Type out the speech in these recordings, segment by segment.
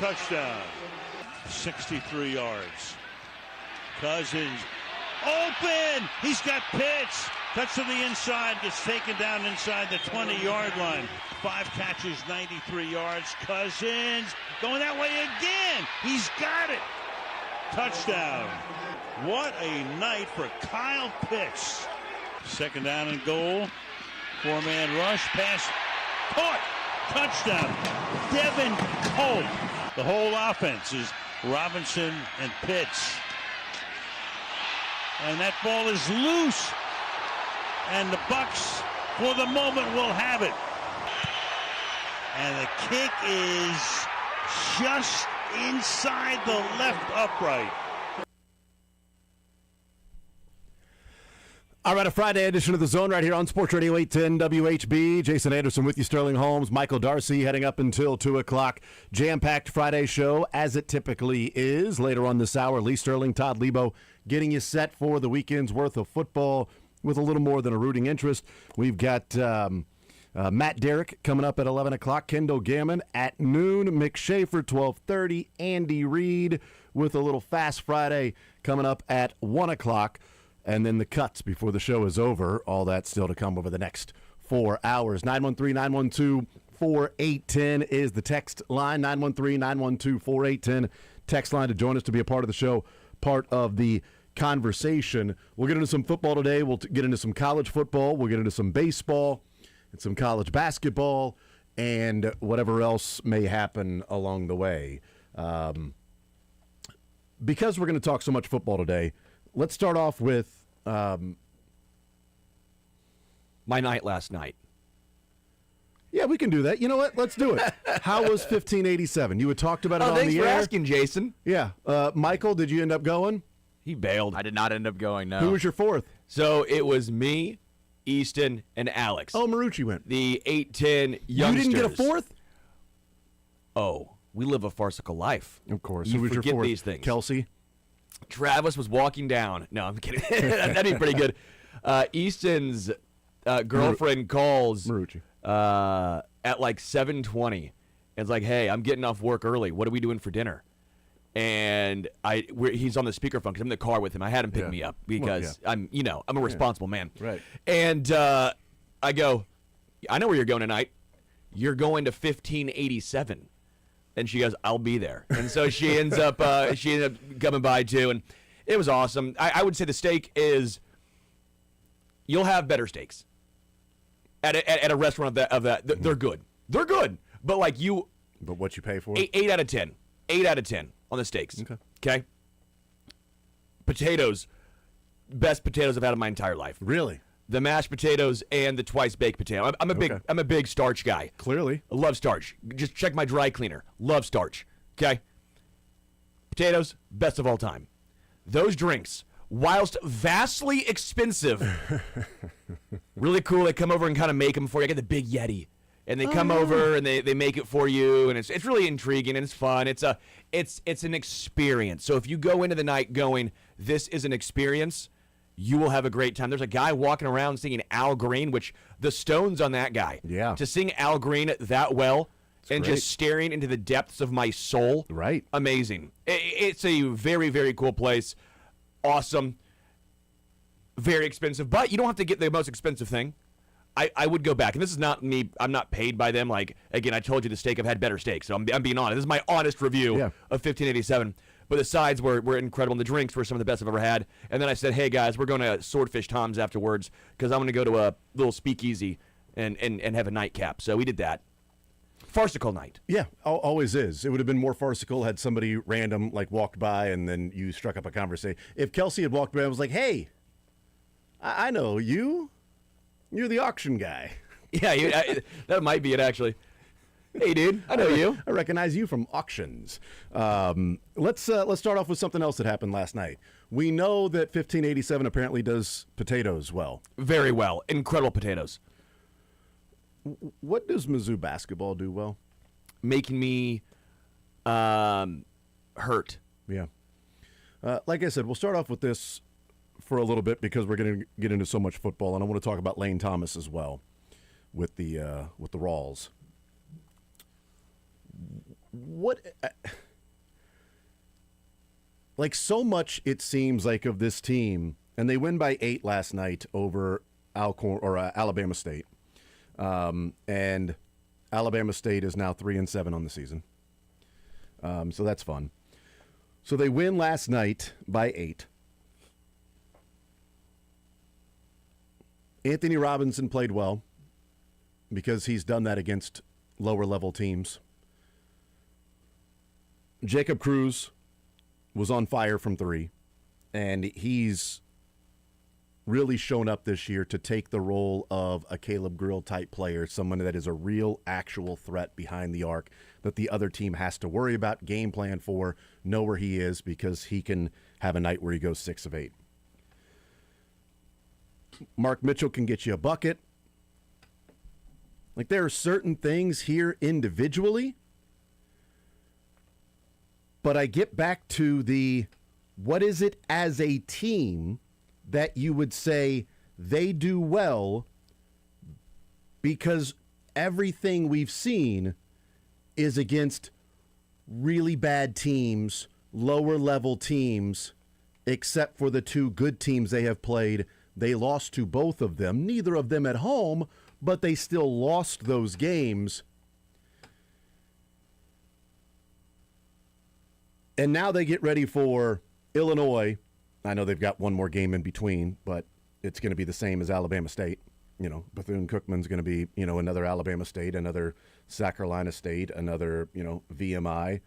touchdown. 63 yards. Cousins open. He's got pitch. Cuts to the inside. Gets taken down inside the 20-yard line. 5 catches, 93 yards. Cousins going that way again. He's got it. Touchdown. What a night for Kyle Pitts. Second down and goal. 4-man rush. Pass. Caught. Touchdown. Devin Cope. The whole offense is Robinson and Pitts. And that ball is loose. And the Bucs, for the moment, will have it. And the kick is just inside the left upright. All right, a Friday edition of The Zone right here on Sports Radio 810 WHB. Jason Anderson with you, Sterling Holmes, Michael Darcy heading up until 2 o'clock. Jam-packed Friday show, as it typically is. Later on this hour, Lee Sterling, Todd Lebo getting you set for the weekend's worth of football with a little more than a rooting interest. We've got Matt Derrick coming up at 11 o'clock, Kendall Gammon at noon, Mick Schaefer, 12:30, Andy Reid with a little Fast Friday coming up at 1 o'clock. And then the cuts before the show is over. All that still to come over the next 4 hours. 913-912-4810 is the text line. 913-912-4810. Text line to join us to be a part of the show, part of the conversation. We'll get into some football today. We'll get into some college football. We'll get into some baseball and some college basketball and whatever else may happen along the way. Because we're going to talk so much football today, let's start off with my night last night. Yeah, we can do that. You know what? Let's do it. How was 1587? You had talked about it on the air. Thanks for asking, Jason. Yeah. Michael, did you end up going? He bailed. I did not end up going, no. Who was your fourth? So it was me, Easton, and Alex. Oh, Marucci went. The 8-10 youngsters. You didn't get a fourth? Oh, we live a farcical life. Of course. You Who was your forget fourth? these things. Kelsey? Travis was walking down. No, I'm kidding. That'd be pretty good. Easton's girlfriend calls Marucci. At like 7:20. And it's like, hey, I'm getting off work early. What are we doing for dinner? And he's on the speakerphone because I'm in the car with him. I had him pick me up because I'm a responsible man. Right. And I go, I know where you're going tonight. You're going to 1587. And she goes, I'll be there. And so she ends up coming by too, and it was awesome. I would say the steak is, you'll have better steaks at a restaurant of that. They're good. They're good. But like you. But what you pay for? 8 out of 10. 8 out of 10 on the steaks. Okay. Potatoes, best potatoes I've had in my entire life. Really? The mashed potatoes and the twice baked potato. I'm a big starch guy. Clearly. I love starch. Just check my dry cleaner. Love starch. Okay. Potatoes, best of all time. Those drinks, whilst vastly expensive, really cool. They come over and kind of make them for you. I get the big Yeti. And they come over and they make it for you, and it's really intriguing and it's fun. It's an experience. So if you go into the night going, this is an experience, you will have a great time. There's a guy walking around singing Al Green, which the Stones on that guy. Yeah. To sing Al Green that well and great. just staring into the depths of my soul. Right. Amazing. It's a very, very cool place. Awesome. Very expensive, but you don't have to get the most expensive thing. I would go back, and this is not me. I'm not paid by them. Like, again, I told you the steak. I've had better steaks, so I'm being honest. This is my honest review of 1587. But the sides were incredible, and the drinks were some of the best I've ever had. And then I said, hey, guys, we're going to Swordfish Tom's afterwards because I'm going to go to a little speakeasy and have a nightcap. So we did that. Farcical night. Yeah, always is. It would have been more farcical had somebody random walked by and then you struck up a conversation. If Kelsey had walked by and was like, hey, I know you. You're the auction guy. Yeah, that might be it, actually. Hey, dude, I know you. I recognize you from auctions. Let's start off with something else that happened last night. We know that 1587 apparently does potatoes well. Very well. Incredible potatoes. What does Mizzou basketball do well? Making me hurt. Yeah. Like I said, we'll start off with this for a little bit because we're going to get into so much football, and I want to talk about Lane Thomas as well with the Rawls. What like so much it seems like of this team, and they win by 8 last night over Alabama State. And Alabama State is now 3-7 on the season. So that's fun. So they win last night by 8. Anthony Robinson played well because he's done that against lower level teams. Jacob Cruz was on fire from 3, and he's really shown up this year to take the role of a Caleb Grill type player, someone that is a real actual threat behind the arc that the other team has to worry about, game plan for, know where he is, because he can have a night where he goes 6 of 8. Mark Mitchell can get you a bucket. Like, there are certain things here individually, but I get back to what is it as a team that you would say they do well, because everything we've seen is against really bad teams, lower level teams, except for the 2 good teams they have played. They lost to both of them, neither of them at home, but they still lost those games. And now they get ready for Illinois. I know they've got one more game in between, but it's going to be the same as Alabama State. You know, Bethune-Cookman's going to be, another Alabama State, another South Carolina State, another, VMI,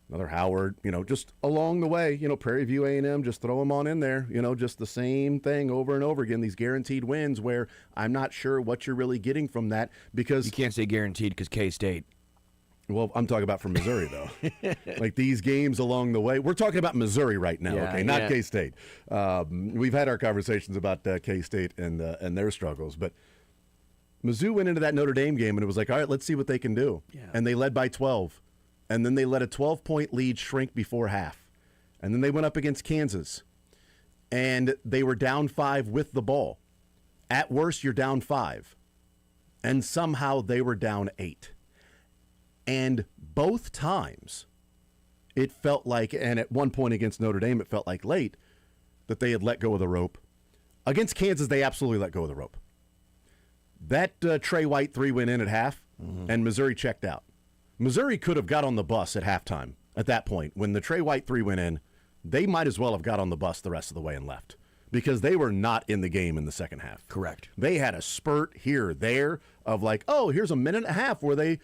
another Howard, just along the way, Prairie View A&M, just throw them on in there, just the same thing over and over again, these guaranteed wins where I'm not sure what you're really getting from that, because... You can't say guaranteed because K-State. Well, I'm talking about from Missouri, though. Like, these games along the way. We're talking about Missouri right now, okay? Not K-State. We've had our conversations about K-State and their struggles. But Mizzou went into that Notre Dame game, and it was like, all right, let's see what they can do. Yeah. And they led by 12. And then they let a 12-point lead shrink before half. And then they went up against Kansas. And they were down 5 with the ball. At worst, you're down 5. And somehow they were down 8. And both times, it felt like, and at one point against Notre Dame, it felt like late, that they had let go of the rope. Against Kansas, they absolutely let go of the rope. That Trey White 3 went in at half, and Missouri checked out. Missouri could have got on the bus at halftime at that point. When the Trey White 3 went in, they might as well have got on the bus the rest of the way and left, because they were not in the game in the second half. Correct. They had a spurt here or there of like, oh, here's a minute and a half where they,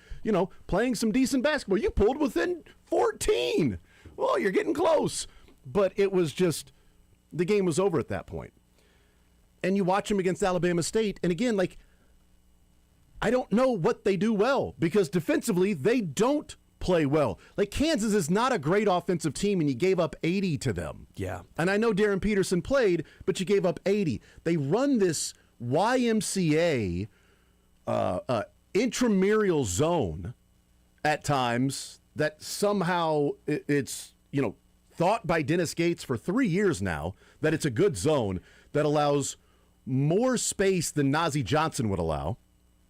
playing some decent basketball. You pulled within 14. Well, you're getting close. But it was just, the game was over at that point. And you watch them against Alabama State, and again, like, I don't know what they do well, because defensively, they don't play well. Like, Kansas is not a great offensive team, and you gave up 80 to them. Yeah. And I know Darren Peterson played, but you gave up 80. They run this YMCA intramural zone at times that somehow it's, thought by Dennis Gates for 3 years now that it's a good zone that allows more space than Nazi Johnson would allow.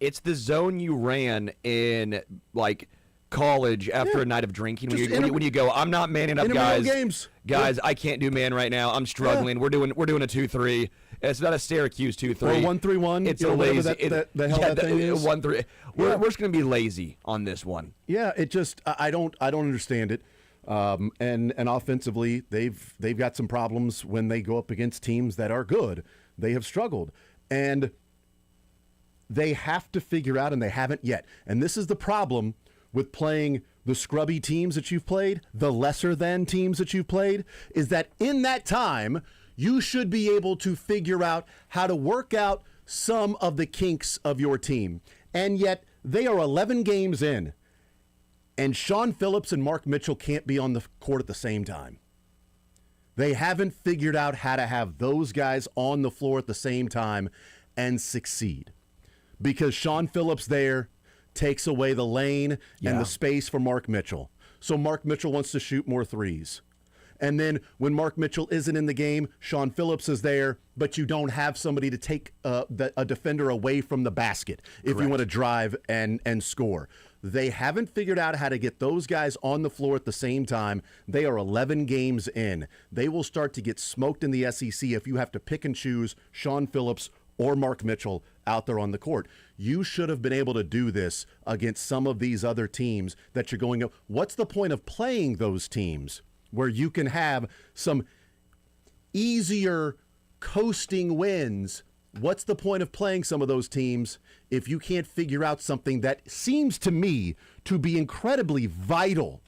It's the zone you ran in, like, college after a night of drinking, when you go, I'm not manning up, guys. Guys, I can't do man right now. I'm struggling. Yeah. We're doing a 2-3. It's not a Syracuse 2-3. Or 1-3-1. It's a lazy. The hell that thing is. 1-3. We're just going to be lazy on this one. Yeah, it just I don't understand it. And offensively, they've got some problems when they go up against teams that are good. They have struggled, and they have to figure out, and they haven't yet. And this is the problem with playing the scrubby teams that you've played, the lesser than teams that you've played, is that in that time, you should be able to figure out how to work out some of the kinks of your team. And yet, they are 11 games in, and Sean Phillips and Mark Mitchell can't be on the court at the same time. They haven't figured out how to have those guys on the floor at the same time and succeed. Because Sean Phillips there takes away the lane and the space for Mark Mitchell. So Mark Mitchell wants to shoot more threes. And then when Mark Mitchell isn't in the game, Sean Phillips is there, but you don't have somebody to take a defender away from the basket if you want to drive and score. They haven't figured out how to get those guys on the floor at the same time. They are 11 games in. They will start to get smoked in the SEC if you have to pick and choose Sean Phillips or Mark Mitchell out there on the court. You should have been able to do this against some of these other teams that you're going up. What's the point of playing those teams where you can have some easier coasting wins? What's the point of playing some of those teams if you can't figure out something that seems to me to be incredibly vital?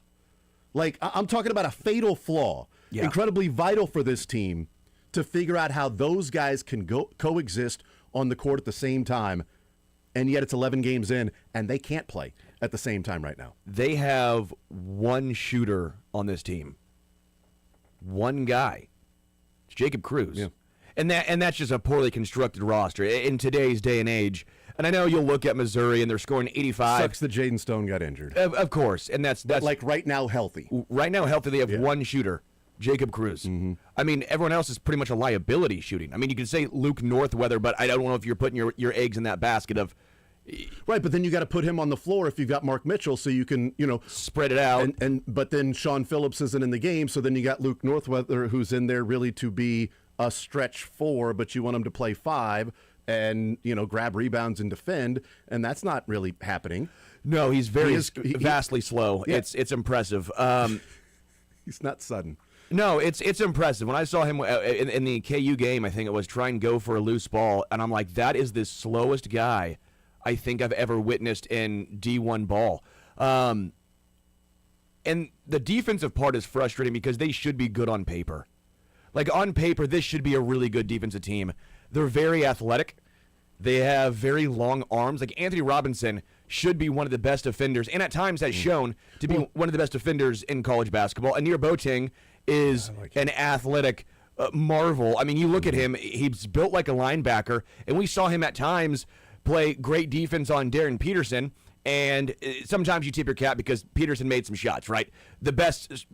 Like, I'm talking about a fatal flaw, incredibly vital for this team to figure out how those guys can coexist on the court at the same time, and yet it's 11 games in, and they can't play at the same time right now. They have one shooter on this team. One guy. It's Jacob Cruz. Yeah. And that's just a poorly constructed roster in today's day and age. And I know you'll look at Missouri and they're scoring 85. Sucks that Jaden Stone got injured. Of course, and that's like right now healthy. Right now healthy, they have one shooter, Jacob Cruz. Mm-hmm. I mean, everyone else is pretty much a liability shooting. I mean, you can say Luke Northweather, but I don't know if you're putting your eggs in that basket of. Right, but then you got to put him on the floor if you've got Mark Mitchell, so you can, spread it out. But then Sean Phillips isn't in the game, so then you got Luke Northweather, who's in there really to be a stretch 4, but you want him to play 5 and grab rebounds and defend, and that's not really happening. No, he's vastly slow. Yeah. It's impressive. He's not sudden. No, it's impressive. When I saw him in the KU game, I think it was, try and go for a loose ball, and I'm like, that is the slowest guy I think I've ever witnessed in D1 ball. And the defensive part is frustrating because they should be good on paper. Like, on paper, this should be a really good defensive team. They're very athletic. They have very long arms. Like, Anthony Robinson should be one of the best defenders, and at times has shown to be one of the best defenders in college basketball. Anir Boateng is an athletic marvel. I mean, you look at him, he's built like a linebacker, and we saw him at times play great defense on Darren Peterson, and sometimes you tip your cap because Peterson made some shots, right? The best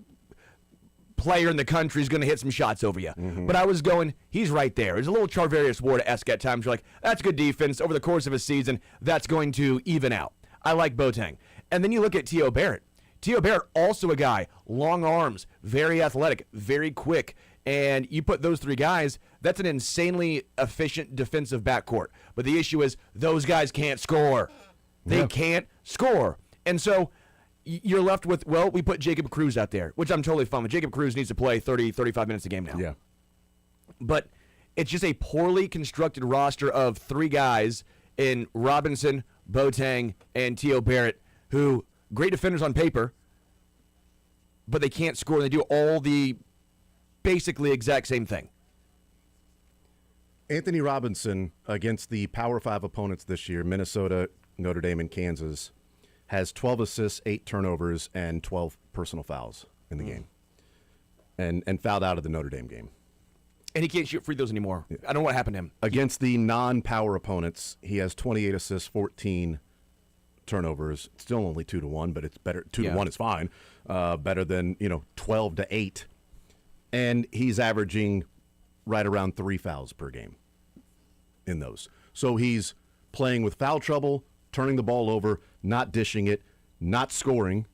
player in the country is going to hit some shots over you. Mm-hmm. But I was going, he's right there. There's a little Charvarius Ward-esque at times. You're like, that's good defense. Over the course of a season, that's going to even out. I like Boateng. And then you look at T.O. Barrett. T.O. Barrett, also a guy, long arms, very athletic, very quick. And you put those three guys, that's an insanely efficient defensive backcourt. But the issue is those guys can't score. They can't score. And so you're left with, well, we put Jacob Cruz out there, which I'm totally fine with. Jacob Cruz needs to play 30, 35 minutes a game now. Yeah. But it's just a poorly constructed roster of three guys in Robinson, Boateng, and T.O. Barrett, who, great defenders on paper, but they can't score. They do all the basically exact same thing. Anthony Robinson, against the Power 5 opponents this year, Minnesota, Notre Dame, and Kansas, has 12 assists, 8 turnovers, and 12 personal fouls in the game. And fouled out of the Notre Dame game. And he can't shoot free throws anymore. I don't know what happened to him. Against the non-power opponents, he has 28 assists, 14 turnovers. It's still only 2-1, but it's better. 2-1 is fine. Better than 12-8. And he's averaging right around 3 fouls per game in those. So he's playing with foul trouble, turning the ball over, not dishing it, not scoring.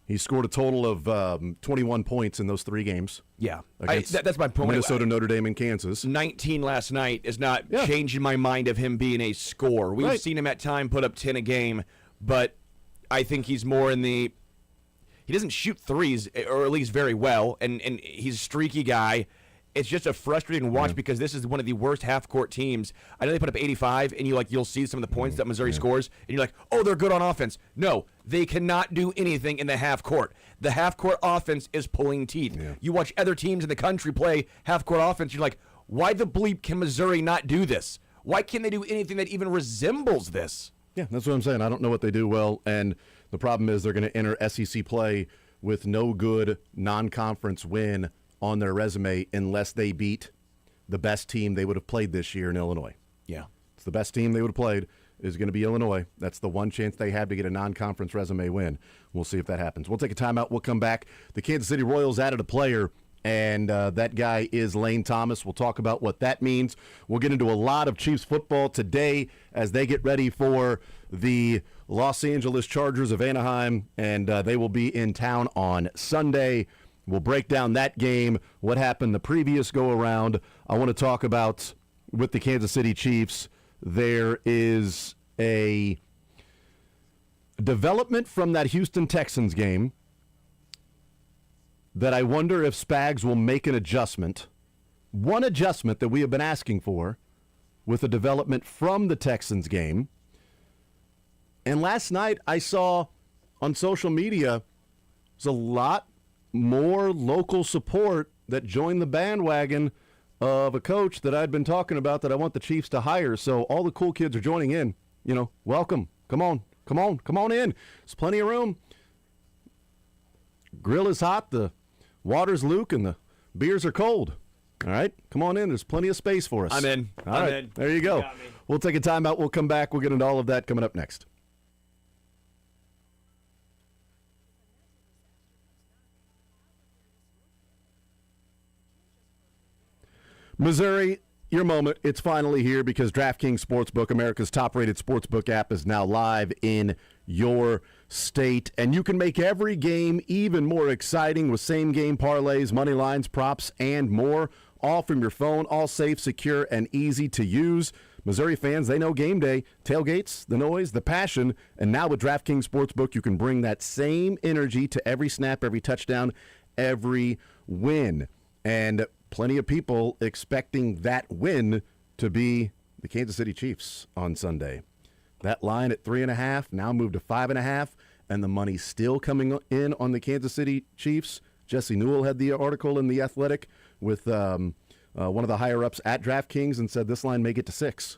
He scored a total of 21 points in those 3 games. Yeah. That's my point. Minnesota, Notre Dame, and Kansas. 19 last night is not changing my mind of him being a scorer. We've seen him at time put up 10 a game, but I think he's more in the – he doesn't shoot threes, or at least very well, and he's a streaky guy. It's just a frustrating watch because this is one of the worst half-court teams. I know they put up 85, and you'll see some of the points that Missouri scores, and you're like, oh, they're good on offense. No, they cannot do anything in the half-court. The half-court offense is pulling teeth. Yeah. You watch other teams in the country play half-court offense, you're like, why the bleep can Missouri not do this? Why can't they do anything that even resembles this? Yeah, that's what I'm saying. I don't know what they do well, and the problem is they're going to enter SEC play with no good non-conference win on their resume unless they beat the best team they would have played this year in Illinois. Yeah. It's the best team they would have played is going to be Illinois. That's the one chance they have to get a non-conference resume win. We'll see if that happens. We'll take a timeout. We'll come back. The Kansas City Royals added a player, and that guy is Lane Thomas. We'll talk about what that means. We'll get into a lot of Chiefs football today as they get ready for the Los Angeles Chargers of Anaheim, and they will be in town on Sunday. We'll break down that game, what happened the previous go-around. I want to talk about, with the Kansas City Chiefs, there is a development from that Houston Texans game that I wonder if Spags will make an adjustment. One adjustment that we have been asking for with a development from the Texans game. And last night I saw on social media there's a lot more local support that joined the bandwagon of a coach that I'd been talking about that I want the Chiefs to hire. So all the cool kids are joining in. You know, welcome. Come on in. There's plenty of room. Grill is hot, the water's luke, and the beers are cold. All right, come on in. There's plenty of space for us. I'm in. All right, in. There you go. We'll take a timeout. We'll come back. We'll get into all of that coming up next. Missouri, your moment. It's finally here because DraftKings Sportsbook, America's top-rated sportsbook app, is now live in your state. And you can make every game even more exciting with same-game parlays, money lines, props, and more. All from your phone, all safe, secure, and easy to use. Missouri fans, they know game day. Tailgates, the noise, the passion. And now with DraftKings Sportsbook, you can bring that same energy to every snap, every touchdown, every win. And plenty of people expecting that win to be the Kansas City Chiefs on Sunday. That line at 3.5 now moved to 5.5, and the money's still coming in on the Kansas City Chiefs. Jesse Newell had the article in The Athletic with one of the higher-ups at DraftKings and said this line may get to 6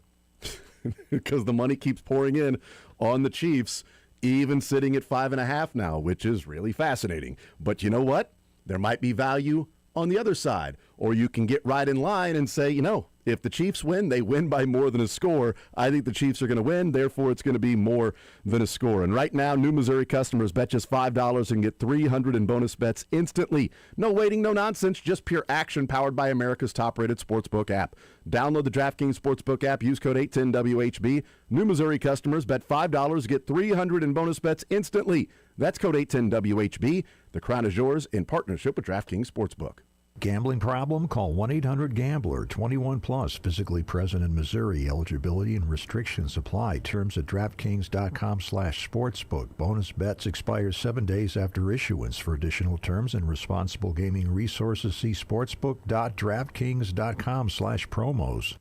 because the money keeps pouring in on the Chiefs, even sitting at 5.5 now, which is really fascinating. But you know what? There might be value on the other side, or you can get right in line and say, you know, if the Chiefs win, they win by more than a score. I think the Chiefs are going to win, therefore it's going to be more than a score. And right now, new Missouri customers bet just $5 and get $300 in bonus bets instantly. No waiting, no nonsense, just pure action powered by America's top-rated sportsbook app. Download the DraftKings Sportsbook app, use code 810WHB. New Missouri customers bet $5, get $300 in bonus bets instantly. That's code 810WHB. The crown is yours in partnership with DraftKings Sportsbook. Gambling problem? Call 1-800-GAMBLER. 21 plus, physically present in Missouri. Eligibility and restrictions apply. Terms at DraftKings.com/sportsbook. Bonus bets expire 7 days after issuance. For additional terms and responsible gaming resources, see sportsbook.draftkings.com/promos.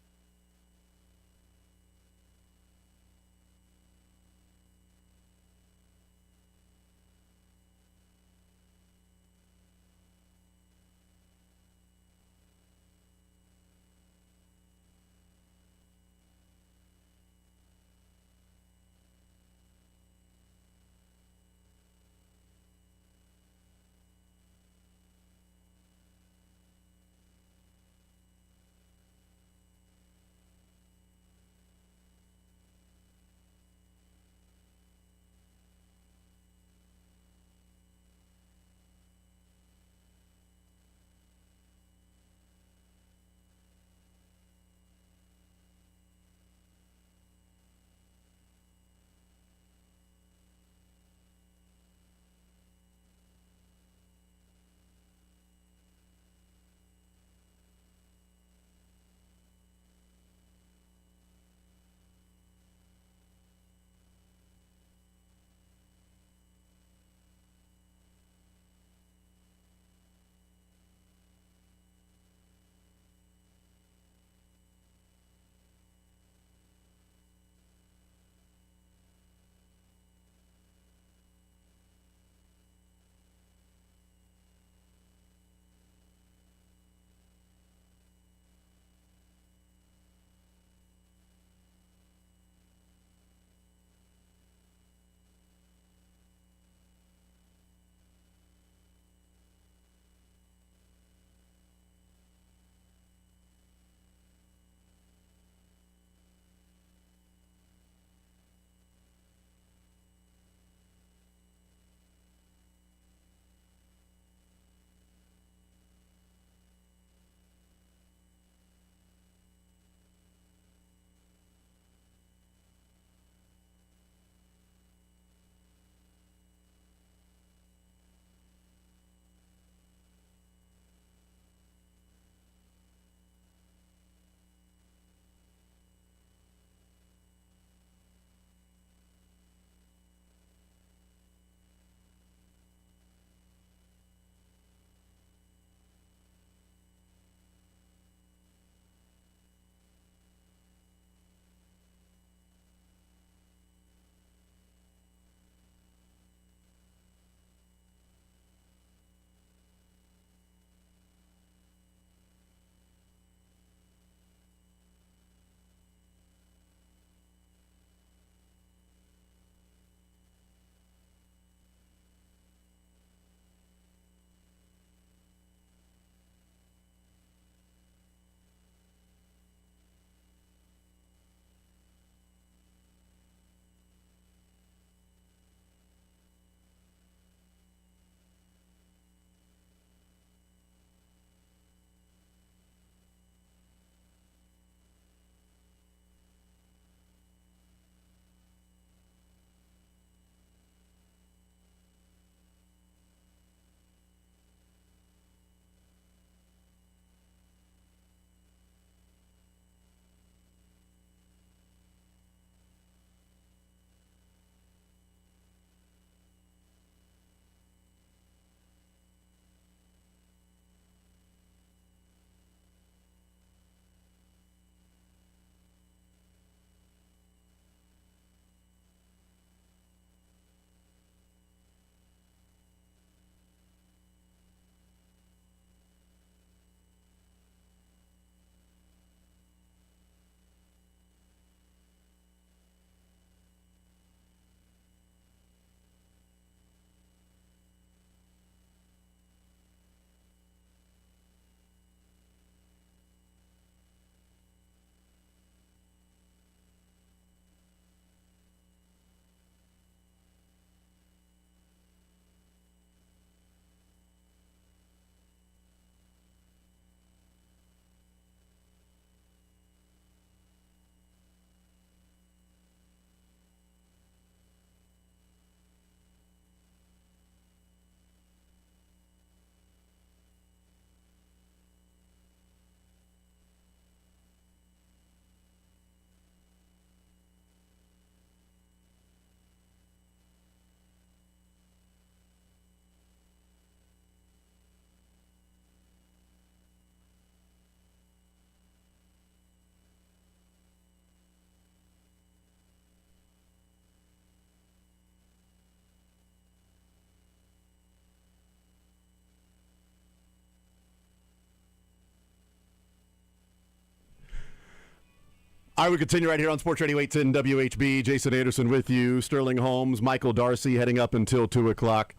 All right, we continue right here on Sports Radio 810 WHB. Jason Anderson with you. Sterling Holmes, Michael Darcy heading up until 2 o'clock.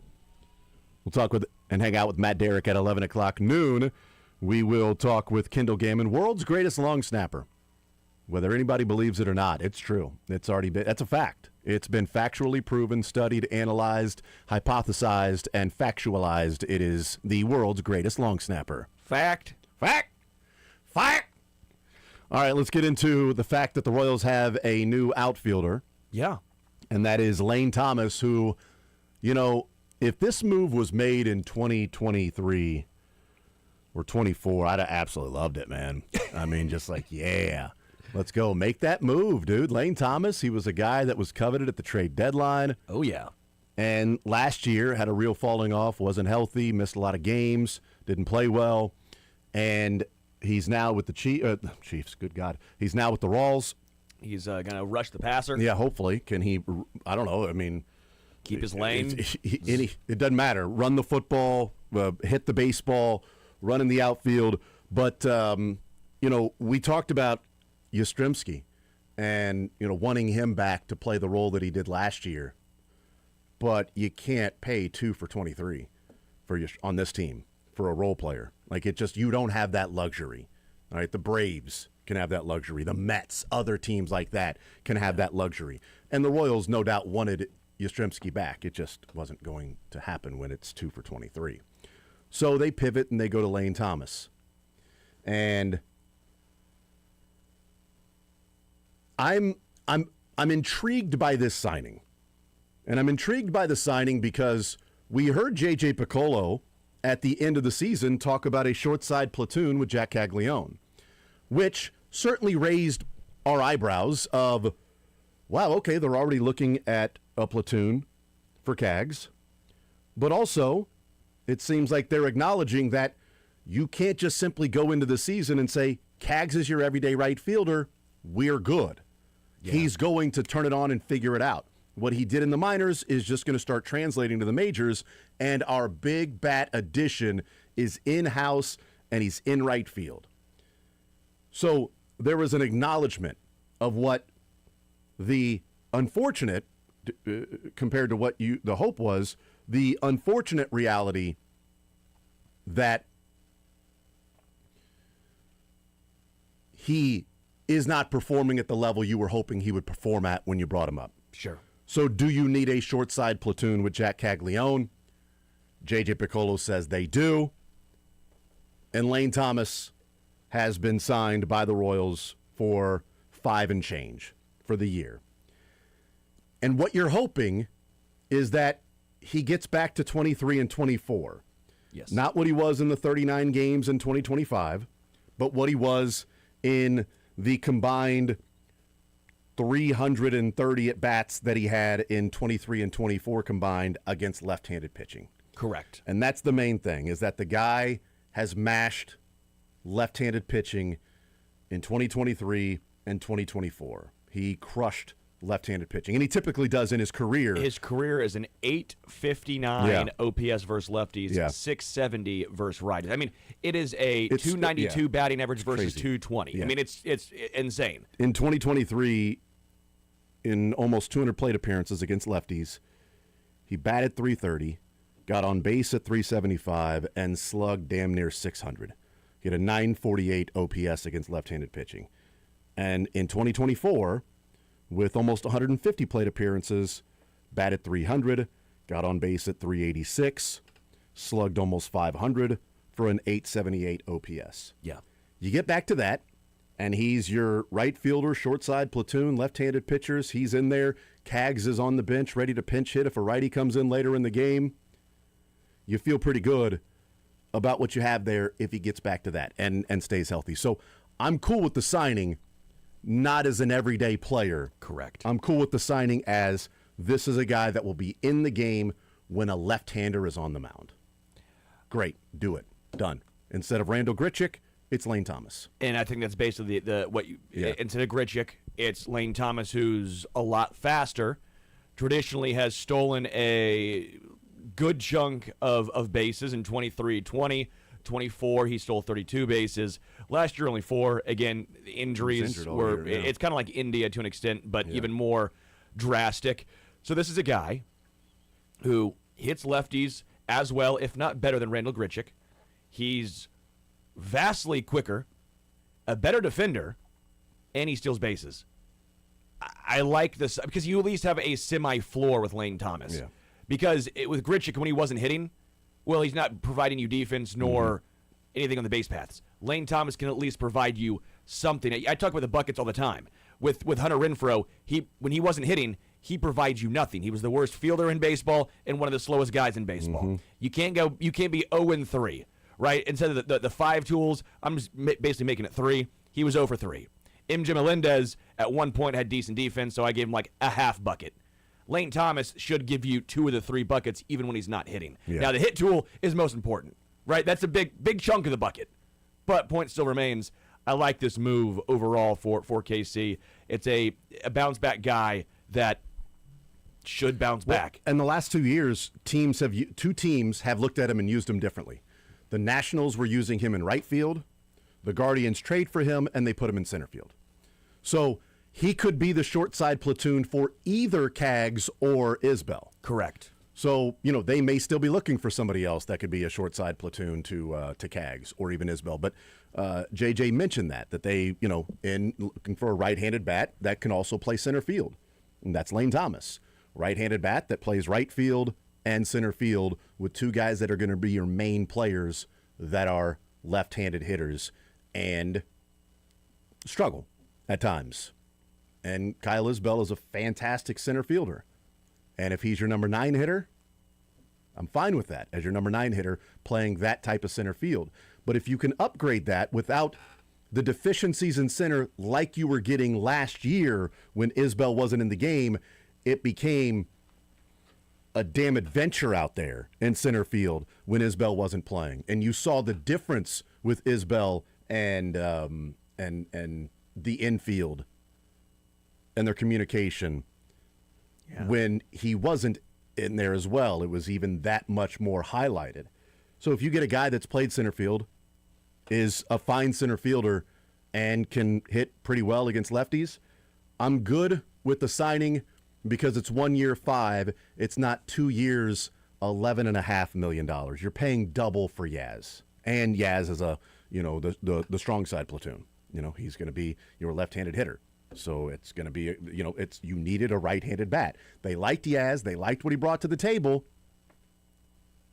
We'll talk with and hang out with Matt Derrick at 11 o'clock noon. We will talk with Kendall Gammon, world's greatest long snapper. Whether anybody believes it or not, it's true. It's already been, that's a fact. It's been factually proven, studied, analyzed, hypothesized, and factualized. It is the world's greatest long snapper. Fact. Fact. Fact. All right, let's get into the fact that the Royals have a new outfielder, Yeah. and that is Lane Thomas, who, you know, if this move was made in 2023 or 24, I'd have absolutely loved it, man. I mean, just like, yeah, let's go. Make that move, dude. Lane Thomas, he was a guy that was coveted at the trade deadline. Oh, yeah. And last year had a real falling off, wasn't healthy, missed a lot of games, didn't play well. And he's now with the Chiefs, good God. He's now with the Royals. He's going to rush the passer. Yeah, hopefully. Can he, I don't know, I mean. Keep his lane. It doesn't matter. Run the football, hit the baseball, run in the outfield. But, you know, we talked about Yastrzemski and, you know, wanting him back to play the role that he did last year. But you can't pay 2 for 23 on this team for a role player. Like, it just, you don't have that luxury. All right, the Braves can have that luxury. The Mets, other teams like that can have that luxury. And the Royals, no doubt, wanted Yastrzemski back. It just wasn't going to happen when it's 2 for 23. So they pivot and they go to Lane Thomas. And I'm intrigued by this signing. And I'm intrigued by the signing because we heard J.J. Piccolo at the end of the season talk about a short side platoon with Jack Caglione, which certainly raised our eyebrows of, wow, okay, they're already looking at a platoon for Cags. But also, it seems like they're acknowledging that you can't just simply go into the season and say, Cags is your everyday right fielder, we're good. Yeah. He's going to turn it on and figure it out. What he did in the minors is just going to start translating to the majors, and our big bat addition is in-house, and he's in right field. So there was an acknowledgement of what the unfortunate, compared to what the hope was, the unfortunate reality that he is not performing at the level you were hoping he would perform at when you brought him up. Sure. So do you need a short side platoon with Jack Caglione? J.J. Piccolo says they do. And Lane Thomas has been signed by the Royals for $5 and change for the year. And what you're hoping is that he gets back to 23 and 24. Yes. Not what he was in the 39 games in 2025, but what he was in the combined 330 at-bats that he had in 23 and 24 combined against left-handed pitching. Correct. And that's the main thing, is that the guy has mashed left-handed pitching in 2023 and 2024. He crushed left-handed pitching, and he typically does in his career. His career is an 859 OPS versus lefties, 670 versus righties. I mean, it is a 292 batting average versus 220. Yeah. I mean, it's insane. In 2023, in almost 200 plate appearances against lefties, he batted .330, got on base at .375, and slugged damn near .600. He had a .948 OPS against left-handed pitching. And in 2024, with almost 150 plate appearances, batted .300, got on base at .386, slugged almost .500 for an .878 OPS. Yeah. You get back to that, and he's your right fielder, short side platoon, left-handed pitchers. He's in there. Cags is on the bench, ready to pinch hit if a righty comes in later in the game. You feel pretty good about what you have there if he gets back to that and stays healthy. So I'm cool with the signing, not as an everyday player. Correct. I'm cool with the signing as this is a guy that will be in the game when a left-hander is on the mound. Great. Do it. Done. Instead of Randall Grichuk, it's Lane Thomas. And I think that's basically instead of Grichuk, it's Lane Thomas, who's a lot faster, traditionally has stolen a good chunk of bases in 23-20, 24, he stole 32 bases. Last year, only 4. Again, the injuries injured all were, year, yeah. it's kind of like India to an extent, but even more drastic. So this is a guy who hits lefties as well, if not better than Randall Grichuk. He's vastly quicker, a better defender, and he steals bases. I like this because you at least have a semi-floor with Lane Thomas. Yeah. Because with Grichuk, when he wasn't hitting, well, he's not providing you defense nor anything on the base paths. Lane Thomas can at least provide you something. I talk about the buckets all the time. With Hunter Renfroe, when he wasn't hitting, he provides you nothing. He was the worst fielder in baseball and one of the slowest guys in baseball. You can't be 0-3, right? Instead of the 5 tools, I'm just basically making it 3. He was 0 for 3. MJ Melendez at one point had decent defense, so I gave him like a half bucket. Lane Thomas should give you 2 of the 3 buckets even when he's not hitting. Yeah. Now, the hit tool is most important, right? That's a big chunk of the bucket. But point still remains, I like this move overall for KC. It's a bounce-back guy that should bounce back. And the last 2 years, two teams have looked at him and used him differently. The Nationals were using him in right field. The Guardians trade for him, and they put him in center field. So he could be the short side platoon for either Cags or Isbell. Correct. So, they may still be looking for somebody else that could be a short side platoon to Cags or even Isbell. But JJ mentioned that they, in looking for a right-handed bat that can also play center field. And that's Lane Thomas. Right-handed bat that plays right field and center field with 2 guys that are going to be your main players that are left-handed hitters and struggle at times. And Kyle Isbell is a fantastic center fielder. And if he's your number 9 hitter, I'm fine with that as your number 9 hitter playing that type of center field. But if you can upgrade that without the deficiencies in center like you were getting last year when Isbell wasn't in the game, it became a damn adventure out there in center field when Isbell wasn't playing. And you saw the difference with Isbell and the infield and their communication when he wasn't in there as well. It was even that much more highlighted. So if you get a guy that's played center field, is a fine center fielder, and can hit pretty well against lefties, I'm good with the signing because it's 1 year, 5. It's not 2 years, $11.5 million. You're paying double for Yaz. And Yaz is the strong side platoon. He's going to be your left-handed hitter. So it's going to be, you needed a right-handed bat. They liked Yaz. They liked what he brought to the table.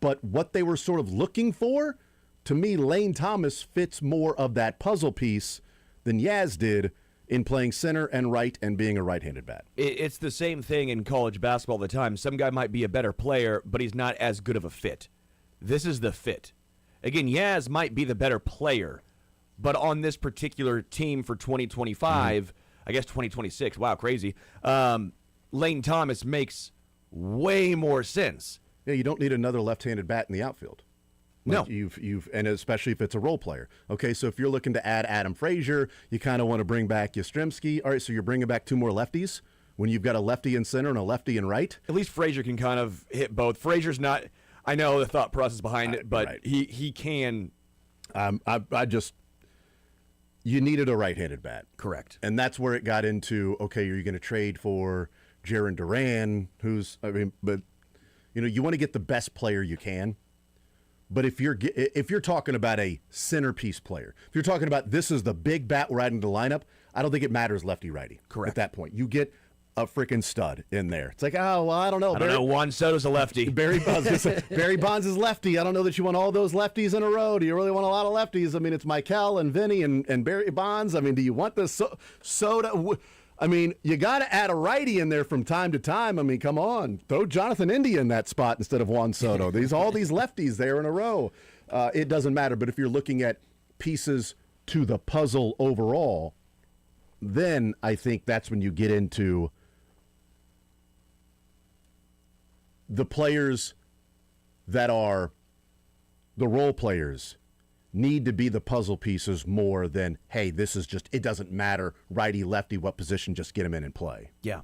But what they were sort of looking for, to me, Lane Thomas fits more of that puzzle piece than Yaz did in playing center and right and being a right-handed bat. It's the same thing in college basketball all the time. Some guy might be a better player, but he's not as good of a fit. This is the fit. Again, Yaz might be the better player, but on this particular team for 2025, I guess 2026, wow, crazy, Lane Thomas makes way more sense. Yeah, you don't need another left-handed bat in the outfield. No. And especially if it's a role player. Okay, so if you're looking to add Adam Frazier, you kind of want to bring back Yastrzemski. All right, so you're bringing back 2 more lefties when you've got a lefty in center and a lefty in right? At least Frazier can kind of hit both. Frazier's not, I know the thought process behind it, but right. he can. You needed a right-handed bat. Correct. And that's where it got into, okay, are you going to trade for Jaron Duran, but you want to get the best player you can. But if you're talking about a centerpiece player, if you're talking about this is the big bat we're adding to the lineup, I don't think it matters lefty-righty. Correct. At that point. You get a freaking stud in there. It's like, oh, well, I don't know. I don't know. Juan Soto's a lefty. Barry Bonds is lefty. I don't know that you want all those lefties in a row. Do you really want a lot of lefties? I mean, it's Michael and Vinny and Barry Bonds. I mean, do you want this Soto? I mean, you got to add a righty in there from time to time. I mean, come on. Throw Jonathan India in that spot instead of Juan Soto. All these lefties there in a row. It doesn't matter. But if you're looking at pieces to the puzzle overall, then I think that's when you get into the players that are the role players need to be the puzzle pieces more than, hey, this is just, it doesn't matter, righty, lefty, what position, just get them in and play. Yeah.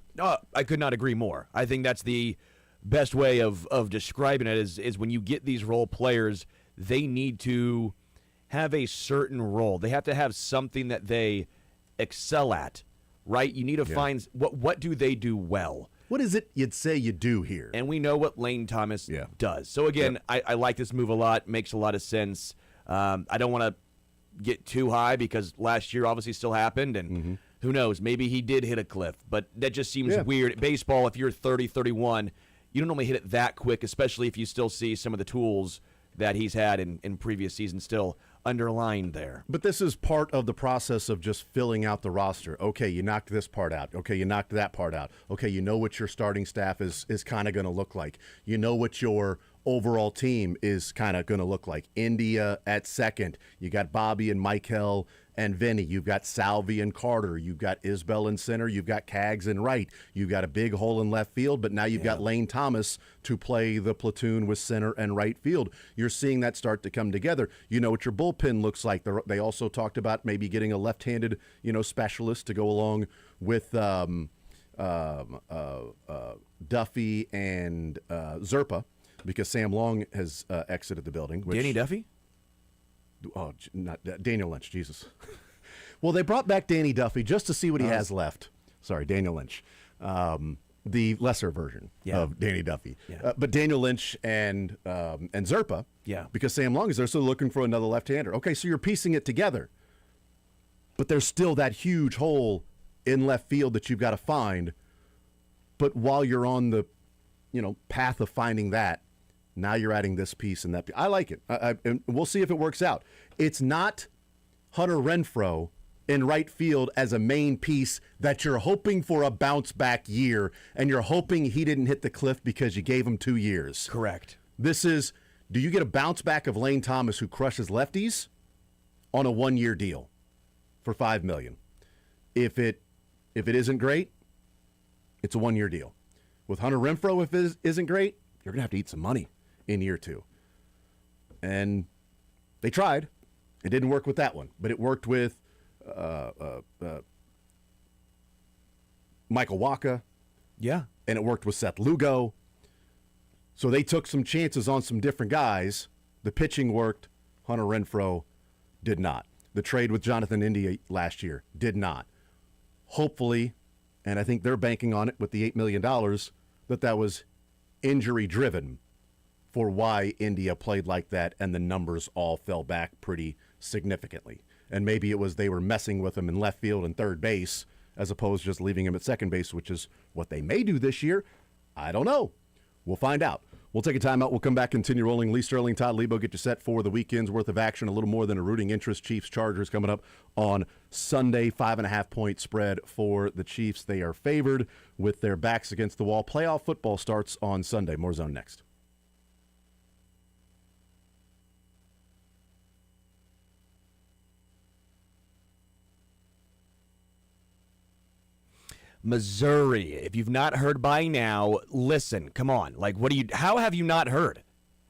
I could not agree more. I think that's the best way of describing it is when you get these role players they need to have a certain role. They have to have something that they excel at, right? You need to find what do they do well. What is it you'd say you do here? And we know what Lane Thomas does. So, again, I like this move a lot. Makes a lot of sense. I don't want to get too high because last year obviously still happened, and who knows, maybe he did hit a cliff. But that just seems weird. Baseball, if you're 30, 31, you don't normally hit it that quick, especially if you still see some of the tools that he's had in previous seasons still underlined there. But this is part of the process of just filling out the roster. Okay, you knocked this part out. Okay, you knocked that part out. Okay, you know what your starting staff is kind of going to look like. You know what your overall team is kind of going to look like. India at second. You got Bobby and Michael and Vinny. You've got Salvi and Carter. You've got Isbell in center. You've got Kaggs in right. You've got a big hole in left field, but now you've got Lane Thomas to play the platoon with center and right field. You're seeing that start to come together. You know what your bullpen looks like. They also talked about maybe getting a left-handed, specialist to go along with Duffy and Zerpa, because Sam Long has exited the building. Danny Duffy? Oh, not Daniel Lynch, Jesus. Well, they brought back Danny Duffy just to see what he has left. Sorry, Daniel Lynch. The lesser version of Danny Duffy. Yeah. But Daniel Lynch and Zerpa, because Sam Long is there, so looking for another left-hander. Okay, so you're piecing it together. But there's still that huge hole in left field that you've got to find. But while you're on the path of finding that, now you're adding this piece and that piece. I like it. And we'll see if it works out. It's not Hunter Renfroe in right field as a main piece that you're hoping for a bounce-back year, and you're hoping he didn't hit the cliff because you gave him 2 years. Correct. This is, do you get a bounce-back of Lane Thomas who crushes lefties on a 1-year deal for $5 million? If it isn't great, it's a 1-year deal. With Hunter Renfroe, if it isn't great, you're going to have to eat some money in year 2. And they tried. It didn't work with that one, but it worked with Michael Wacha. Yeah. And it worked with Seth Lugo. So they took some chances on some different guys. The pitching worked. Hunter Renfroe did not. The trade with Jonathan India last year did not. Hopefully, and I think they're banking on it with the $8 million, that was injury-driven for why India played like that, and the numbers all fell back pretty significantly. And maybe it was they were messing with him in left field and third base as opposed to just leaving him at second base, which is what they may do this year. I don't know. We'll find out. We'll take a timeout. We'll come back, continue rolling. Lee Sterling, Todd Lebo, get you set for the weekend's worth of action. A little more than a rooting interest. Chiefs-Chargers coming up on Sunday. 5.5-point spread for the Chiefs. They are favored with their backs against the wall. Playoff football starts on Sunday. More Zone next. Missouri. If you've not heard by now, listen, come on. How have you not heard?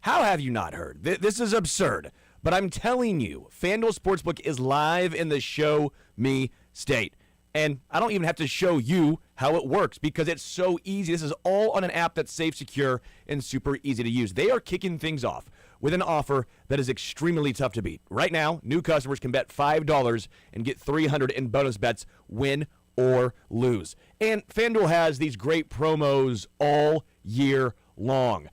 How have you not heard? This is absurd. But I'm telling you, FanDuel Sportsbook is live in the Show Me state. And I don't even have to show you how it works because it's so easy. This is all on an app that's safe, secure, and super easy to use. They are kicking things off with an offer that is extremely tough to beat. Right now, new customers can bet $5 and get $300 in bonus bets, win or lose. And FanDuel has these great promos all year long.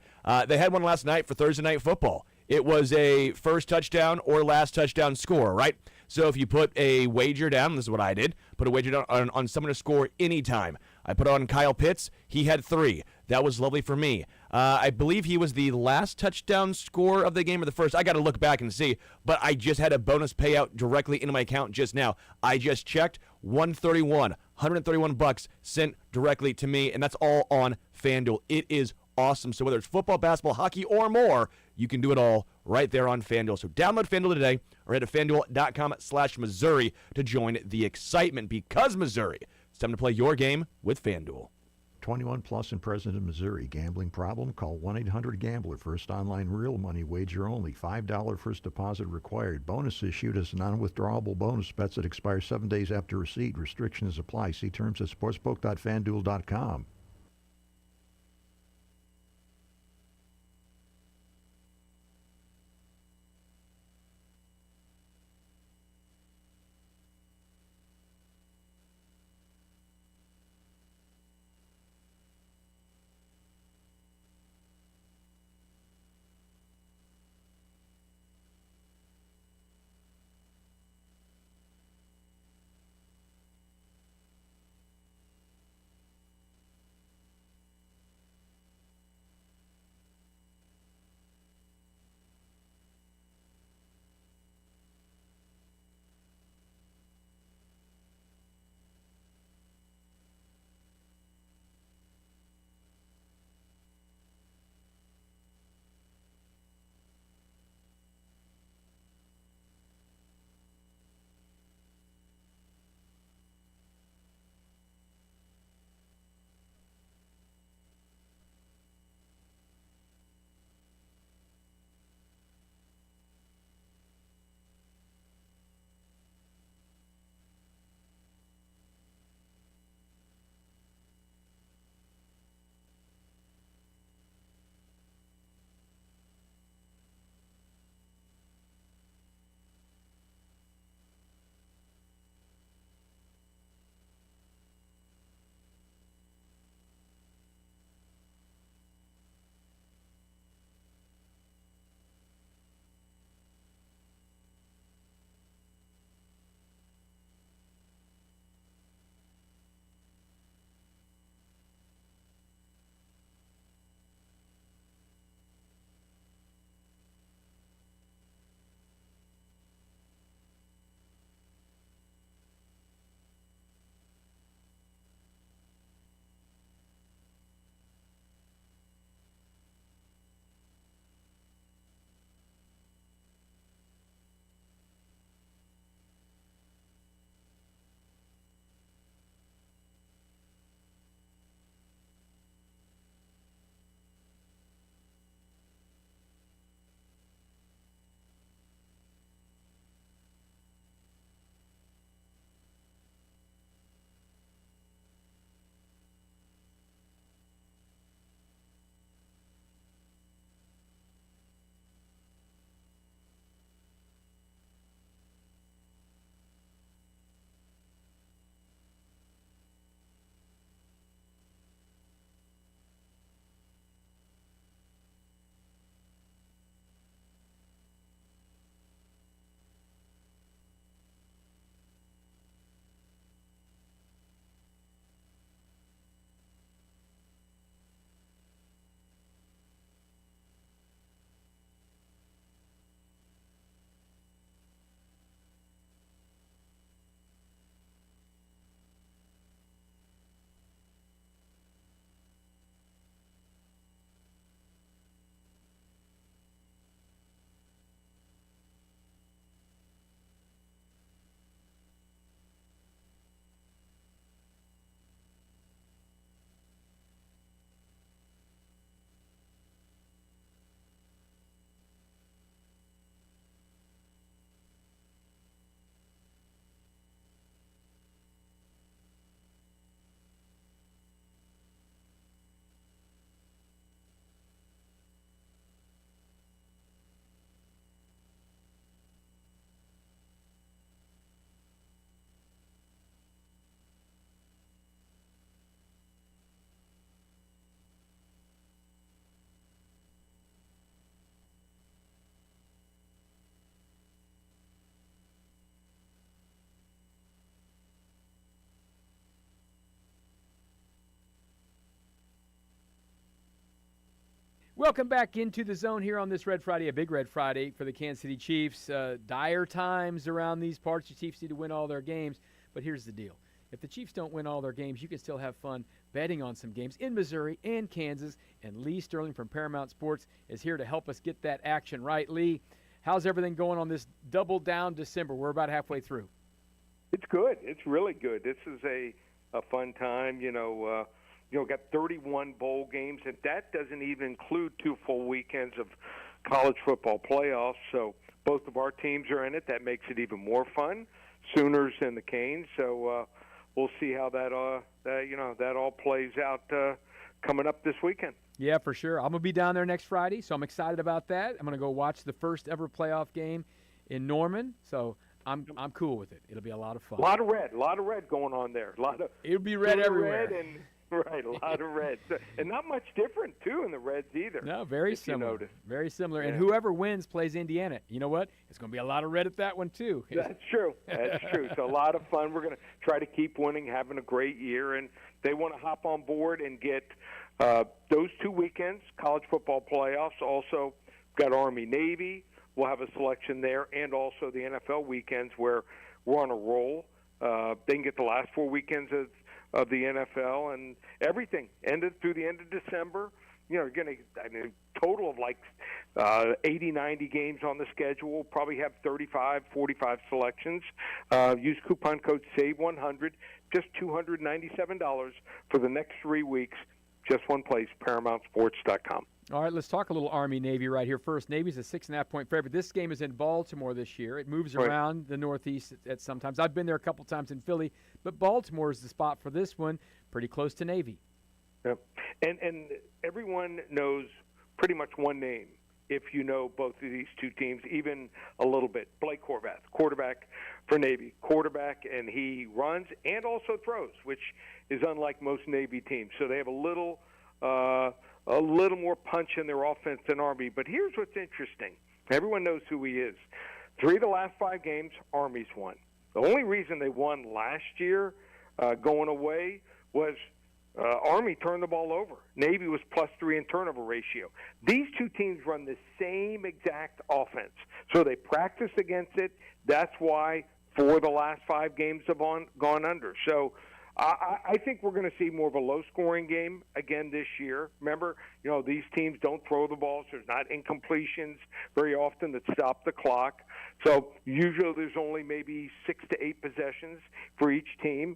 They had one last night for Thursday Night Football. It was a first touchdown or last touchdown score, right? So if you put a wager down, this is what I did, put a wager down on someone to score anytime. I put on Kyle Pitts. He had 3. That was lovely for me. I believe he was the last touchdown score of the game or the first. I got to look back and see. But I just had a bonus payout directly into my account just now. I just checked. $131 sent directly to me, and that's all on FanDuel. It is awesome. So whether it's football, basketball, hockey, or more, you can do it all right there on FanDuel. So download FanDuel today or head to FanDuel.com/Missouri to join the excitement because Missouri. It's time to play your game with FanDuel. 21 plus and present in Missouri. Gambling problem? Call 1-800-GAMBLER. First online real money wager only. $5 first deposit required. Bonus issued as non-withdrawable bonus bets that expire 7 days after receipt. Restrictions apply. See terms at sportsbook.fanduel.com. Welcome back into the zone here on this Red Friday, a big Red Friday for the Kansas City Chiefs. Dire times around these parts. The Chiefs need to win all their games. But here's the deal. If the Chiefs don't win all their games, you can still have fun betting on some games in Missouri and Kansas. And Lee Sterling from Paramount Sports is here to help us get that action right. Lee, how's everything going on this Double Down December? We're about halfway through. It's good. It's really good. This is a fun time. Got 31 bowl games, and that doesn't even include 2 full weekends of college football playoffs. So both of our teams are in it. That makes it even more fun. Sooners and the Canes. So we'll see how that all plays out coming up this weekend. Yeah, for sure. I'm gonna be down there next Friday, so I'm excited about that. I'm gonna go watch the first ever playoff game in Norman. So I'm cool with it. It'll be a lot of fun. A lot of red going on there. It'll be red everywhere. Right, a lot of red. And not much different, too, in the Reds either. No, very similar. Very similar. Yeah. And whoever wins plays Indiana. You know what? It's going to be a lot of red at that one, too. That's true. That's true. So a lot of fun. We're going to try to keep winning, having a great year. And they want to hop on board and get those 2 weekends, college football playoffs. Also, got Army-Navy. We'll have a selection there. And also the NFL weekends where we're on a roll. They can get the last 4 weekends of the NFL and everything ended through the end of December. You're going to total of like 80, 90 games on the schedule. We'll probably have 35, 45 selections. Use coupon code SAVE100, just $297 for the next 3 weeks. Just one place, ParamountSports.com. All right, let's talk a little Army-Navy right here first. Navy's a 6.5-point favorite. This game is in Baltimore this year. It moves around the Northeast at sometimes. I've been there a couple times in Philly, but Baltimore is the spot for this one, pretty close to Navy. Yep. And everyone knows pretty much one name if you know both of these 2 teams, even a little bit. Blake Horvath, quarterback for Navy. Quarterback, and he runs and also throws, which is unlike most Navy teams. So they have a little more punch in their offense than Army. But here's what's interesting. Everyone knows who he is. 3 of the last 5 games, Army's won. The only reason they won last year going away was Army turned the ball over. Navy was +3 in turnover ratio. These 2 teams run the same exact offense. So they practice against it. That's why 4 of the last 5 games have gone under. So I think we're going to see more of a low-scoring game again this year. Remember, these teams don't throw the ball, so there's not incompletions very often that stop the clock. So usually there's only maybe 6 to 8 possessions for each team.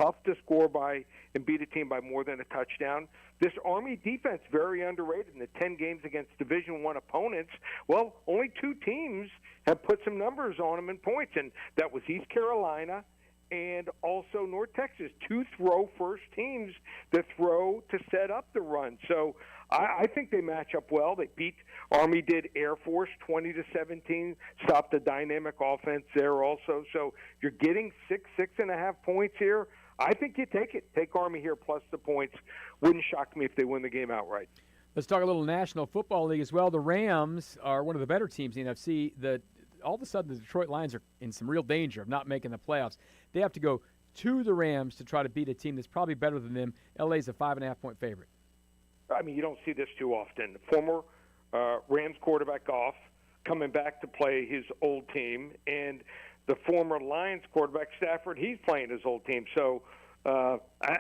Tough to score by and beat a team by more than a touchdown. This Army defense, very underrated in the 10 games against Division I opponents. Well, only 2 teams have put some numbers on them in points, and that was East Carolina and also North Texas, 2 throw-first teams that throw to set up the run. So I think they match up well. They beat Army did Air Force 20-17, stopped the dynamic offense there also. So you're getting 6.5 points here. I think you take it. Take Army here plus the points. Wouldn't shock me if they win the game outright. Let's talk a little National Football League as well. The Rams are one of the better teams in the NFC. All of a sudden, the Detroit Lions are in some real danger of not making the playoffs. They have to go to the Rams to try to beat a team that's probably better than them. LA's a 5.5-point favorite. I mean, you don't see this too often. Former Rams quarterback Goff coming back to play his old team, and the former Lions quarterback Stafford, he's playing his old team. So I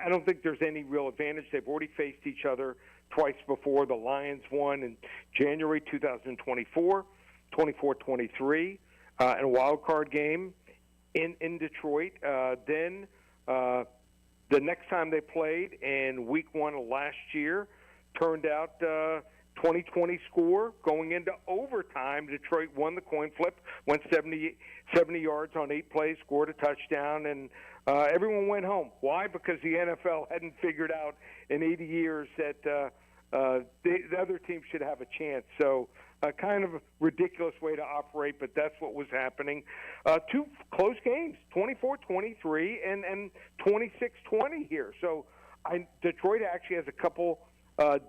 don't think there's any real advantage. They've already faced each other twice before. The Lions won in January 2024, 24-23, in a wild card game in Detroit. Then the next time they played in week 1 of last year turned out 20-20 score going into overtime. Detroit won the coin flip, went 70 yards on 8 plays, scored a touchdown, and everyone went home. Why? Because the NFL hadn't figured out in 80 years that the other team should have a chance. So kind of a ridiculous way to operate, but that's what was happening. 2 close games, 24-23 and 26-20 here. So Detroit actually has a couple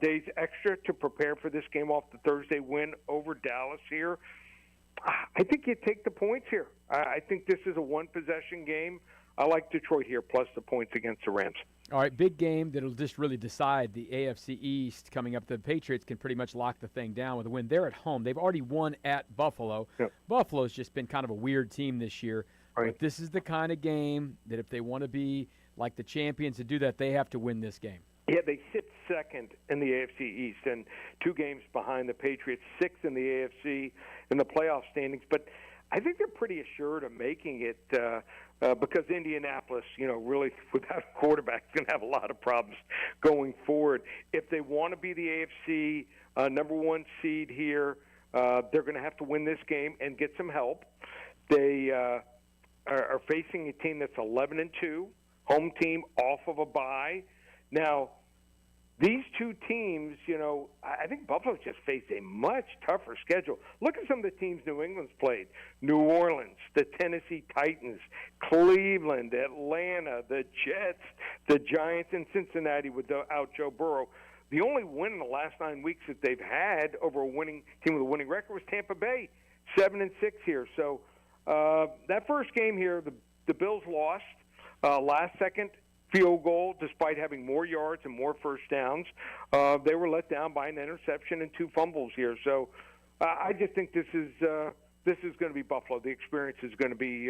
days extra to prepare for this game off the Thursday win over Dallas here. I think you take the points here. I think this is a one-possession game. I like Detroit here plus the points against the Rams. All right, big game that'll just really decide the AFC East coming up. The Patriots can pretty much lock the thing down with a win. They're at home. They've already won at Buffalo. Yep. Buffalo's just been kind of a weird team this year. Right. But this is the kind of game that if they want to be like the champions to do that, they have to win this game. Yeah, they sit second in the AFC East and 2 games behind the Patriots, 6th in the AFC in the playoff standings. But I think they're pretty assured of making it because Indianapolis, really without a quarterback, is going to have a lot of problems going forward. If they want to be the AFC number 1 seed here, they're going to have to win this game and get some help. They are facing a team that's 11-2, home team off of a bye. Now, these 2 teams, I think Buffalo's just faced a much tougher schedule. Look at some of the teams New England's played. New Orleans, the Tennessee Titans, Cleveland, Atlanta, the Jets, the Giants, and Cincinnati without Joe Burrow. The only win in the last 9 weeks that they've had over a winning team with a winning record was Tampa Bay, 7-6 here. So that first game here, the Bills lost last second field goal, despite having more yards and more first downs. They were let down by an interception and 2 fumbles here. So I just think this is going to be Buffalo. The experience is going to be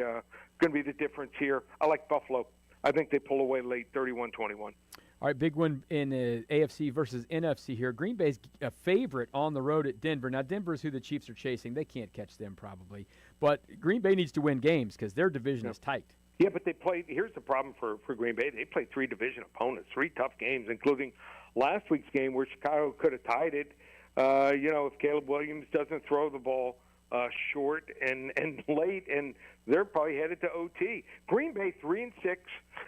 the difference here. I like Buffalo. I think they pull away late, 31-21. All right, big one in AFC versus NFC here. Green Bay's a favorite on the road at Denver. Now, Denver's who the Chiefs are chasing. They can't catch them probably. But Green Bay needs to win games because their division is tight. Yeah, but they played. Here's the problem for Green Bay. They played 3 division opponents, 3 tough games, including last week's game where Chicago could have tied it. If Caleb Williams doesn't throw the ball short and late, and they're probably headed to OT. Green Bay 3-6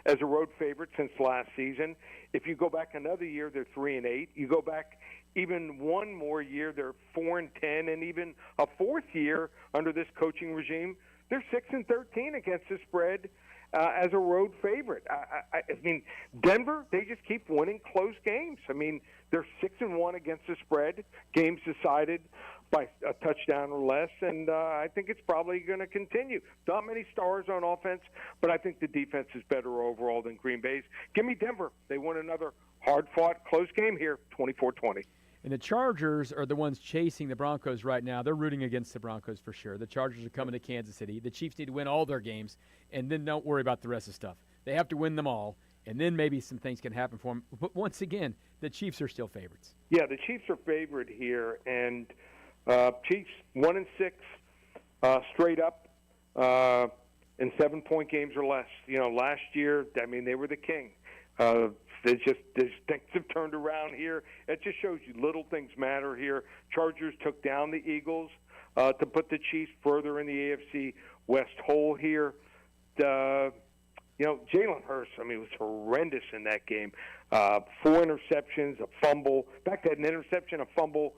as a road favorite since last season. If you go back another year, they're 3-8. You go back even one more year, they're 4-10, and even a 4th year under this coaching regime, they're 6-13 against the spread as a road favorite. I mean, Denver, they just keep winning close games. I mean, they're 6-1 against the spread, games decided by a touchdown or less, and I think it's probably going to continue. Not many stars on offense, but I think the defense is better overall than Green Bay's. Give me Denver. They won another hard-fought, close game here, 24-20. And the Chargers are the ones chasing the Broncos right now. They're rooting against the Broncos for sure. The Chargers are coming to Kansas City. The Chiefs need to win all their games, and then don't worry about the rest of the stuff. They have to win them all, and then maybe some things can happen for them. But once again, the Chiefs are still favorites. Yeah, the Chiefs are favored here, and Chiefs 1-6 straight up in 7-point games or less. Last year, I mean, they were the king. Things have turned around here. It just shows you little things matter here. Chargers took down the Eagles to put the Chiefs further in the AFC West hole here. Jalen Hurts, I mean, was horrendous in that game. 4 interceptions, a fumble. In fact, an interception, a fumble,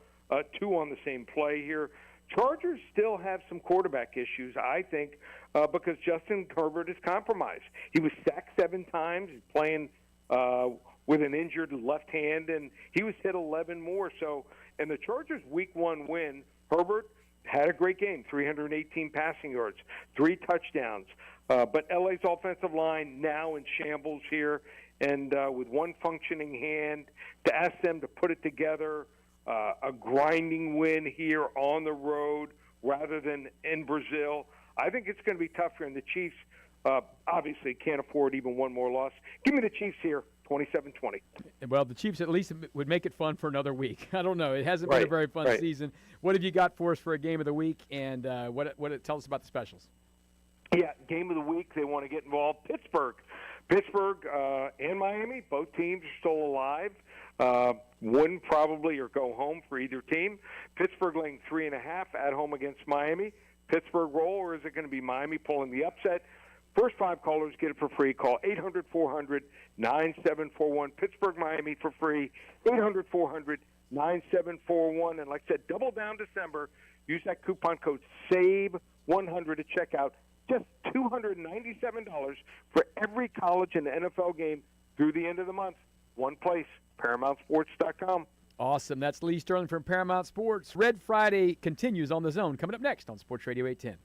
2 on the same play here. Chargers still have some quarterback issues, I think, because Justin Herbert is compromised. He was sacked 7 times. He's playing with an injured left hand, and he was hit 11 more. So, in the Chargers' Week 1 win, Herbert had a great game, 318 passing yards, 3 touchdowns. But LA's offensive line now in shambles here, and with one functioning hand, to ask them to put it together, a grinding win here on the road rather than in Brazil, I think it's going to be tough here, and the Chiefs obviously can't afford even one more loss. Give me the Chiefs here, 27-20. Well, the Chiefs at least would make it fun for another week. I don't know. It hasn't been a very fun season. What have you got for us for a game of the week, and tell us about the specials? Yeah, game of the week, they want to get involved. Pittsburgh and Miami, both teams are still alive. Win probably or go home for either team. Pittsburgh laying 3.5 at home against Miami. Pittsburgh roll, or is it going to be Miami pulling the upset? First 5 callers get it for free. Call 800-400-9741. Pittsburgh, Miami for free. 800-400-9741. And like I said, double down December. Use that coupon code SAVE100 at checkout. Just $297 for every college and NFL game through the end of the month. One place, ParamountSports.com. Awesome. That's Lee Sterling from Paramount Sports. Red Friday continues on the Zone. Coming up next on Sports Radio 810.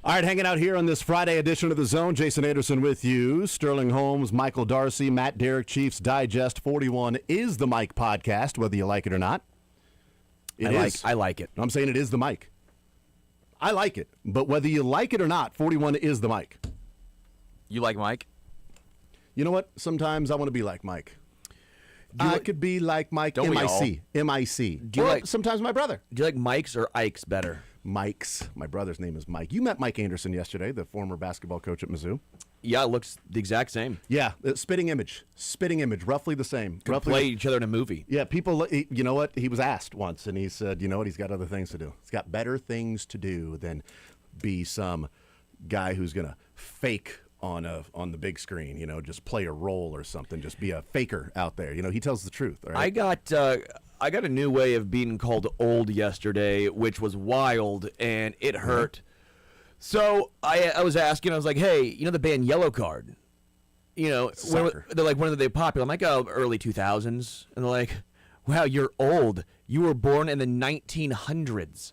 All right, hanging out here on this Friday edition of The Zone. Jason Anderson with you. Sterling Holmes, Michael Darcy, Matt Derrick, Chiefs Digest 41 is the Mike podcast, whether you like it or not. I like it. I'm saying it is the Mike. I like it, but whether you like it or not, 41 is the Mike. You like Mike? You know what? Sometimes I want to be like Mike. I could be like Mike. Don't we all? M-I-C. Do you Or like- sometimes my brother. Do you like Mike's or Ike's better? Mike's. My brother's name is Mike. You met Mike Anderson yesterday, the former basketball coach at Mizzou. Yeah, it looks the exact same. Yeah, spitting image, roughly the same. Could play each other in a movie. Yeah, people, you know what? He was asked once, and he said, you know what? He's got other things to do. He's got better things to do than be some guy who's going to fake on the big screen, just play a role or something, just be a faker out there. He tells the truth. All right? I got a new way of being called old yesterday, which was wild, and it hurt. So I was asking, I was like, hey, the band Yellow Card? Sucker. They're like, when are they popular? I'm like, oh, early 2000s. And they're like, wow, you're old. You were born in the 1900s.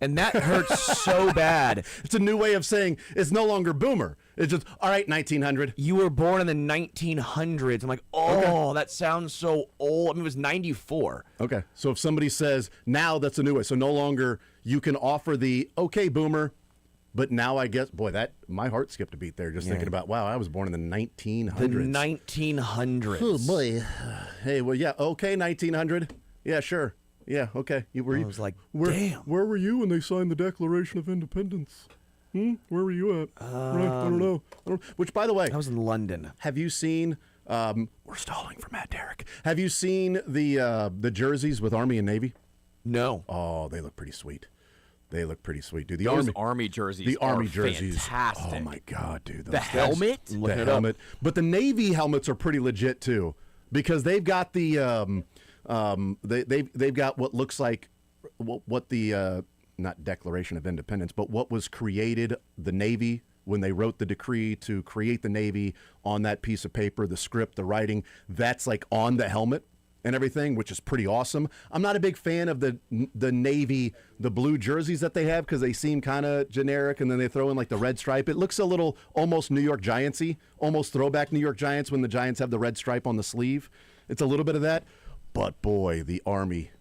And that hurts so bad. It's a new way of saying it's no longer boomer. It's just, all right, 1900. You were born in the 1900s. I'm like, oh, that sounds so old. I mean, it was 94. Okay, so if somebody says now, that's a new way. So no longer you can offer the, okay, boomer, but now I guess, boy, my heart skipped a beat there just thinking about, wow, I was born in the 1900s. The 1900s. Oh, boy. Hey, well, yeah, okay, 1900. Yeah, sure. Yeah, okay. I was like, damn. Where were you when they signed the Declaration of Independence? Where were you at? Right, I don't know. Which, by the way, I was in London. have you seen? We're stalling for Matt Derrick. Have you seen the jerseys with Army and Navy? No. Oh, they look pretty sweet. They look pretty sweet, dude. Those Army jerseys the Army are jerseys. fantastic. Oh my God, dude. The helmet? I'm The looking it up. helmet. But the Navy helmets are pretty legit too, because they've got the they've got what looks like what the not Declaration of Independence, but what was created, the Navy, when they wrote the decree to create the Navy on that piece of paper, the script, the writing, that's like on the helmet and everything, which is pretty awesome. I'm not a big fan of the Navy, the blue jerseys that they have, because they seem kind of generic, and then they throw in like the red stripe. It looks a little almost New York Giants-y, almost throwback New York Giants when the Giants have the red stripe on the sleeve. It's a little bit of that. But boy, the Army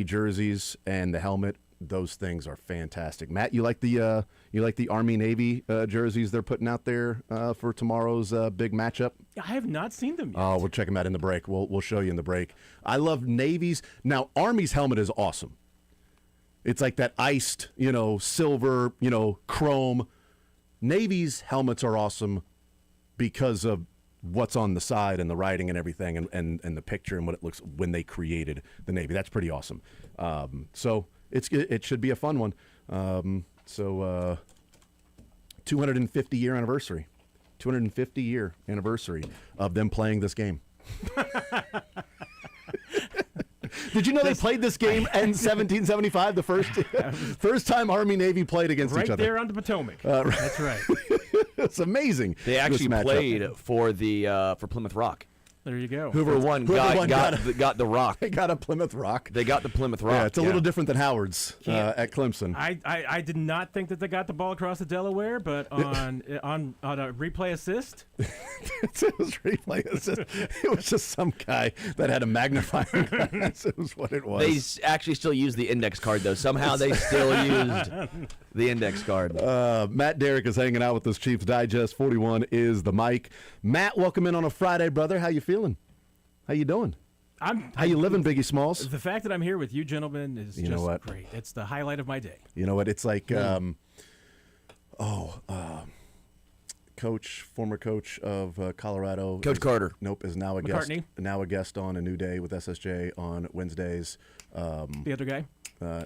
jerseys and the helmet, those things are fantastic. Matt, you like the Army Navy jerseys they're putting out there for tomorrow's big matchup? I have not seen them yet. Oh, we'll check them out in the break. We'll show you in the break. I love Navy's. Now, Army's helmet is awesome. It's like that iced, silver, chrome. Navy's helmets are awesome because of what's on the side and the writing and everything and the picture and what it looks when they created the Navy. That's pretty awesome. So it should be a fun one. 250-year anniversary. 250-year anniversary of them playing this game. Did you know they played this game in 1775, the first time Army Navy played against each Right other? there on the Potomac. Right. That's right. It's amazing. They this actually matchup. played for for Plymouth Rock. There you go. Whoever won got the Rock. They got a Plymouth Rock. They got the Plymouth Rock. Yeah, it's a little different than Howard's at Clemson. I did not think that they got the ball across the Delaware, but on a replay assist, It was replay assist. It was just some guy that had a magnifying glass. It was what it was. They actually still use the index card, though. Somehow they still used the index card. Matt Derrick is hanging out with us. Chiefs Digest 41 is the mic. Matt, welcome in on a Friday, brother. How you feeling? How you doing? How you living, Biggie Smalls? the fact that I'm here with you gentlemen is You know just what? great. It's the highlight of my day. You know what? It's like, former coach of Colorado, Coach Carter. Nope, is now a McCartney? guest on A New Day with SSJ on Wednesdays. The other guy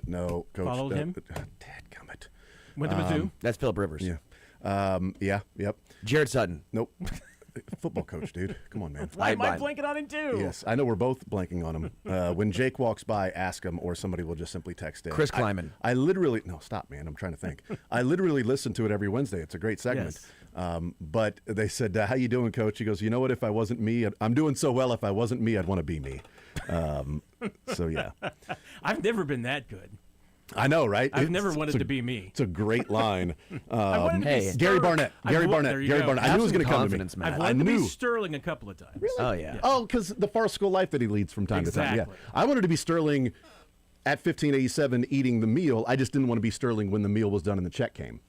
No, coach. Followed him? Dadgummit. went to Mizzou. That's Philip Rivers. Yeah. Yep. Jared Sutton. Nope. Football coach, dude. Come on, man. Why am I mine. blanking on him too? Yes, I know we're both blanking on him. When Jake walks by, ask him, or somebody will just simply text in. Chris Kleiman. I literally, no, stop, man. I'm trying to think. I literally listen to it every Wednesday. It's a great segment. Yes. But they said, how you doing, coach? He goes, you know what? If I wasn't me, I'm doing so well. If I wasn't me, I'd want to be me. So, yeah. I've never been that good. I know, right? I've never wanted to be me. It's a great line. wanted to be hey, Sterling. Gary Barnett. Gary There Barnett. you Gary go. Barnett. I Have knew it was some going to come to me. confidence, Matt. I've I wanted to knew. be Sterling a couple of times. Oh, yeah. Oh, because the farcical life that he leads from time to time. Exactly. Yeah. I wanted to be Sterling at 1587 eating the meal. I just didn't want to be Sterling when the meal was done and the check came.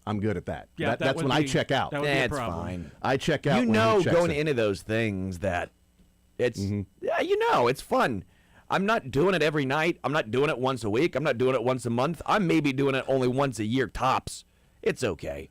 I'm good at that. Yeah, that that's would when I be- check out. that would be a That's problem. fine. I check out. You when know, he checks going in. into those things that it's Mm-hmm. yeah, you know, it's fun. I'm not doing it every night. I'm not doing it once a week. I'm not doing it once a month. I'm maybe doing it only once a year tops. It's okay.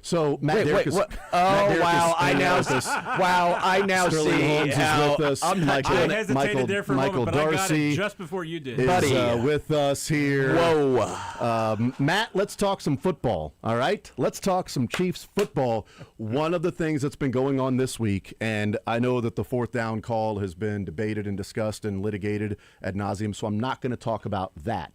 So Matt Wait, Derrick wait, is. what? Matt Oh Derrick wow! is I hanging now, out with us. wow! I now Sterling see Holmes how is with us. I'm not Michael, doing I it. hesitated there for a Michael moment, but I got Darcy it just before you did. is Buddy. with us here. Whoa! Matt, let's talk some football, all right? Let's talk some Chiefs football. One of the things that's been going on this week, and I know that the fourth down call has been debated and discussed and litigated ad nauseum, so I'm not going to talk about that.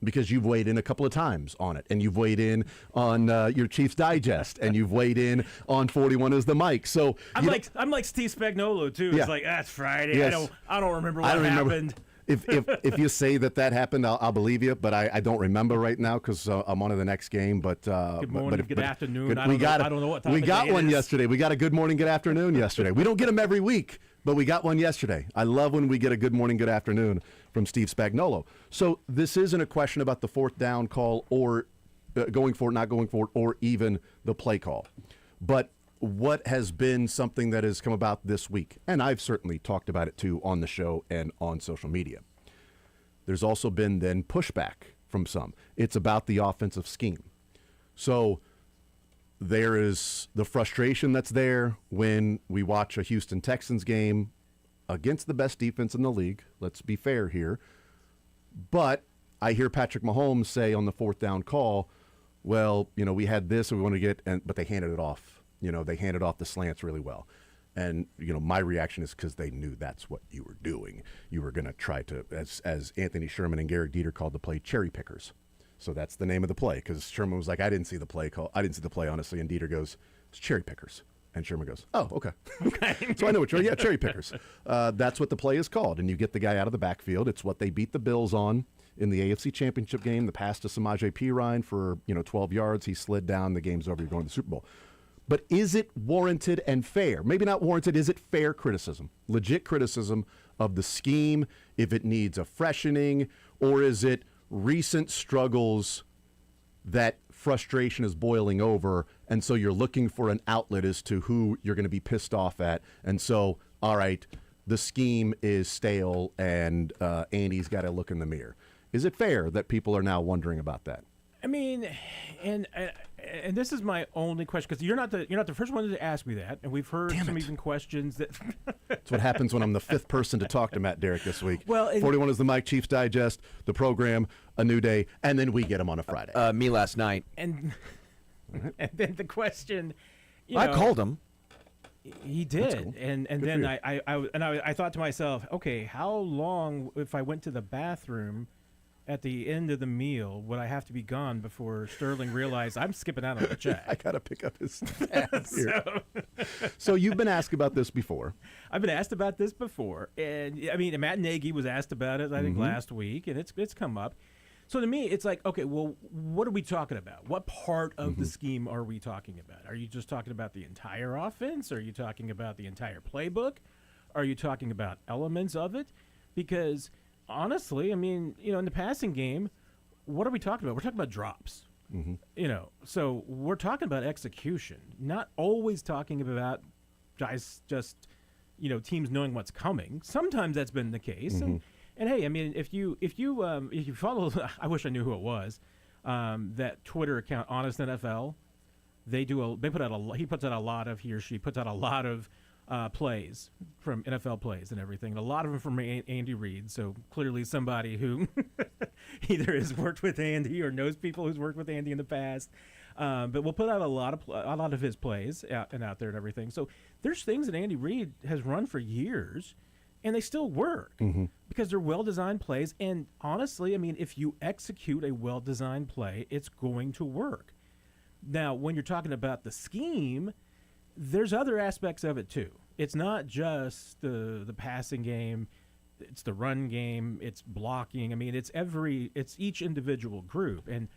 Because you've weighed in a couple of times on it, and you've weighed in on your Chiefs Digest, and you've weighed in on 41 is the mic. So I'm like Steve Spagnuolo too. Yeah. It's like that's Friday. Yes. I don't remember I what don't remember. happened. If you say that happened, I'll believe you. But I don't remember right now because I'm on to the next game. But Good morning, good afternoon. I don't know what time we of got day it one is. yesterday. We got a good morning, good afternoon yesterday. We don't get them every week, but we got one yesterday. I love when we get a good morning, good afternoon from Steve Spagnuolo. So this isn't a question about the fourth down call or going for it, not going for it, or even the play call, but what has been something that has come about this week, and I've certainly talked about it too on the show and on social media. There's also been then pushback from some. It's about the offensive scheme. So there is the frustration that's there when we watch a Houston Texans game against the best defense in the league. Let's be fair here. But I hear Patrick Mahomes say on the fourth down call, well, we had this and we want to get, but they handed it off. They handed off the slants really well. And, my reaction is because they knew that's what you were doing. You were going to try to, as Anthony Sherman and Garrett Dieter called the play, cherry pickers. So that's the name of the play, because Sherman was like, I didn't see the play call. I didn't see the play, honestly. And Dieter goes, it's cherry pickers. And Sherman goes, oh, okay. So I know what you're, cherry pickers. That's what the play is called. And you get the guy out of the backfield. It's what they beat the Bills on in the AFC Championship game. The pass to Samaje Perine for, 12 yards. He slid down. The game's over. You're going to the Super Bowl. But is it warranted and fair? Maybe not warranted. Is it fair criticism? Legit criticism of the scheme, if it needs a freshening, or is it recent struggles that frustration is boiling over, and so you're looking for an outlet as to who you're going to be pissed off at, and so, all right, the scheme is stale, and Andy's got to look in the mirror. Is it fair that people are now wondering about that? I mean, and this is my only question, because you're not the first one to ask me that, and we've heard some even questions that. That's what happens when I'm the fifth person to talk to Matt Derrick this week. Well, 41 is the Mike, Chiefs Digest, the program, A New Day, and then we get him on a Friday. Me last night. and then the question, I called him. He did, cool. and Good then for you. I thought to myself, okay, how long if I went to the bathroom at the end of the meal would I have to be gone before Sterling realized I'm skipping out on the check? I got to pick up his tab here. So you've been asked about this before. I've been asked about this before, and I mean, Matt Nagy was asked about it, I think, last week, and it's come up. So to me, it's like, okay, well, what are we talking about? What part of the scheme are we talking about? Are you just talking about the entire offense? Are you talking about the entire playbook? Are you talking about elements of it? Because honestly, I mean, in the passing game, what are we talking about? We're talking about drops. So we're talking about execution, not always talking about guys just, teams knowing what's coming. Sometimes that's been the case, and hey, I mean, if you follow, I wish I knew who it was, that Twitter account, Honest NFL, he puts out a lot of plays from NFL plays and everything. A lot of them from Andy Reid. So clearly somebody who either has worked with Andy or knows people who's worked with Andy in the past. But we'll put out a lot of his plays out there and everything. So there's things that Andy Reid has run for years, and they still work because they're well-designed plays. And honestly, I mean, if you execute a well-designed play, it's going to work. Now, when you're talking about the scheme, there's other aspects of it too. It's not just the passing game. It's the run game. It's blocking. I mean, it's each individual group, and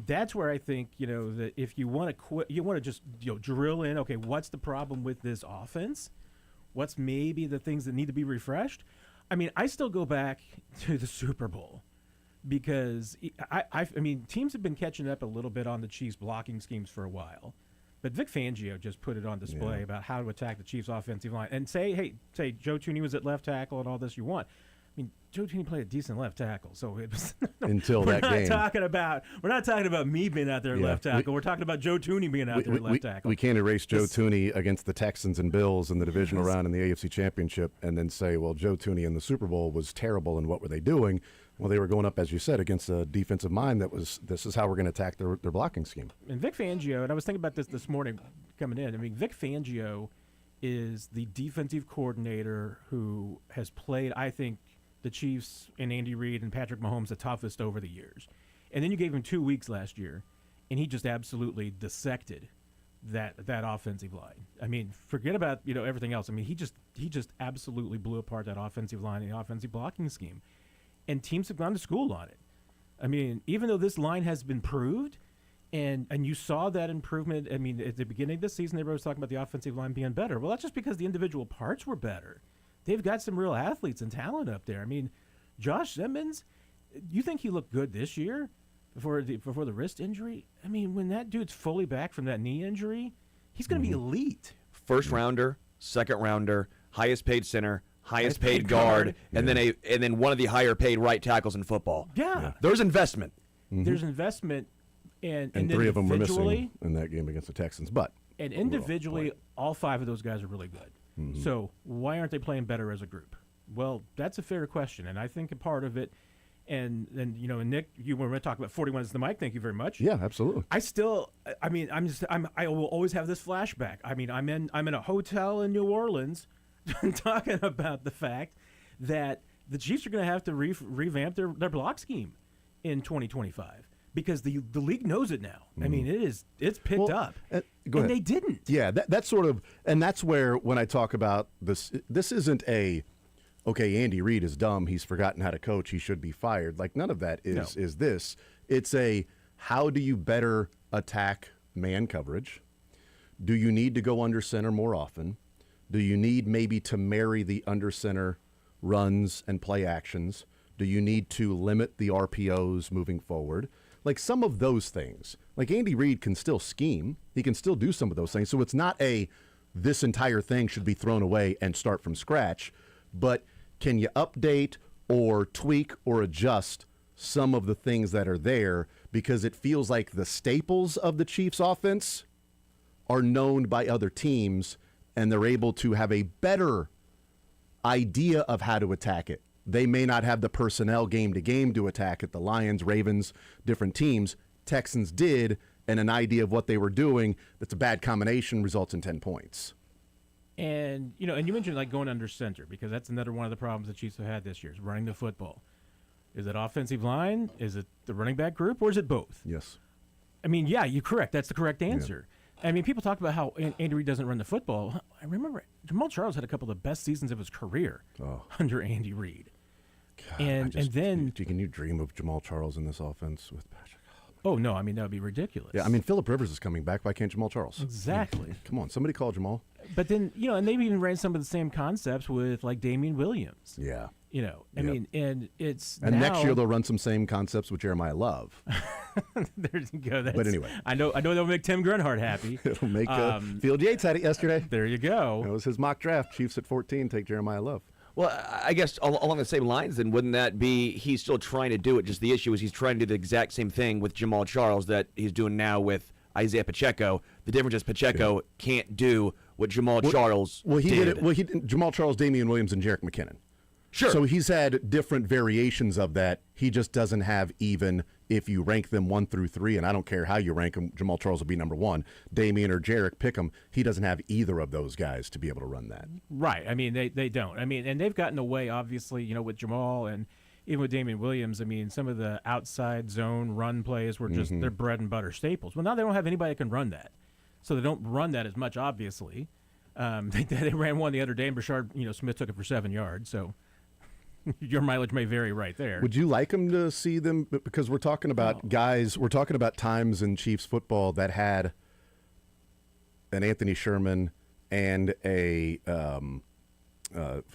that's where I think that if you want to quit, you want to just drill in. Okay, what's the problem with this offense? What's maybe the things that need to be refreshed? I mean, I still go back to the Super Bowl because I mean, teams have been catching up a little bit on the Chiefs' blocking schemes for a while. But Vic Fangio just put it on display about how to attack the Chiefs' offensive line. And say Joe Thuney was at left tackle and all this you want. I mean, Joe Thuney played a decent left tackle, so it was until that game. We're not talking about me being out there at left tackle. We're talking about Joe Thuney being out there at left tackle. We can't erase Joe Thuney against the Texans and Bills in the divisional round in the AFC Championship and then say, well, Joe Thuney in the Super Bowl was terrible, and what were they doing? Well, they were going up, as you said, against a defensive mind this is how we're going to attack their blocking scheme. And Vic Fangio, and I was thinking about this morning coming in. I mean, Vic Fangio is the defensive coordinator who has played, I think, the Chiefs and Andy Reid and Patrick Mahomes the toughest over the years. And then you gave him 2 weeks last year, and he just absolutely dissected that offensive line. I mean, forget about everything else. I mean, he just absolutely blew apart that offensive line and the offensive blocking scheme. And teams have gone to school on it. I mean, even though this line has been proved, and you saw that improvement. I mean, at the beginning of this season, everybody was talking about the offensive line being better. Well, that's just because the individual parts were better. They've got some real athletes and talent up there. I mean, Josh Simmons, you think he looked good this year before the wrist injury? I mean, when that dude's fully back from that knee injury, he's going to be elite. First rounder, second rounder, highest paid center, highest paid guard, and then one of the higher paid right tackles in football. Yeah. There's investment. There's investment, and 3 of them were missing in that game against the Texans. But individually, all 5 of those guys are really good. So why aren't they playing better as a group? Well, that's a fair question, and I think a part of it. And Nick, you were going to talk about 41 is the mic. Thank you very much. Yeah, absolutely. I will always have this flashback. I mean, I'm in a hotel in New Orleans, talking about the fact that the Chiefs are going to have to revamp their block scheme in 2025. Because the league knows it now. I mean, it's picked up, and they didn't. Yeah, that's sort of, and that's where when I talk about this isn't Andy Reid is dumb. He's forgotten how to coach. He should be fired. Like none of that is this. It's how do you better attack man coverage? Do you need to go under center more often? Do you need maybe to marry the under center runs and play actions? Do you need to limit the RPOs moving forward? Like some of those things. Like Andy Reid can still scheme. He can still do some of those things. So it's not this entire thing should be thrown away and start from scratch. But can you update or tweak or adjust some of the things that are there? Because it feels like the staples of the Chiefs offense are known by other teams and they're able to have a better idea of how to attack it. They may not have the personnel game to game to attack it. The Lions, Ravens, different teams. Texans did, and an idea of what they were doing that's a bad combination results in 10 points. And you mentioned like going under center because that's another one of the problems the Chiefs have had this year is running the football. Is it offensive line? Is it the running back group? Or is it both? Yes. I mean, yeah, you're correct. That's the correct answer. Yeah. I mean, people talk about how Andy Reid doesn't run the football. I remember Jamal Charles had a couple of the best seasons of his career under Andy Reid. God, and then can you dream of Jamal Charles in this offense with Patrick? Oh no, I mean that would be ridiculous. Yeah, I mean Phillip Rivers is coming back. Why can't Jamal Charles? Exactly. Come on, somebody call Jamal. But then and they've even ran some of the same concepts with like Damian Williams. Yeah. I mean, and it's and now, next year they'll run some same concepts with Jeremiah Love. There you go. But anyway, I know that'll make Tim Grunhard happy. It'll make Field Yates had it yesterday. There you go. That was his mock draft. Chiefs at 14 take Jeremiah Love. Well, I guess along the same lines, then wouldn't that be he's still trying to do it? Just the issue is he's trying to do the exact same thing with Jamal Charles that he's doing now with Isaiah Pacheco. The difference is Pacheco can't do what Jamal Charles he did. did it. Well, he did Jamal Charles, Damian Williams, and Jerick McKinnon. Sure. So he's had different variations of that. He just doesn't have even if you rank them 1 through 3, and I don't care how you rank them, Jamal Charles will be number 1. Damian or Jerick, pick them. He doesn't have either of those guys to be able to run that. Right. I mean, they don't. I mean, and they've gotten away, obviously, with Jamal and even with Damian Williams. I mean, some of the outside zone run plays were just their bread and butter staples. Well, now they don't have anybody that can run that. So they don't run that as much, obviously. They ran one the other day, and Brashard, Smith took it for 7 yards, so... your mileage may vary right there. Would you like them to see them? Because we're talking about guys, we're talking about times in Chiefs football that had an Anthony Sherman and a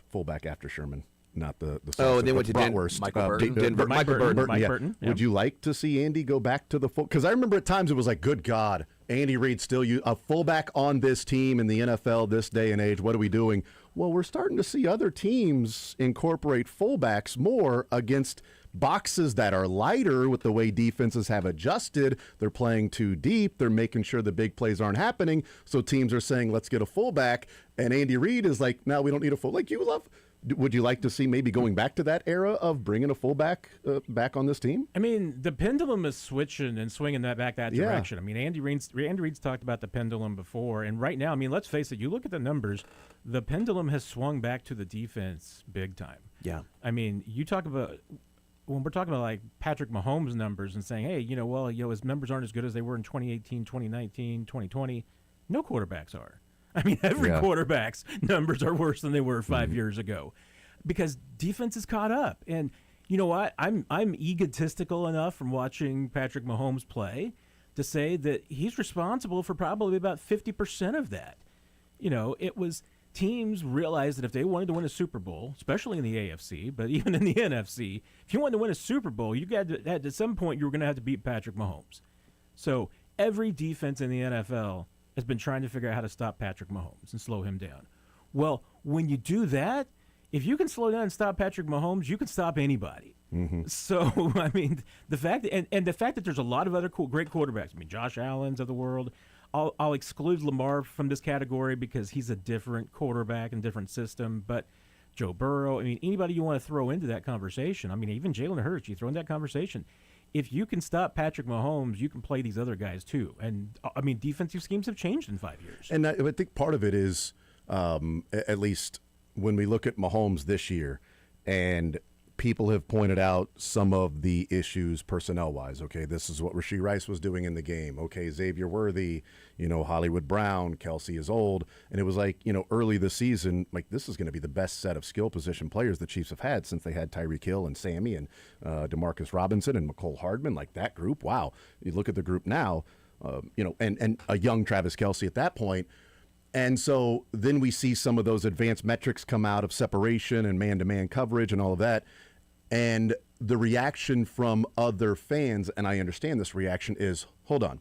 fullback after Sherman. Not the they went to Bratwurst. Michael Burton. Mike Burton. Yeah. Would you like to see Andy go back to the full? Because I remember at times it was like, good God, Andy Reid still a fullback on this team in the NFL this day and age. What are we doing? Well, we're starting to see other teams incorporate fullbacks more against boxes that are lighter with the way defenses have adjusted. They're playing too deep. They're making sure the big plays aren't happening. So teams are saying, let's get a fullback. And Andy Reid is like, no, we don't need a full. Like you love. Would you like to see maybe going back to that era of bringing a fullback back on this team? I mean, the pendulum is switching and swinging that direction. I mean, Andy Reid's talked about the pendulum before, and right now, I mean, let's face it. You look at the numbers, the pendulum has swung back to the defense big time. Yeah. I mean, you talk about when we're talking about like Patrick Mahomes' numbers and saying, hey, his numbers aren't as good as they were in 2018, 2019, 2020. No quarterbacks are. I mean, every quarterback's numbers are worse than they were 5 years ago because defense is caught up. And you know what? I'm egotistical enough from watching Patrick Mahomes play to say that he's responsible for probably about 50% of that. It was teams realized that if they wanted to win a Super Bowl, especially in the AFC, but even in the NFC, if you wanted to win a Super Bowl, you got to, at some point you were going to have to beat Patrick Mahomes. So every defense in the NFL has been trying to figure out how to stop Patrick Mahomes and slow him down. Well, when you do that, if you can slow down and stop Patrick Mahomes, you can stop anybody. Mm-hmm. So, I mean, the fact that, and the fact that there's a lot of other great quarterbacks. I mean, Josh Allen's of the world. I'll exclude Lamar from this category because he's a different quarterback and different system. But Joe Burrow, I mean, anybody you want to throw into that conversation. I mean, even Jalen Hurts, you throw in that conversation. If you can stop Patrick Mahomes, you can play these other guys too. And, I mean, defensive schemes have changed in 5 years. And I think part of it is, at least when we look at Mahomes this year, and people have pointed out some of the issues personnel-wise. Okay, this is what Rashee Rice was doing in the game. Okay, Xavier Worthy, Hollywood Brown, Kelsey is old. And it was like, early this season, like this is going to be the best set of skill position players the Chiefs have had since they had Tyreek Hill and Sammy and DeMarcus Robinson and McCole Hardman. Like that group, wow. You look at the group now, and a young Travis Kelsey at that point. And so then we see some of those advanced metrics come out of separation and man-to-man coverage and all of that. And the reaction from other fans, and I understand this reaction, is, hold on,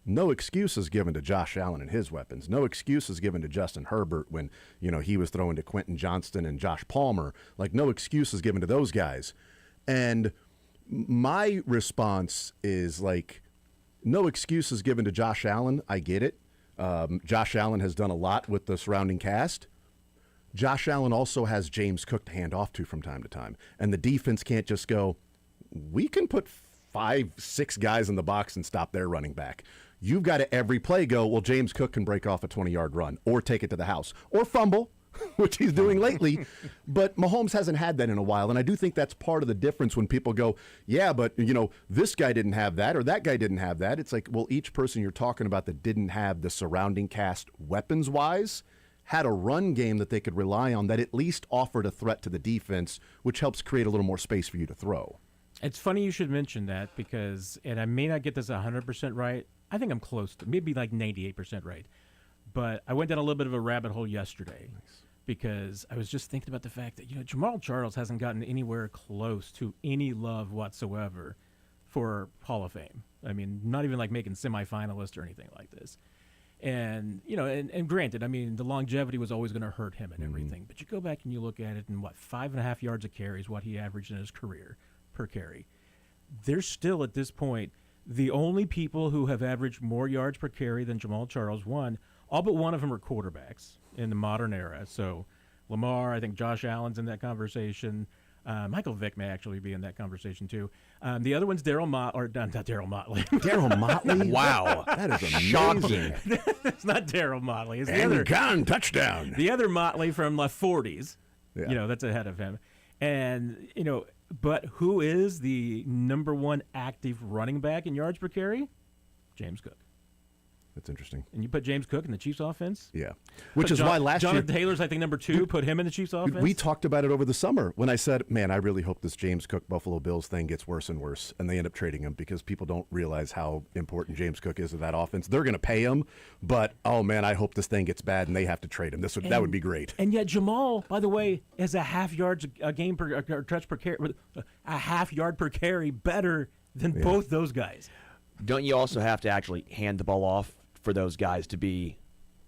no excuses given to Josh Allen and his weapons. No excuses given to Justin Herbert when, he was throwing to Quentin Johnston and Josh Palmer. Like, no excuses given to those guys. And my response is, like, no excuses given to Josh Allen. I get it. Josh Allen has done a lot with the surrounding cast. Josh Allen also has James Cook to hand off to from time to time. And the defense can't just go, we can put 5-6 guys in the box and stop their running back. You've got to every play go, well, James Cook can break off a 20-yard run or take it to the house or fumble, which he's doing lately. But Mahomes hasn't had that in a while. And I do think that's part of the difference when people go, yeah, but, this guy didn't have that or that guy didn't have that. It's like, well, each person you're talking about that didn't have the surrounding cast weapons-wise had a run game that they could rely on that at least offered a threat to the defense, which helps create a little more space for you to throw. It's funny you should mention that because, and I may not get this 100% right, I think I'm close to, maybe like 98% right, but I went down a little bit of a rabbit hole yesterday because I was just thinking about the fact that, Jamal Charles hasn't gotten anywhere close to any love whatsoever for Hall of Fame. I mean, not even like making semifinalist or anything like this. And, and granted, I mean, the longevity was always going to hurt him and everything. But you go back and you look at it and 5.5 yards a carry is what he averaged in his career per carry. They're still at this point the only people who have averaged more yards per carry than Jamal Charles. All but one of them are quarterbacks in the modern era. So Lamar, I think Josh Allen's in that conversation. Michael Vick may actually be in that conversation too. The other one's Daryl Motley, not Daryl Motley. Daryl Motley? Wow. That is amazing. Shocking. It's not Daryl Motley. It's touchdown. The other Motley from the 40s. Yeah. That's ahead of him. And, but who is the number one active running back in yards per carry? James Cook. That's interesting. And you put James Cook in the Chiefs offense? Yeah. Which is why last Jonathan year Taylor's, I think, number 2. Put him in the Chiefs offense? we talked about it over the summer when I said, man, I really hope this James Cook Buffalo Bills thing gets worse and worse. And they end up trading him because people don't realize how important James Cook is to that offense. They're going to pay him, but, oh, man, I hope this thing gets bad and they have to trade him. That would be great. And yet Jamal, by the way, has a half yards a game per or touch per carry, a half yard per carry better than both those guys. Don't you also have to actually hand the ball off for those guys to be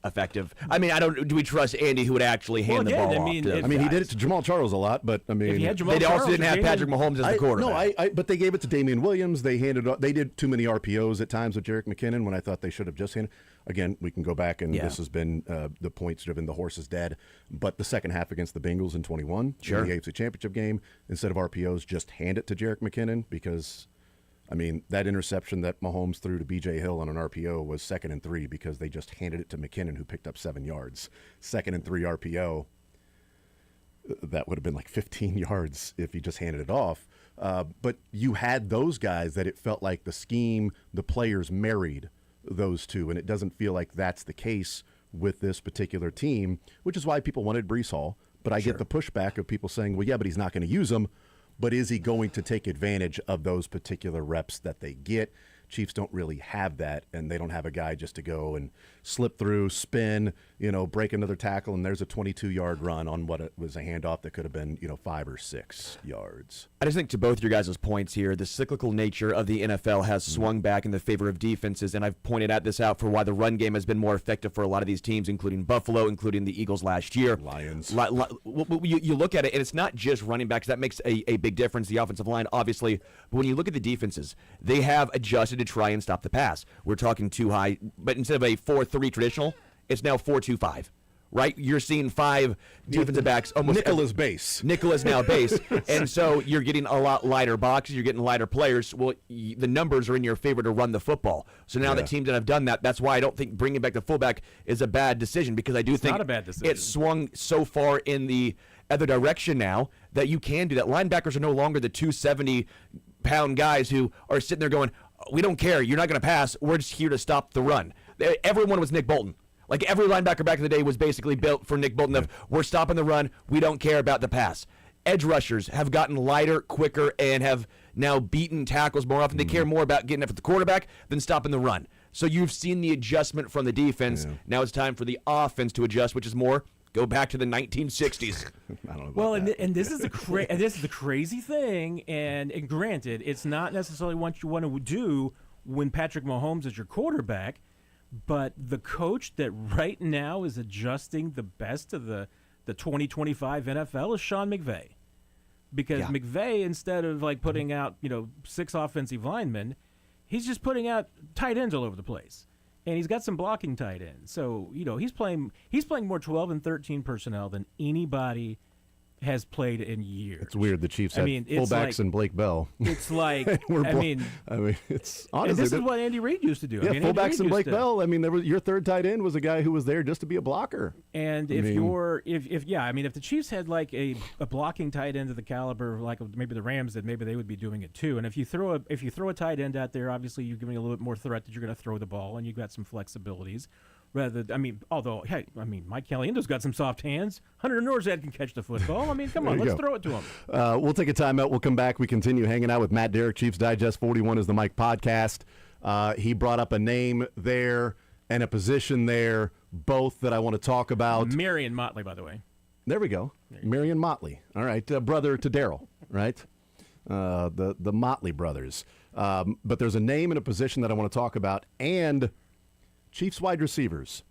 effective? I mean, do we trust Andy who would actually hand the ball off to those he guys? did it to Jamal Charles a lot, but I mean, If you had Jamal They Charles, also didn't have Jalen- Patrick Mahomes as the quarterback. but they gave it to Damian Williams. They did too many RPOs at times with Jerick McKinnon when I thought they should have just handed. Again, we can go back and this has been the points driven, the horse is dead. But the second half against the Bengals in 21, Sure. in the AFC Championship game, instead of RPOs, just hand it to Jerick McKinnon because, I mean, that interception that Mahomes threw to B.J. Hill on an RPO was 2nd and 3 because they just handed it to McKinnon, who picked up 7 yards. 2nd and 3 RPO, that would have been like 15 yards if he just handed it off. But you had those guys that it felt like the scheme, the players married those two, and it doesn't feel like that's the case with this particular team, which is why people wanted Breece Hall. But I get the pushback of people saying, well, yeah, but he's not going to use them. But is he going to take advantage of those particular reps that they get? Chiefs don't really have that, and they don't have a guy just to go and slip through, spin, break another tackle, and there's a 22-yard run on what it was a handoff that could have been, 5 or 6 yards. I just think to both your guys' points here, the cyclical nature of the NFL has swung back in the favor of defenses, and I've pointed this out for why the run game has been more effective for a lot of these teams, including Buffalo, including the Eagles last year. Lions. You look at it, and it's not just running backs. That makes a big difference, the offensive line, obviously. But when you look at the defenses, they have adjusted to try and stop the pass. We're talking too high, but instead of a 4-3 traditional, it's now 4-2-5. Right? You're seeing 5 defensive backs almost. Nickel's base. Nickel's now base. And so you're getting a lot lighter boxes. You're getting lighter players. Well, the numbers are in your favor to run the football. So now that teams that have done that, that's why I don't think bringing back the fullback is a bad decision, because I do think not a bad decision. It's swung so far in the other direction now that you can do that. Linebackers are no longer the 270-pound guys who are sitting there going, we don't care. You're not going to pass. We're just here to stop the run. Everyone was Nick Bolton. Like every linebacker back in the day was basically built for Nick Bolton of, we're stopping the run. We don't care about the pass. Edge rushers have gotten lighter, quicker, and have now beaten tackles more often. They care more about getting after the quarterback than stopping the run. So you've seen the adjustment from the defense. Yeah. Now it's time for the offense to adjust, which is more go back to the 1960s. I don't know about well, that. and this is the crazy thing. And granted, it's not necessarily what you want to do when Patrick Mahomes is your quarterback. But the coach that right now is adjusting the best of the 2025 NFL is Sean McVay. Because McVay, instead of like putting out, 6 offensive linemen, he's just putting out tight ends all over the place. And he's got some blocking tight ends. So, he's playing more 12 and 13 personnel than anybody has played in years. It's weird. The Chiefs had fullbacks and Blake Bell. It's like, it's honestly. And this is what Andy Reid used to do. Yeah, fullbacks and Blake Bell. I mean, your third tight end was a guy who was there just to be a blocker. And if the Chiefs had like a blocking tight end of the caliber of like maybe the Rams did, maybe they would be doing it too. And if you throw a tight end out there, obviously you're giving a little bit more threat that you're going to throw the ball, and you've got some flexibilities. Mike Caliendo's got some soft hands. Hunter Norzad can catch the football. Come on, let's throw it to him. We'll take a timeout. We'll come back. We continue hanging out with Matt Derrick. Chiefs Digest 41 is the Mike podcast. He brought up a name there and a position there, both that I want to talk about. Marion Motley, by the way. There we go. Marion Motley. All right, brother to Daryl, right? The Motley brothers. But there's a name and a position that I want to talk about, and Chiefs wide receivers.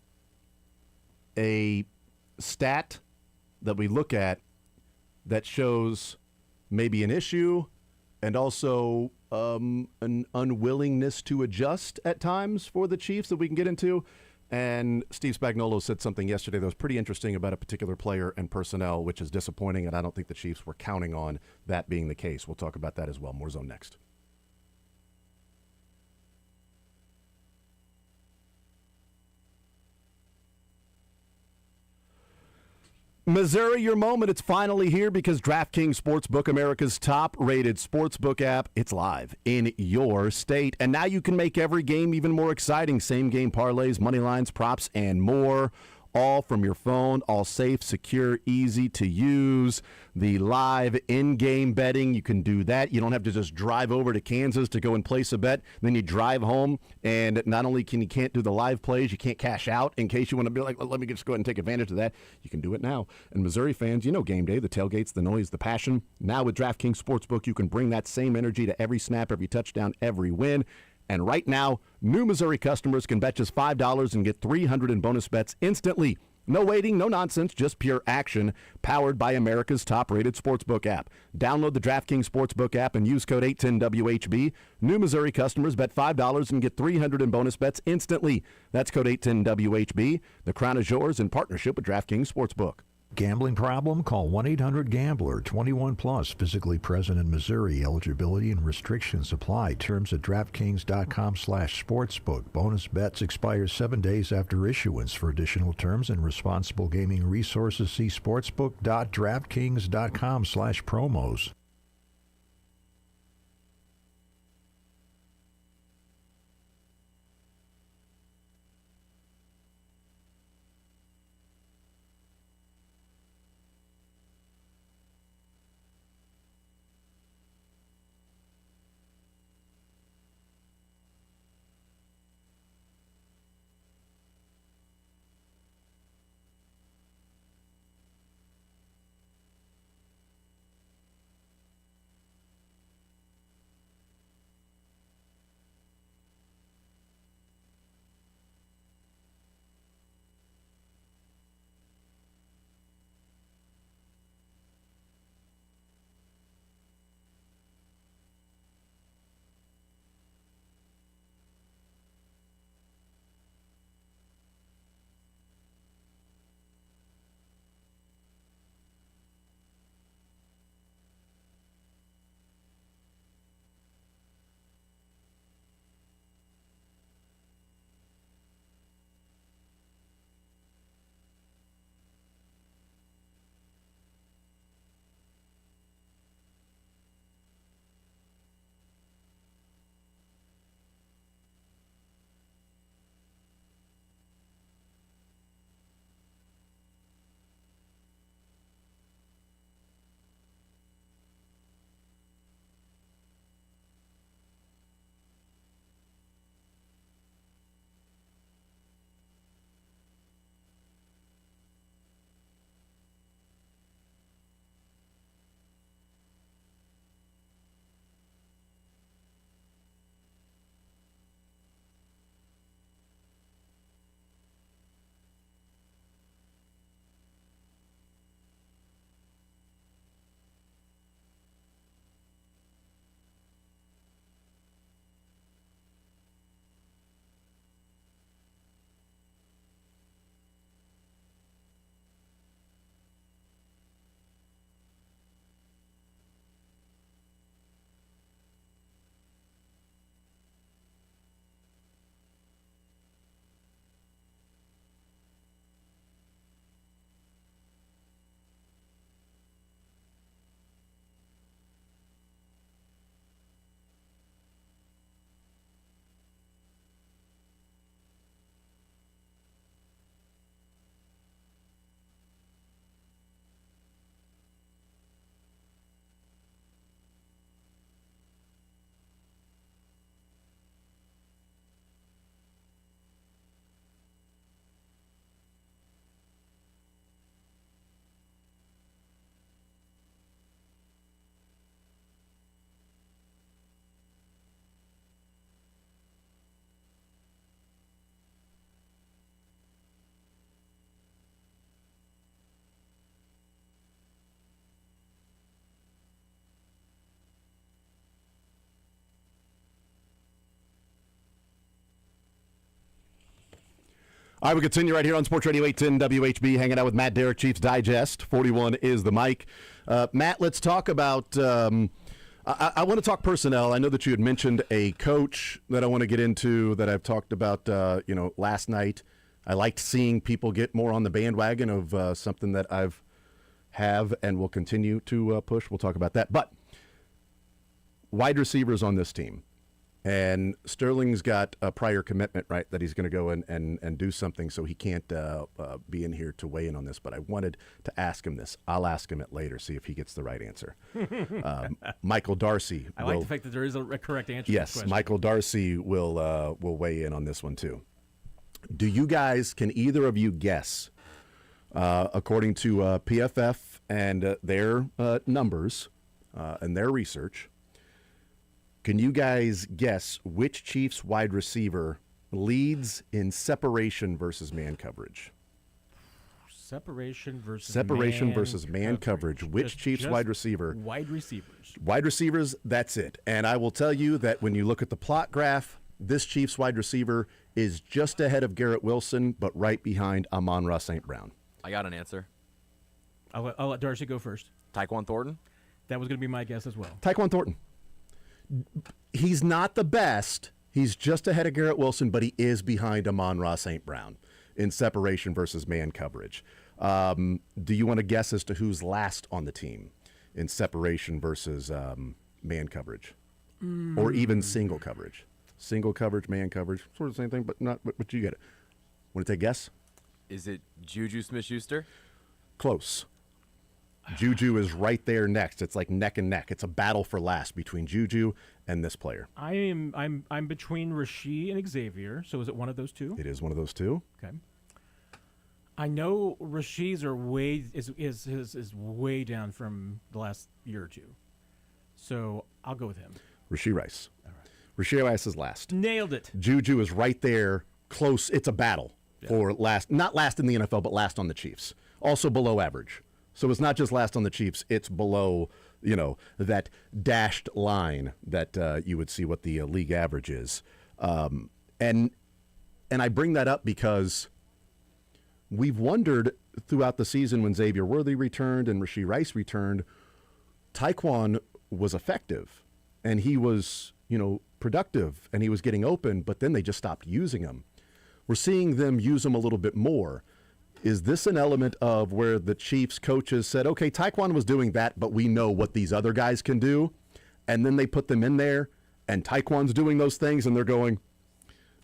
A stat that we look at that shows maybe an issue and also an unwillingness to adjust at times for the Chiefs that we can get into. And Steve Spagnuolo said something yesterday that was pretty interesting about a particular player and personnel, which is disappointing, and I don't think the Chiefs were counting on that being the case. We'll talk about that as well. More Zone next. Missouri, your moment. It's finally here because DraftKings Sportsbook, America's top-rated sportsbook app, it's live in your state. And now you can make every game even more exciting. Same-game parlays, money lines, props, and more. All from your phone, all safe, secure, easy to use. The live in-game betting, you can do that. You don't have to just drive over to Kansas to go and place a bet. Then you drive home, and not only can't do the live plays, you can't cash out in case you want to be like, let me just go ahead and take advantage of that. You can do it now. And Missouri fans, you know game day, the tailgates, the noise, the passion. Now with DraftKings Sportsbook, you can bring that same energy to every snap, every touchdown, every win. And right now, new Missouri customers can bet just $5 and get $300 in bonus bets instantly. No waiting, no nonsense, just pure action, powered by America's top-rated sportsbook app. Download the DraftKings Sportsbook app and use code 810WHB. New Missouri customers bet $5 and get $300 in bonus bets instantly. That's code 810WHB. The crown is yours in partnership with DraftKings Sportsbook. Gambling problem? Call 1-800-GAMBLER. 21 plus. Physically present in Missouri. Eligibility and restrictions apply. Terms at DraftKings.com/sportsbook. Bonus bets expire 7 days after issuance. For additional terms and responsible gaming resources, see sportsbook.draftkings.com/promos. All right, we continue right here on Sports Radio 810 WHB, hanging out with Matt Derrick, Chiefs Digest. 41 is the mic. Matt, let's talk about I want to talk personnel. I know that you had mentioned a coach that I want to get into that I've talked about last night. I liked seeing people get more on the bandwagon of something that I've have and will continue to push. We'll talk about that. But wide receivers on this team. And Sterling's got a prior commitment, right, that he's going to go and do something, so he can't be in here to weigh in on this. But I wanted to ask him this. I'll ask him it later, see if he gets the right answer. Michael Darcy. I like the fact that there is a correct answer. Yes, to this question. Michael Darcy will weigh in on this one too. Do you guys? Can either of you guess? According to PFF and their numbers and their research. Can you guys guess which Chiefs wide receiver leads in separation versus man coverage? Separation versus man coverage. Which Chiefs wide receiver? Wide receivers. Wide receivers, that's it. And I will tell you that when you look at the plot graph, this Chiefs wide receiver is just ahead of Garrett Wilson, but right behind Amon-Ra St. Brown. I got an answer. I'll let Darcy go first. Tyquan Thornton? That was going to be my guess as well. Tyquan Thornton. He's not the best. He's just ahead of Garrett Wilson, but he is behind Amon-Ra St. Brown in separation versus man coverage. Do you want to guess as to who's last on the team in separation versus man coverage? Or even single coverage? Single coverage, man coverage, sort of the same thing, but not. But you get it. Want to take a guess? Is it Juju Smith-Schuster? Close. Juju is right there next. It's like neck and neck. It's a battle for last between Juju and this player. I'm between Rasheed and Xavier. So is it one of those two? It is one of those two. Okay. I know Rasheed's is way down from the last year or two. So I'll go with him. Rashee Rice. All right. Rashee Rice is last. Nailed it. Juju is right there, close. It's a battle for last, not last in the NFL, but last on the Chiefs. Also below average. So it's not just last on the Chiefs, it's below, that dashed line that you would see what the league average is. And I bring that up because we've wondered throughout the season when Xavier Worthy returned and Rashee Rice returned, Tyquan was effective and he was, productive and he was getting open, but then they just stopped using him. We're seeing them use him a little bit more. Is this an element of where the Chiefs coaches said, okay, Tyquan was doing that, but we know what these other guys can do, and then they put them in there, and Tyquan's doing those things, and they're going,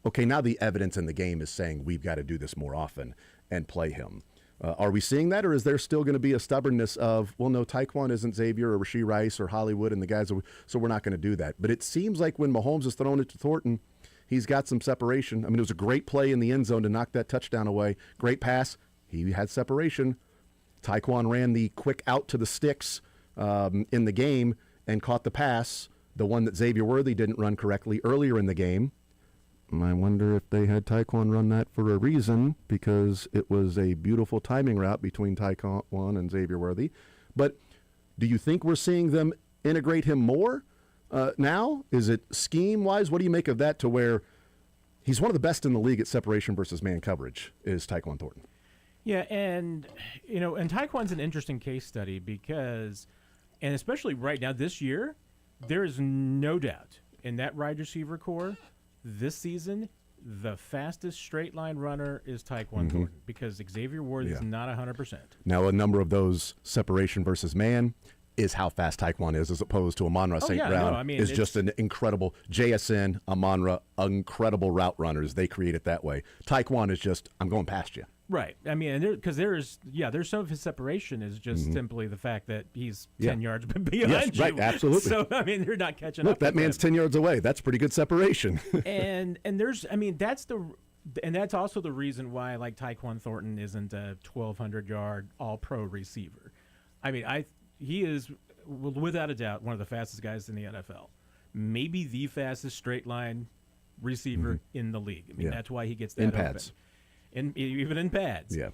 okay, now the evidence in the game is saying we've got to do this more often and play him. Are we seeing that, or is there still going to be a stubbornness of, well, no, Tyquan isn't Xavier or Rashee Rice or Hollywood and the guys, so we're not going to do that. But it seems like when Mahomes is throwing it to Thornton, he's got some separation. I mean, it was a great play in the end zone to knock that touchdown away. Great pass. He had separation. Tyquan ran the quick out to the sticks in the game and caught the pass, the one that Xavier Worthy didn't run correctly earlier in the game. I wonder if they had Tyquan run that for a reason, because it was a beautiful timing route between Tyquan and Xavier Worthy. But do you think we're seeing them integrate him more now? Is it scheme-wise? What do you make of that, to where he's one of the best in the league at separation versus man coverage, is Tyquan Thornton? Yeah, and Tyquan's an interesting case study because, and especially right now this year, there is no doubt in that wide receiver core this season, the fastest straight line runner is Tyquan Thornton, because Xavier Ward is not 100%. Now, a number of those separation versus man is how fast Tyquan is, as opposed to Amon-Ra St. Brown is just an incredible JSN, Amon-Ra, incredible route runners. They create it that way. Tyquan is just, I'm going past you. Right. I mean, because there's some of his separation is just simply the fact that he's 10 yards behind you. Right, absolutely. So, I mean, they're not catching up. Look, that man's 10 yards away. That's pretty good separation. and that's also the reason why, like, Tyquan Thornton isn't a 1,200-yard all-pro receiver. I mean, he is, without a doubt, one of the fastest guys in the NFL. Maybe the fastest straight-line receiver in the league. I mean, that's why he gets that in open. pads. Even in pads. Yeah.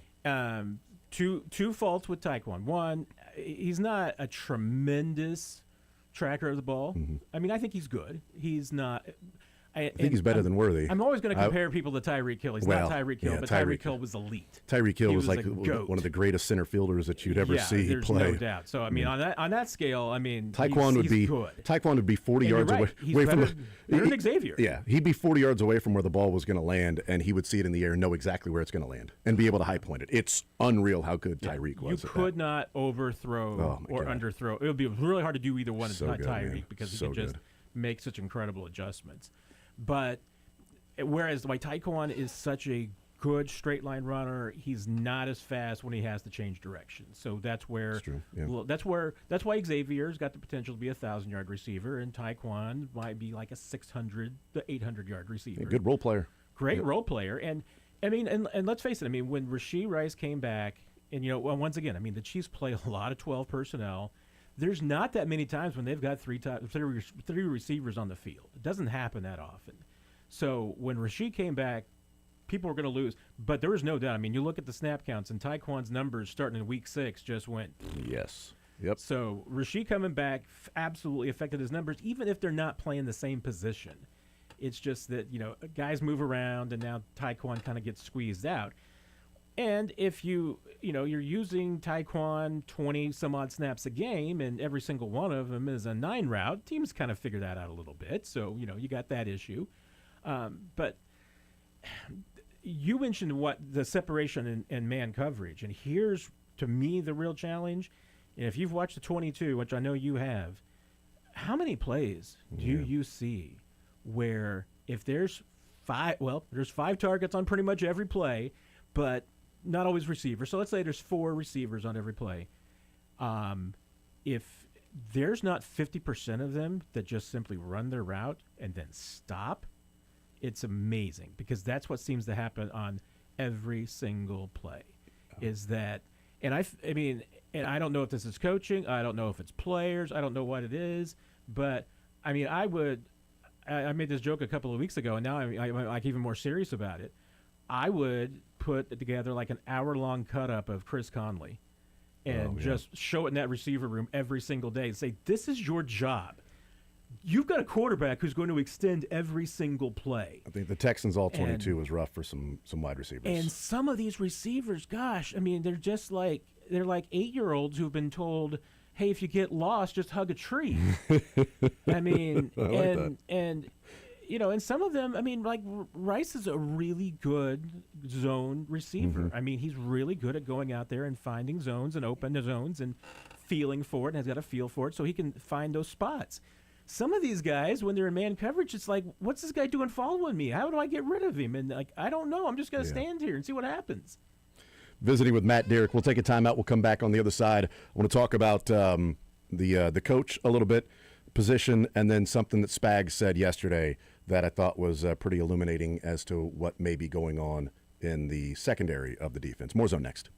Two faults with Tyquan. One, he's not a tremendous tracker of the ball. I mean, I think he's good. He's not. I think he's better than Worthy. I'm always going to compare people to Tyreek Hill. He's not Tyreek Hill, but Tyreek Hill was elite. Tyreek Hill was was like a goat. one of the greatest center fielders that you'd ever see there's play. no doubt. So I mean, on that scale, I mean, Taekwon would be 40 And yards you're away, right. He's away better from than Xavier. Yeah, he'd be 40 yards away from where the ball was going to land, and he would see it in the air and know exactly where it's going to land and be able to high point it. It's unreal how good Tyreek was. You could not overthrow or God. underthrow. It would be really hard to do either one. So Not good, Tyreek man. because So he can just good. make such incredible adjustments. But whereas like Taekwon is such a good straight line runner, he's not as fast when he has to change direction. So that's where That's true, yeah. that's why Xavier's got the potential to be a 1,000-yard receiver, and Taekwon might be like a 600 to 800-yard receiver. A good role player. Great role player. And I mean, and let's face it, I mean, when Rashee Rice came back, and well, once again, I mean, the Chiefs play a lot of 12 personnel. There's not that many times when they've got three receivers on the field. It doesn't happen that often. So when Rashee came back, people were going to lose. But there was no doubt. I mean, you look at the snap counts, and Taekwon's numbers starting in Week 6 just went. Yes. Yep. So Rashee coming back absolutely affected his numbers, even if they're not playing the same position. It's just that, guys move around, and now Taekwon kind of gets squeezed out. And if you're using Taekwon 20-some-odd snaps a game, and every single one of them is a 9 route, teams kind of figure that out a little bit. So, you got that issue. But you mentioned what the separation and man coverage, and here's, to me, the real challenge. And if you've watched the 22, which I know you have, how many plays do you see where if there's there's 5 targets on pretty much every play, but not always receivers. So let's say there's 4 receivers on every play. If there's not 50% of them that just simply run their route and then stop, it's amazing, because that's what seems to happen on every single play. Is that, and I mean, and I don't know if this is coaching, I don't know if it's players, I don't know what it is, but I mean, I made this joke a couple of weeks ago, and now I'm like even more serious about it. I would put together like an hour-long cut-up of Chris Conley and just show it in that receiver room every single day and say, this is your job. You've got a quarterback who's going to extend every single play. I think the Texans all 22 was rough for some wide receivers. And some of these receivers, gosh, I mean, they're like 8-year-olds who've been told, hey, if you get lost, just hug a tree. I mean, and some of them, I mean, like Rice is a really good zone receiver. I mean, he's really good at going out there and finding zones and open zones and feeling for it, and has got a feel for it so he can find those spots. Some of these guys, when they're in man coverage, it's like, what's this guy doing following me? How do I get rid of him? And like, I don't know. I'm just going to stand here and see what happens. Visiting with Matt Derrick. We'll take a timeout. We'll come back on the other side. I want to talk about the coach a little bit, position, and then something that Spags said yesterday that I thought was pretty illuminating as to what may be going on in the secondary of the defense. More Zone next.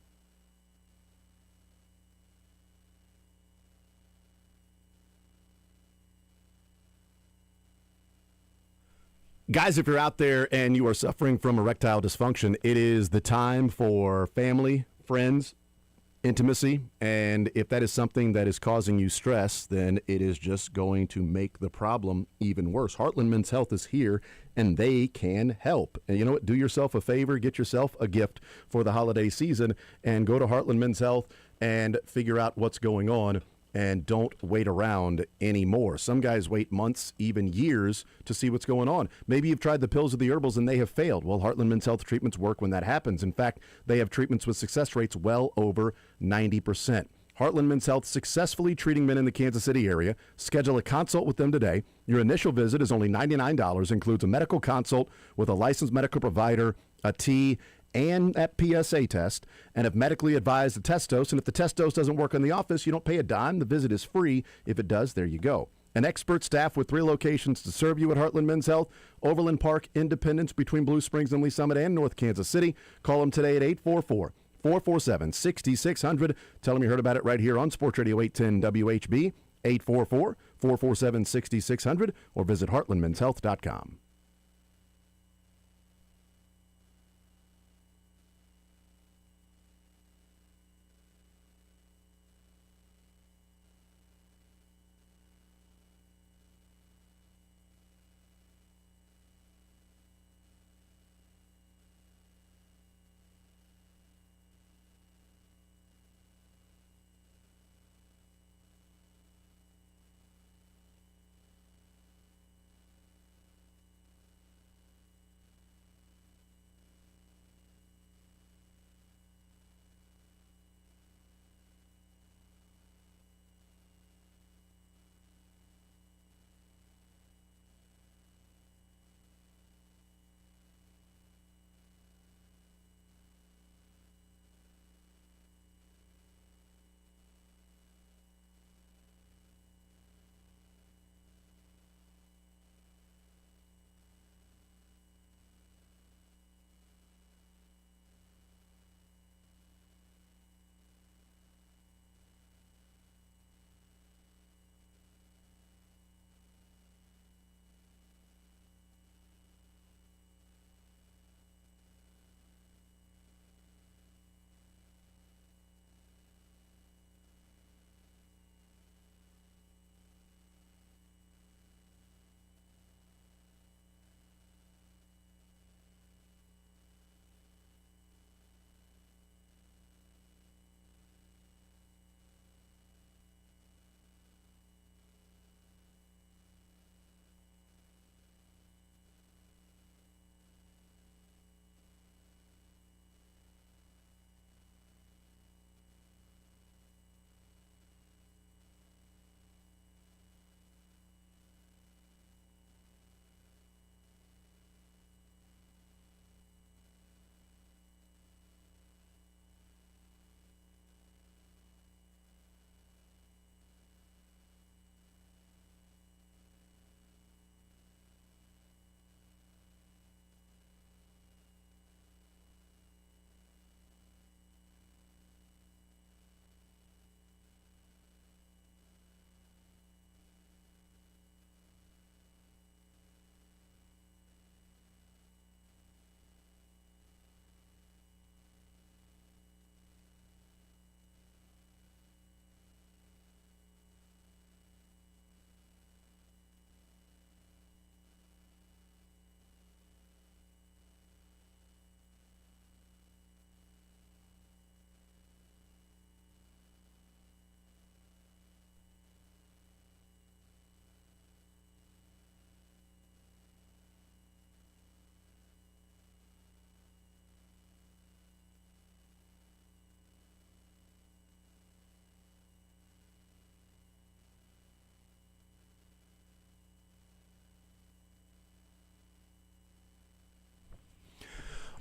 Guys, if you're out there and you are suffering from erectile dysfunction, it is the time for family, friends, intimacy, and if that is something that is causing you stress, then it is just going to make the problem even worse. Heartland Men's Health is here, and they can help. And you know what? Do yourself a favor, get yourself a gift for the holiday season, and go to Heartland Men's Health and figure out what's going on. And don't wait around anymore. Some guys wait months, even years, to see what's going on. Maybe you've tried the pills or the herbals and they have failed. Well, Heartland Men's Health treatments work when that happens. In fact, they have treatments with success rates well over 90%. Heartland Men's Health successfully treating men in the Kansas City area. Schedule a consult with them today. Your initial visit is only $99, includes a medical consult with a licensed medical provider, a T, and that PSA test, and if medically advised, a test dose. And if the test dose doesn't work in the office, you don't pay a dime. The visit is free. If it does, there you go. An expert staff with 3 locations to serve you at Heartland Men's Health, Overland Park, Independence, between Blue Springs and Lee Summit, and North Kansas City. Call them today at 844-447-6600. Tell them you heard about it right here on Sports Radio 810 WHB, 844-447-6600, or visit heartlandmenshealth.com.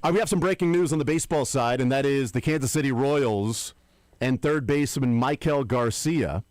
We have some breaking news on the baseball side, and that is the Kansas City Royals and third baseman Michael Garcia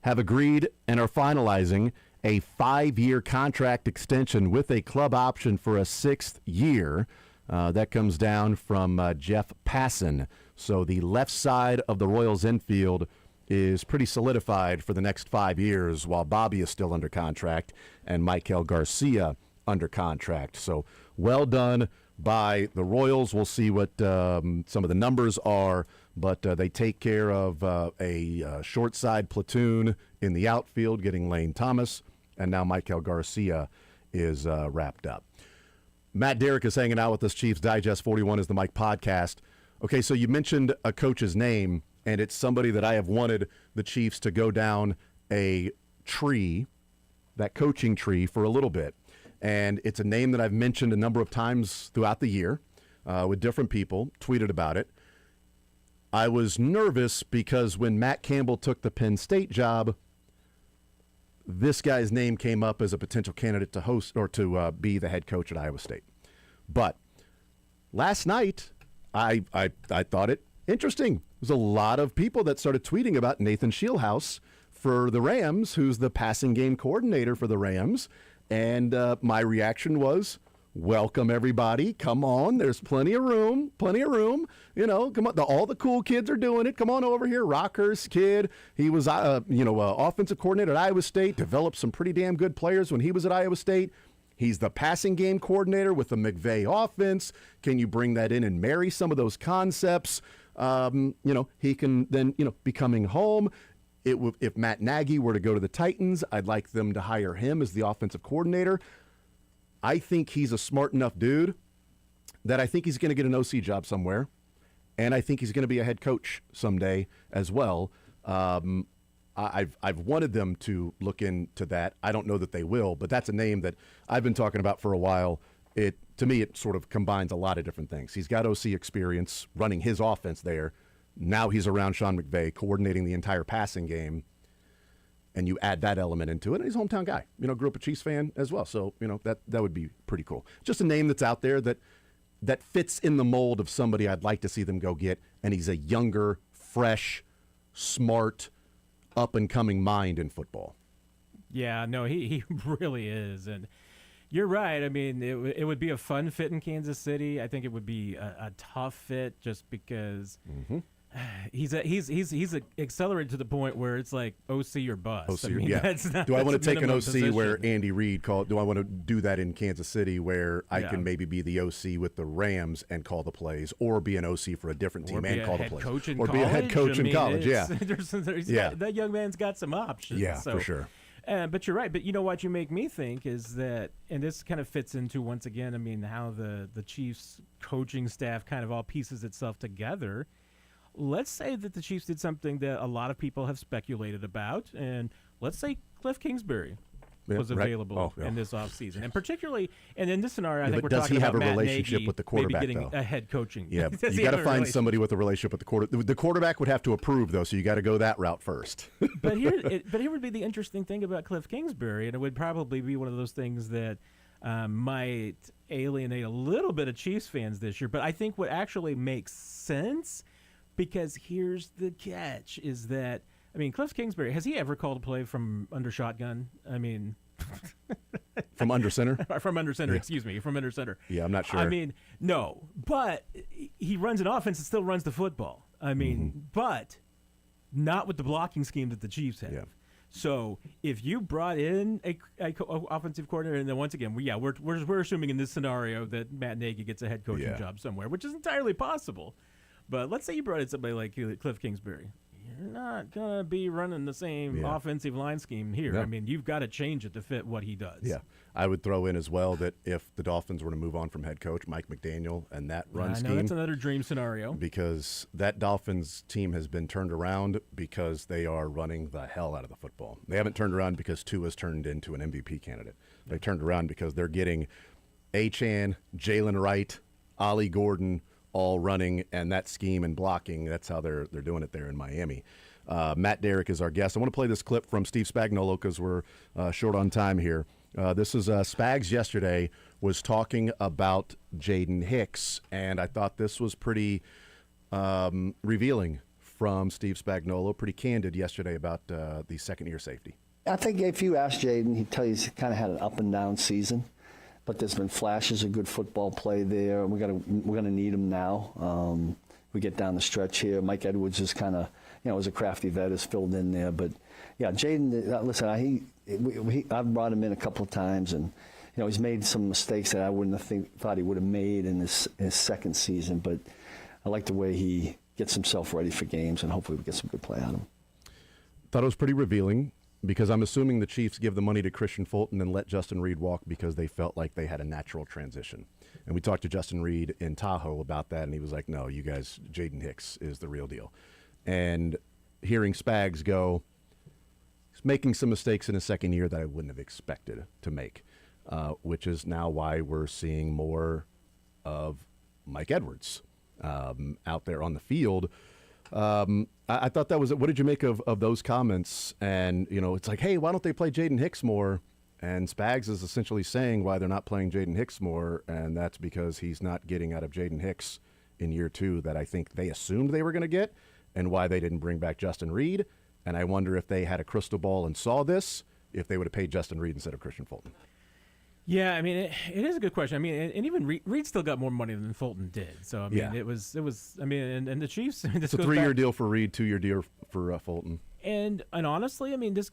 have agreed and are finalizing a 5-year contract extension with a club option for a 6th year. That comes down from Jeff Passan. So the left side of the Royals infield is pretty solidified for the next 5 years, while Bobby is still under contract and Michael Garcia under contract. So well done by the Royals. We'll see what some of the numbers are, but they take care of a short side platoon in the outfield, getting Lane Thomas, and now Michael Garcia is wrapped up. Matt Derrick is hanging out with us. Chiefs Digest 41 is the Mike podcast. Okay, so you mentioned a coach's name, and it's somebody that I have wanted the Chiefs to go down a tree, that coaching tree, for a little bit. And it's a name that I've mentioned a number of times throughout the year with different people, tweeted about it. I was nervous because when Matt Campbell took the Penn State job, this guy's name came up as a potential candidate to host or to be the head coach at Iowa State. But last night, I thought it interesting. There's a lot of people that started tweeting about Nathan Shieldhouse for the Rams, who's the passing game coordinator for the Rams. And my reaction was, welcome, everybody. Come on. There's plenty of room. You know, come on. All the cool kids are doing it. Come on over here. Rockhurst kid. He was, offensive coordinator at Iowa State, developed some pretty damn good players when he was at Iowa State. He's the passing game coordinator with the McVay offense. Can you bring that in and marry some of those concepts? He can then, be coming home. If Matt Nagy were to go to the Titans, I'd like them to hire him as the offensive coordinator. I think he's a smart enough dude that I think he's going to get an OC job somewhere, and I think he's going to be a head coach someday as well. I've wanted them to look into that. I don't know that they will, but that's a name that I've been talking about for a while. To me, it sort of combines a lot of different things. He's got OC experience running his offense there. Now he's around Sean McVay, coordinating the entire passing game, and you add that element into it. And he's a hometown guy, grew up a Chiefs fan as well. So, that would be pretty cool. Just a name that's out there that fits in the mold of somebody I'd like to see them go get. And he's a younger, fresh, smart, up-and-coming mind in football. Yeah, no, he really is. And you're right. I mean, it would be a fun fit in Kansas City. I think it would be a tough fit just because he's accelerated to the point where it's like OC or bust. OC, I mean, yeah. that's not, do I want to take an OC position where Andy Reid called? Do I want to do that in Kansas City where I can maybe be the OC with the Rams and call the plays, or be an OC for a different team and call the plays, or be a head coach in college? Yeah, that young man's got some options. Yeah, for sure. But you're right. But you know what you make me think is that, and this kind of fits into, once again, I mean, how the Chiefs coaching staff kind of all pieces itself together. Let's say that the Chiefs did something that a lot of people have speculated about, and let's say Cliff Kingsbury was available in this offseason. And particularly, and in this scenario, I think we're talking about Matt Nagy relationship with the quarterback, maybe getting a head coaching. Yeah, you got to find somebody with a relationship with the quarterback. The quarterback would have to approve, though, so you got to go that route first. But here would be the interesting thing about Cliff Kingsbury, and it would probably be one of those things that might alienate a little bit of Chiefs fans this year. But I think what actually makes sense, because here's the catch, is that, I mean, Cliff Kingsbury, has he ever called a play from under shotgun? I mean... From under center? From under center, excuse me. From under center. Yeah, I'm not sure. I mean, no. But he runs an offense that still runs the football. I mean, but not with the blocking scheme that the Chiefs have. Yeah. So if you brought in a offensive coordinator, and then once again, we're assuming in this scenario that Matt Nagy gets a head coaching job somewhere, which is entirely possible. But let's say you brought in somebody like Cliff Kingsbury. You're not going to be running the same offensive line scheme here. No. I mean, you've got to change it to fit what he does. Yeah. I would throw in as well that if the Dolphins were to move on from head coach Mike McDaniel and that run scheme. I know that's another dream scenario. Because that Dolphins team has been turned around because they are running the hell out of the football. They haven't turned around because Tua's turned into an MVP candidate. They turned around because they're getting Achane, Jalen Wright, Ollie Gordon, all running, and that scheme and blocking, that's how they're doing it there in Miami. Matt Derrick is our guest. I want to play this clip from Steve Spagnuolo because we're short on time here. This is Spags yesterday was talking about Jaden Hicks, and I thought this was pretty revealing from Steve Spagnuolo, pretty candid yesterday about the second-year safety. I think if you ask Jaden, he'd tell you he's kind of had an up-and-down season, but there's been flashes of good football play there. We're gonna need him now. We get down the stretch here. Mike Edwards is kind of, was a crafty vet, is filled in there. But, yeah, Jaden, listen, I've brought him in a couple of times, and, he's made some mistakes that I wouldn't have thought he would have made in his second season. But I like the way he gets himself ready for games, and hopefully we get some good play out of him. Thought it was pretty revealing because I'm assuming the Chiefs give the money to Christian Fulton and let Justin Reed walk because they felt like they had a natural transition. And we talked to Justin Reed in Tahoe about that, and he was like, no, you guys, Jaden Hicks is the real deal. And hearing Spags go, he's making some mistakes in his second year that I wouldn't have expected to make, which is now why we're seeing more of Mike Edwards out there on the field. I thought that was it. What did you make of those comments? And, it's like, hey, why don't they play Jaden Hicks more? And Spags is essentially saying why they're not playing Jaden Hicks more, and that's because he's not getting out of Jaden Hicks in year two that I think they assumed they were going to get, and why they didn't bring back Justin Reed. And I wonder if they had a crystal ball and saw this, if they would have paid Justin Reed instead of Christian Fulton. Yeah, I mean, it is a good question. I mean, and even Reed still got more money than Fulton did. So, I mean, Yeah. it was. I mean, and the Chiefs. It's a 3-year deal for Reed, 2-year deal for Fulton. And honestly, I mean, just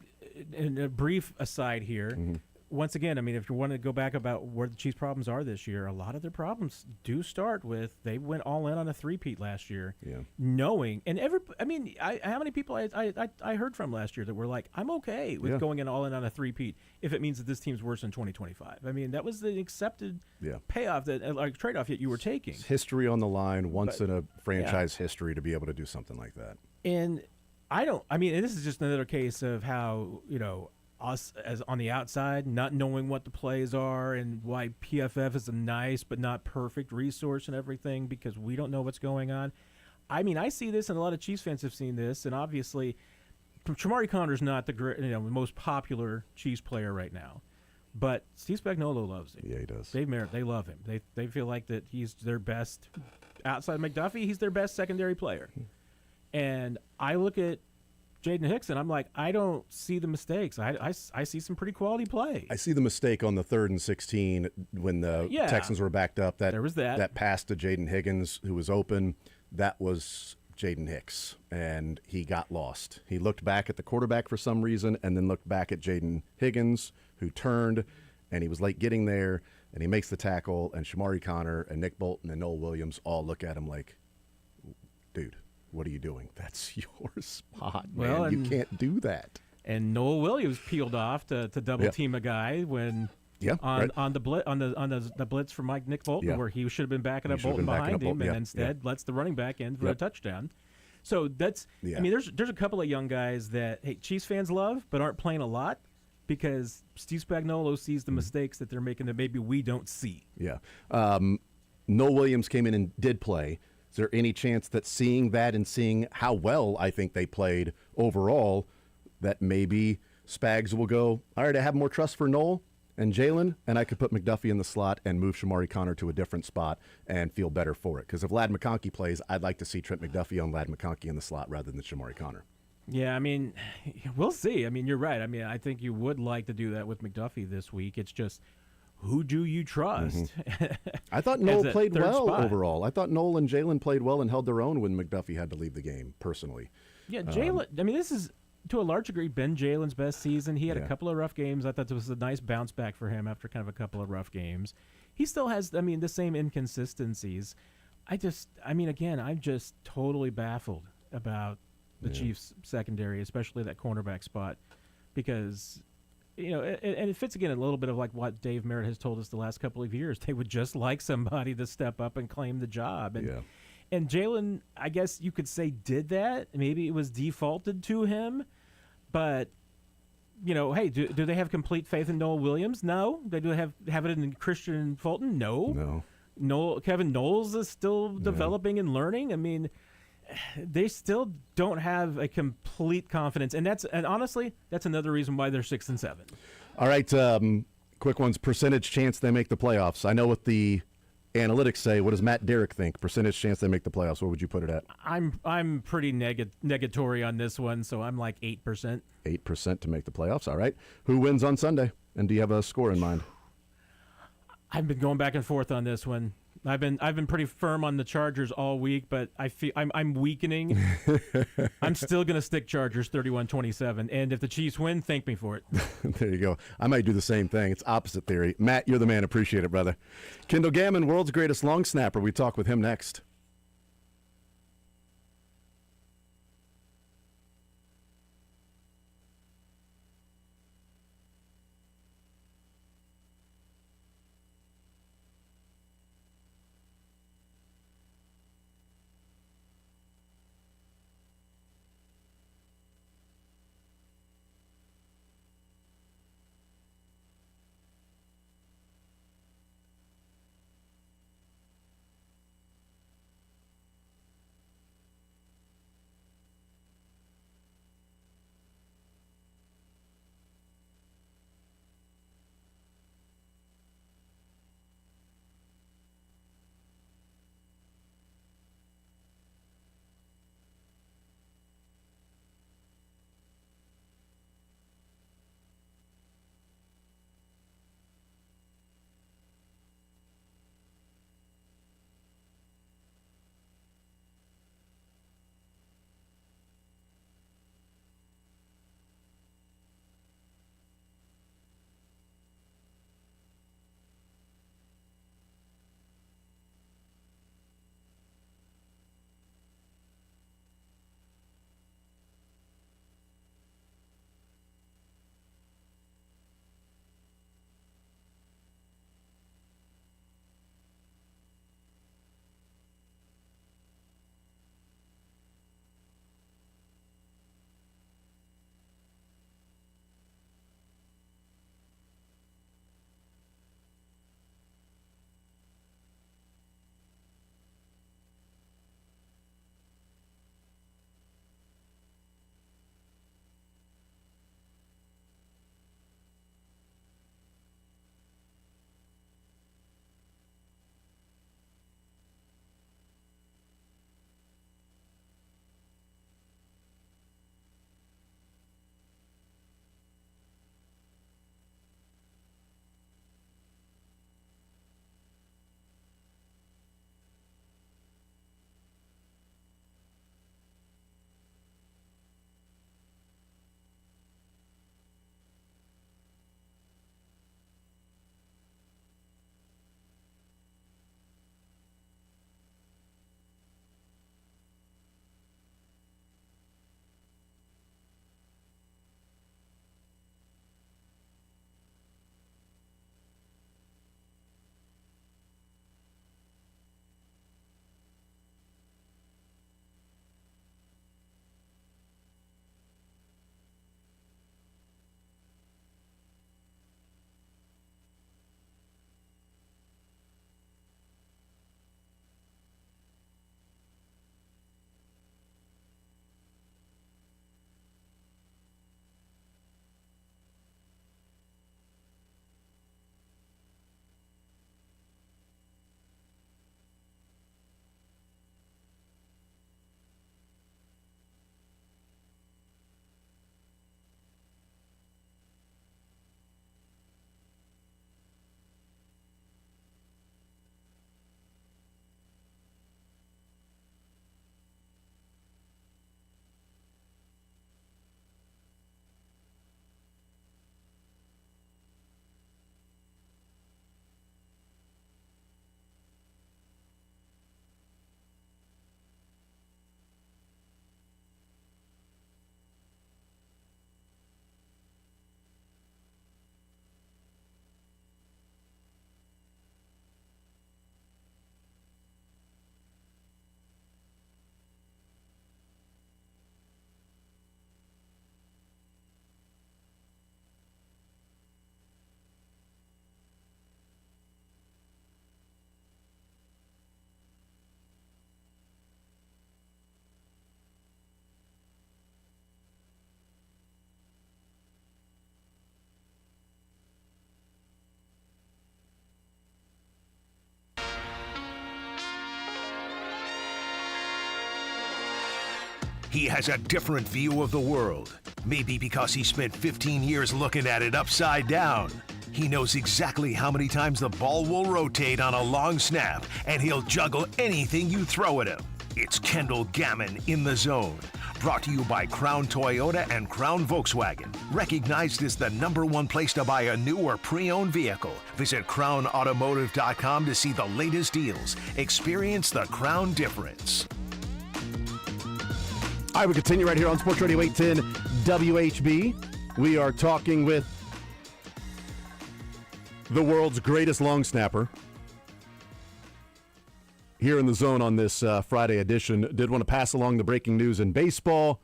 in a brief aside here, Mm-hmm. once again, I mean, if you want to go back about where the Chiefs' problems are this year, a lot of their problems do start with they went all in on a three-peat last year, Yeah. knowing and how many people I heard from last year that were like, I'm okay with Yeah. going all in on a three-peat if it means that this team's worse in 2025. I mean, that was the accepted payoff that trade-off that you were taking. It's history on the line, once in a franchise history to be able to do something like that. And and this is just another case of how, us as on the outside, not knowing what the plays are and why PFF is a nice but not perfect resource and everything because we don't know what's going on. I mean, I see this and a lot of Chiefs fans have seen this, and obviously Shamari Connor's not the most popular Chiefs player right now. But Steve Spagnuolo loves him. Yeah, he does. They love him. They feel like that he's their best outside McDuffie, he's their best secondary player. And I look at Jaden Hicks, and I'm like, I don't see the mistakes. I see some pretty quality play. I see the mistake on the 3rd and 16 when the Texans were backed up. There was that. That pass to Jaden Higgins, who was open, that was Jaden Hicks, and he got lost. He looked back at the quarterback for some reason and then looked back at Jaden Higgins, who turned, and he was late getting there, and he makes the tackle, and Shamari Connor and Nick Bolton and Noel Williams all look at him like, dude, what are you doing? That's your spot, man. Well, you can't do that. And Noel Williams peeled off to double team a guy when on the blitz from Nick Bolton, where he should have been backing up Bolton behind him, and instead lets the running back in for a touchdown. So that's I mean, there's a couple of young guys that Chiefs fans love but aren't playing a lot because Steve Spagnuolo sees the mistakes that they're making that maybe we don't see. Yeah. Noel Williams came in and did play. Is there any chance that seeing that and seeing how well I think they played overall, that maybe Spags will go, all right, I have more trust for Noel and Jalen, and I could put McDuffie in the slot and move Shamari Connor to a different spot and feel better for it? Because if Ladd McConkey plays, I'd like to see Trent McDuffie on Ladd McConkey in the slot rather than Shamari Connor. Yeah, I mean, we'll see. I mean, you're right. I mean, I think you would like to do that with McDuffie this week. It's just, who do you trust? I thought Noel played well spot. overall. I thought Noel and Jalen played well and held their own when McDuffie had to leave the game, personally. Yeah, Jalen, I mean, this is, to a large degree, Ben Jalen's best season. He had a couple of rough games. I thought this was a nice bounce back for him after kind of a couple of rough games. He still has, I mean, the same inconsistencies. Again, I'm just totally baffled about the Chiefs' secondary, especially that cornerback spot, because, and it fits again a little bit of like what Dave Merritt has told us the last couple of years. They would just like somebody to step up and claim the job. And Jalen, I guess you could say, did that. Maybe it was defaulted to him, but hey, do they have complete faith in Noel Williams? No. They do have it in Christian Fulton? No. Kevin Knowles is still developing and learning. I mean, they still don't have a complete confidence, and honestly, that's another reason why they're 6-7. All right, Quick ones, percentage chance they make the playoffs. I know what the analytics say. What does Matt Derrick think? Percentage chance they make the playoffs. What would you put it at? I'm pretty negatory on this one, so I'm like 8%. 8% to make the playoffs. All right. Who wins on Sunday? And do you have a score in mind? I've been going back and forth on this one. I've been pretty firm on the Chargers all week, but I feel I'm weakening. I'm still going to stick Chargers 31-27, and if the Chiefs win, thank me for it. There you go. I might do the same thing. It's opposite theory. Matt, you're the man. Appreciate it, brother. Kendall Gammon, world's greatest long snapper. We talk with him next. He has a different view of the world. Maybe because he spent 15 years looking at it upside down. He knows exactly how many times the ball will rotate on a long snap, and he'll juggle anything you throw at him. It's Kendall Gammon in the Zone. Brought to you by Crown Toyota and Crown Volkswagen. Recognized as the #1 place to buy a new or pre-owned vehicle. Visit crownautomotive.com to see the latest deals. Experience the Crown difference. All right, we continue right here on Sports Radio 810 WHB. We are talking with the world's greatest long snapper here in the Zone on this Friday edition. Did want to pass along the breaking news in baseball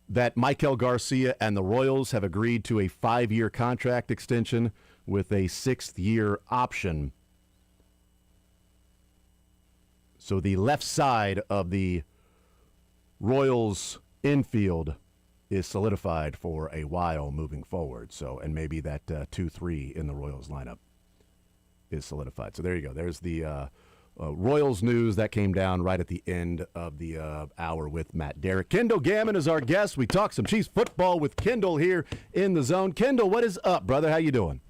that Maikel Garcia and the Royals have agreed to a 5-year contract extension with a 6th-year option. So the left side of the Royals infield is solidified for a while moving forward. So, and maybe that 2-3 in the Royals lineup is solidified. So there you go. There's the Royals news that came down right at the end of the hour with Matt Derrick. Kendall Gammon is our guest. We talk some Chiefs football with Kendall here in the Zone. Kendall, what is up, brother? How you doing?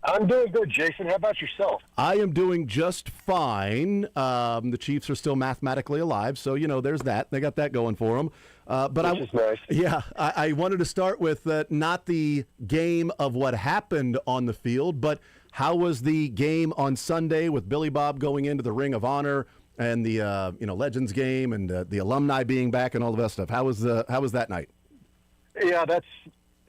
I'm doing good, Jason. How about yourself? I am doing just fine. The Chiefs are still mathematically alive, so, there's that. They got that going for them. Which is nice. Yeah, I wanted to start with not the game of what happened on the field, but how was the game on Sunday with Billy Bob going into the Ring of Honor and the Legends game and the alumni being back and all of that stuff? How was that night? Yeah,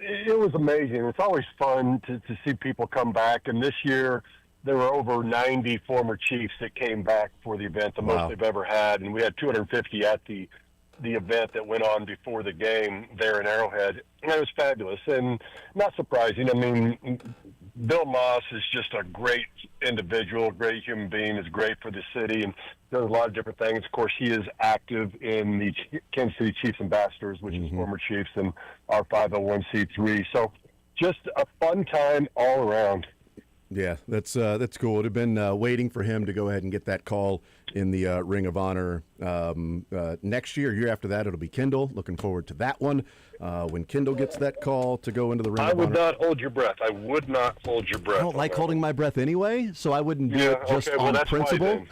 it was amazing. It's always fun to see people come back. And this year, there were over 90 former Chiefs that came back for the event, the most they've ever had. And we had 250 at the event that went on before the game there in Arrowhead. And it was fabulous and not surprising. I mean, Bill Moss is just a great individual, great human being, is great for the city and does a lot of different things. Of course, he is active in the Kansas City Chiefs Ambassadors, which is former Chiefs and our 501c3. So just a fun time all around. Yeah, that's cool. It had been waiting for him to go ahead and get that call in the Ring of Honor next year after that, it'll be Kendall. Looking forward to that one. When Kendall gets that call to go into the Ring of Honor. I would not hold your breath. I would not hold your breath. I don't like holding my breath anyway, so I wouldn't do it just on principle.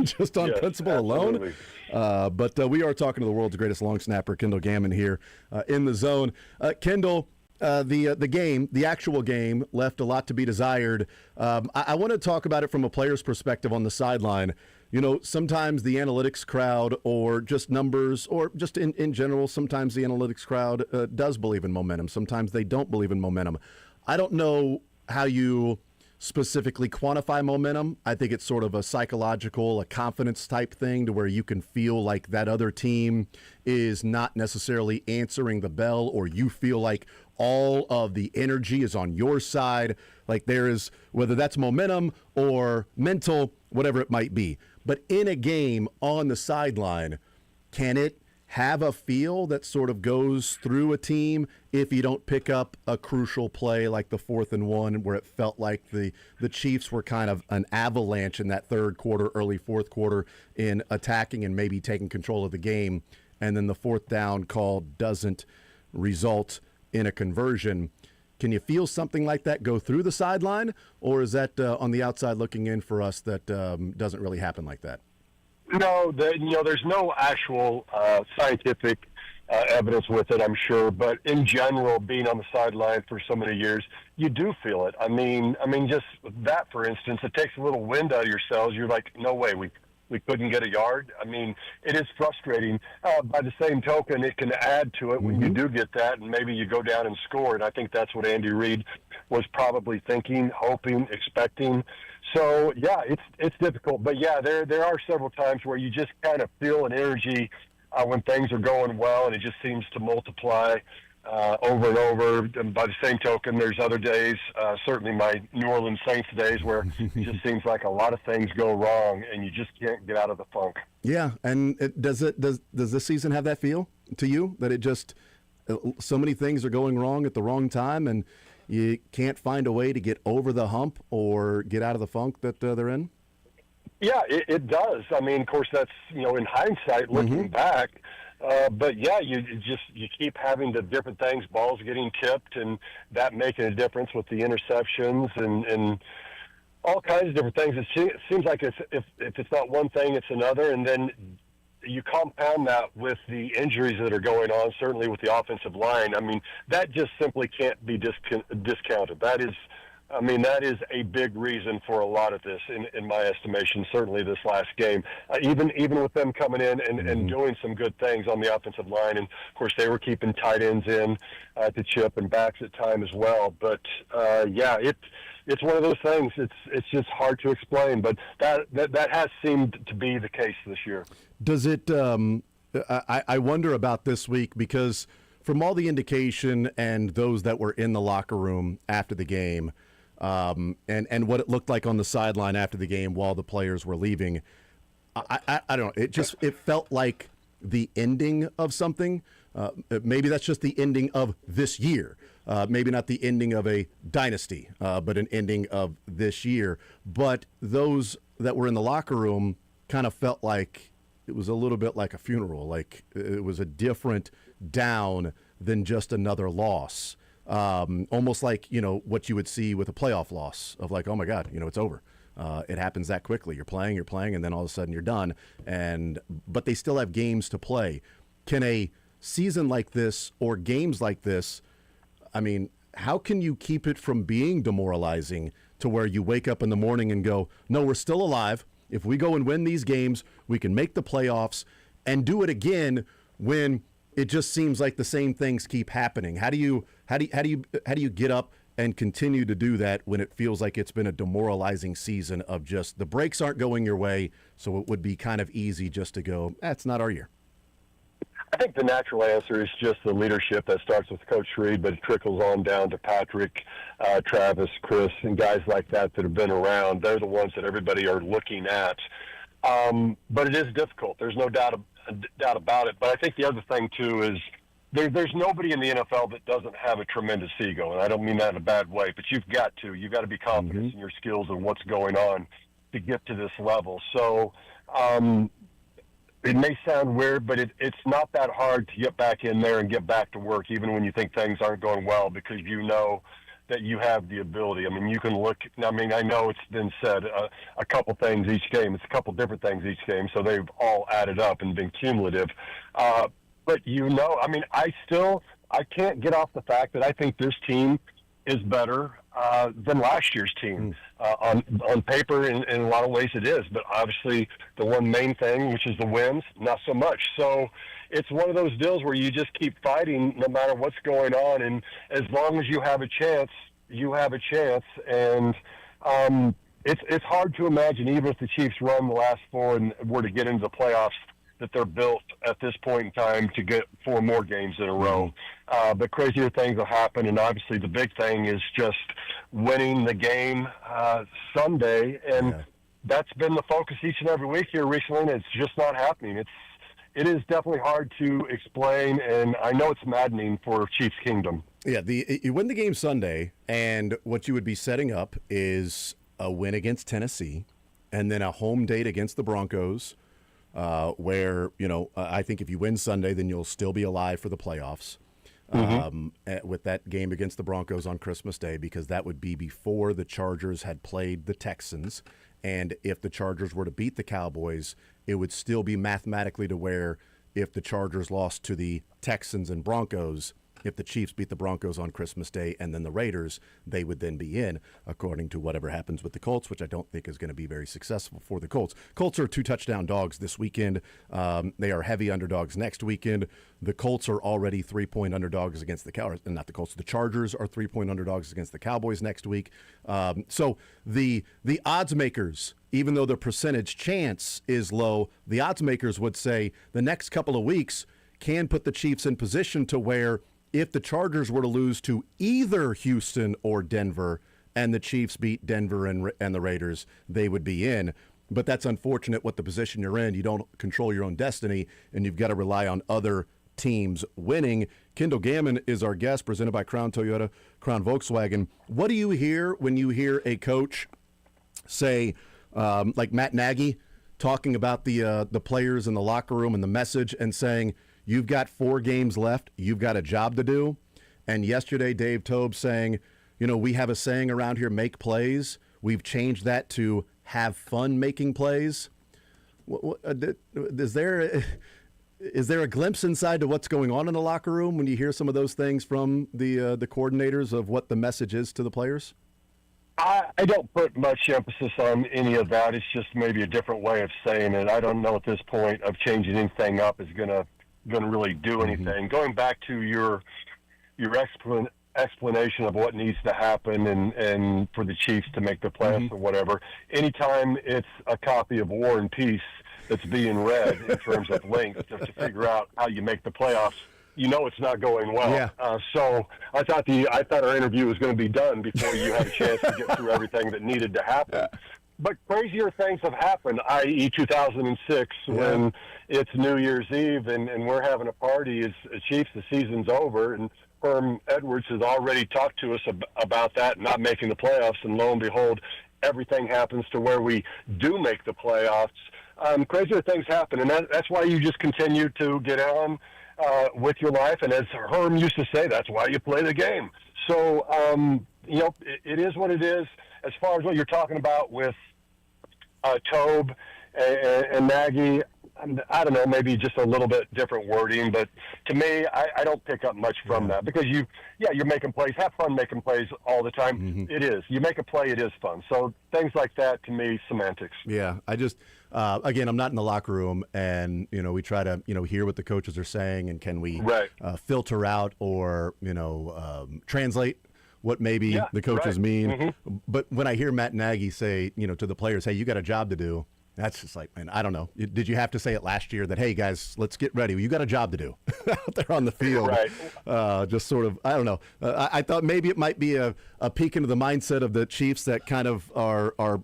Just on principle alone. But we are talking to the world's greatest long snapper, Kendall Gammon, here in the Zone. Kendall, the actual game left a lot to be desired. I want to talk about it from a player's perspective on the sideline. Sometimes the analytics crowd or just numbers or just in general, sometimes the analytics crowd does believe in momentum. Sometimes they don't believe in momentum. I don't know how you specifically quantify momentum. I think it's sort of a psychological, a confidence type thing to where you can feel like that other team is not necessarily answering the bell, or you feel like all of the energy is on your side. Like there is, whether that's momentum or mental, whatever it might be. But in a game on the sideline, can it have a feel that sort of goes through a team if you don't pick up a crucial play like the 4th and 1 where it felt like the Chiefs were kind of an avalanche in that third quarter, early fourth quarter in attacking and maybe taking control of the game, and then the 4th down call doesn't result in a conversion? Can you feel something like that go through the sideline, or is that on the outside looking in for us that doesn't really happen like that? No, there's no actual scientific evidence with it, I'm sure. But in general, being on the sideline for so many years, you do feel it. I mean, just that, for instance, it takes a little wind out of your sails. You're like, no way, we couldn't get a yard. I mean, it is frustrating. By the same token, it can add to it when you do get that, and maybe you go down and score. And I think that's what Andy Reid was probably thinking, hoping, expecting. So, yeah, it's difficult. But, yeah, there are several times where you just kind of feel an energy when things are going well, and it just seems to multiply over and over. And by the same token, there's other days, certainly my New Orleans Saints days, where it just seems like a lot of things go wrong, and you just can't get out of the funk. Yeah, and does this season have that feel to you, that it just so many things are going wrong at the wrong time, and you can't find a way to get over the hump or get out of the funk that they're in? Yeah, it does. I mean, of course, that's, in hindsight, looking back. But yeah, you keep having the different things, balls getting tipped, and that making a difference with the interceptions and all kinds of different things. It seems like if it's not one thing, it's another, and then you compound that with the injuries that are going on, certainly with the offensive line. I mean, that just simply can't be discounted. That is a big reason for a lot of this, in my estimation, certainly this last game. Even with them coming in and doing some good things on the offensive line, and, of course, they were keeping tight ends in to chip and backs at time as well. But, it's one of those things. It's just hard to explain, but that has seemed to be the case this year. Does it I wonder about this week, because from all the indication and those that were in the locker room after the game, and what it looked like on the sideline after the game while the players were leaving, I don't know. It felt like the ending of something. Maybe that's just the ending of this year. Maybe not the ending of a dynasty, but an ending of this year. But those that were in the locker room kind of felt like it was a little bit like a funeral, like it was a different down than just another loss. Almost like, what you would see with a playoff loss of like, oh my God, it's over. It happens that quickly. You're playing, and then all of a sudden you're done. But they still have games to play. Can a season like this or games like this, I mean, how can you keep it from being demoralizing to where you wake up in the morning and go, no, we're still alive. If we go and win these games, we can make the playoffs, and do it again when it just seems like the same things keep happening. How do you get up and continue to do that when it feels like it's been a demoralizing season of just the breaks aren't going your way, so it would be kind of easy just to go, it's not our year? I think the natural answer is just the leadership that starts with Coach Reed, but it trickles on down to Patrick, Travis, Chris, and guys like that have been around. They're the ones that everybody are looking at. But it is difficult. There's no doubt about it. But I think the other thing, too, is there's nobody in the NFL that doesn't have a tremendous ego, and I don't mean that in a bad way, but you've got to be confident in your skills and what's going on to get to this level. So it may sound weird, but it's not that hard to get back in there and get back to work, even when you think things aren't going well, because you know that you have the ability. I mean, you can look. I mean, I know it's been said a couple things each game. It's a couple different things each game, so they've all added up and been cumulative. But I mean, I can't get off the fact that I think this team is better than last year's team. On paper, in a lot of ways it is, but obviously the one main thing, which is the wins, not so much. So it's one of those deals where you just keep fighting no matter what's going on, and as long as you have a chance, you have a chance. And it's hard to imagine, even if the Chiefs run the last four and were to get into the playoffs, that they're built at this point in time to get 4 more games in a row. But crazier things will happen, and obviously the big thing is just winning the game Sunday, and that's been the focus each and every week here recently, and it's just not happening. It is definitely hard to explain, and I know it's maddening for Chiefs Kingdom. Yeah, you win the game Sunday, and what you would be setting up is a win against Tennessee, and then a home date against the Broncos, where, I think if you win Sunday, then you'll still be alive for the playoffs with that game against the Broncos on Christmas Day, because that would be before the Chargers had played the Texans. And if the Chargers were to beat the Cowboys, it would still be mathematically to where if the Chargers lost to the Texans and Broncos, if the Chiefs beat the Broncos on Christmas Day and then the Raiders, they would then be in, according to whatever happens with the Colts, which I don't think is going to be very successful for the Colts. Colts are 2-touchdown dogs this weekend. They are heavy underdogs next weekend. The Colts are already 3-point underdogs against the Cowboys. Not the Colts. The Chargers are 3-point underdogs against the Cowboys next week. So the odds makers, even though the percentage chance is low, the odds makers would say the next couple of weeks can put the Chiefs in position to where if the Chargers were to lose to either Houston or Denver and the Chiefs beat Denver and the Raiders, they would be in. But that's unfortunate what the position you're in. You don't control your own destiny, and you've got to rely on other teams winning. Kendall Gammon is our guest, presented by Crown Toyota, Crown Volkswagen. What do you hear when you hear a coach say, like Matt Nagy talking about the players in the locker room and the message and saying, you've got 4 games left, you've got a job to do. And yesterday, Dave Tobe saying, we have a saying around here, make plays. We've changed that to have fun making plays. Is there a glimpse inside to what's going on in the locker room when you hear some of those things from the coordinators of what the message is to the players? I don't put much emphasis on any of that. It's just maybe a different way of saying it. I don't know at this point of changing anything up is going to really do anything. Going back to your explanation of what needs to happen and for the Chiefs to make the playoffs or whatever, anytime it's a copy of War and Peace that's being read in terms of length to figure out how you make the playoffs, it's not going well. Yeah. So I thought our interview was going to be done before you had a chance to get through everything that needed to happen. But crazier things have happened, i.e. 2006 when it's New Year's Eve and we're having a party as Chiefs, the season's over, and Herm Edwards has already talked to us about that, not making the playoffs, and lo and behold, everything happens to where we do make the playoffs. Crazier things happen, and that's why you just continue to get on with your life. And as Herm used to say, that's why you play the game. So, it is what it is. As far as what you're talking about with Tobe and Nagy, I don't know, maybe just a little bit different wording, but to me, I don't pick up much from that because you're making plays. Have fun making plays all the time. It is. You make a play, it is fun. So things like that, to me, semantics. Yeah, I just, again, I'm not in the locker room, and, we try to, hear what the coaches are saying, and can we filter out or, translate what maybe the coaches mean. But when I hear Matt Nagy say, to the players, hey, you got a job to do, that's just like, man, I don't know. Did you have to say it last year that, hey, guys, let's get ready? You got a job to do out there on the field. Just sort of, I don't know. I thought maybe it might be a peek into the mindset of the Chiefs that kind of are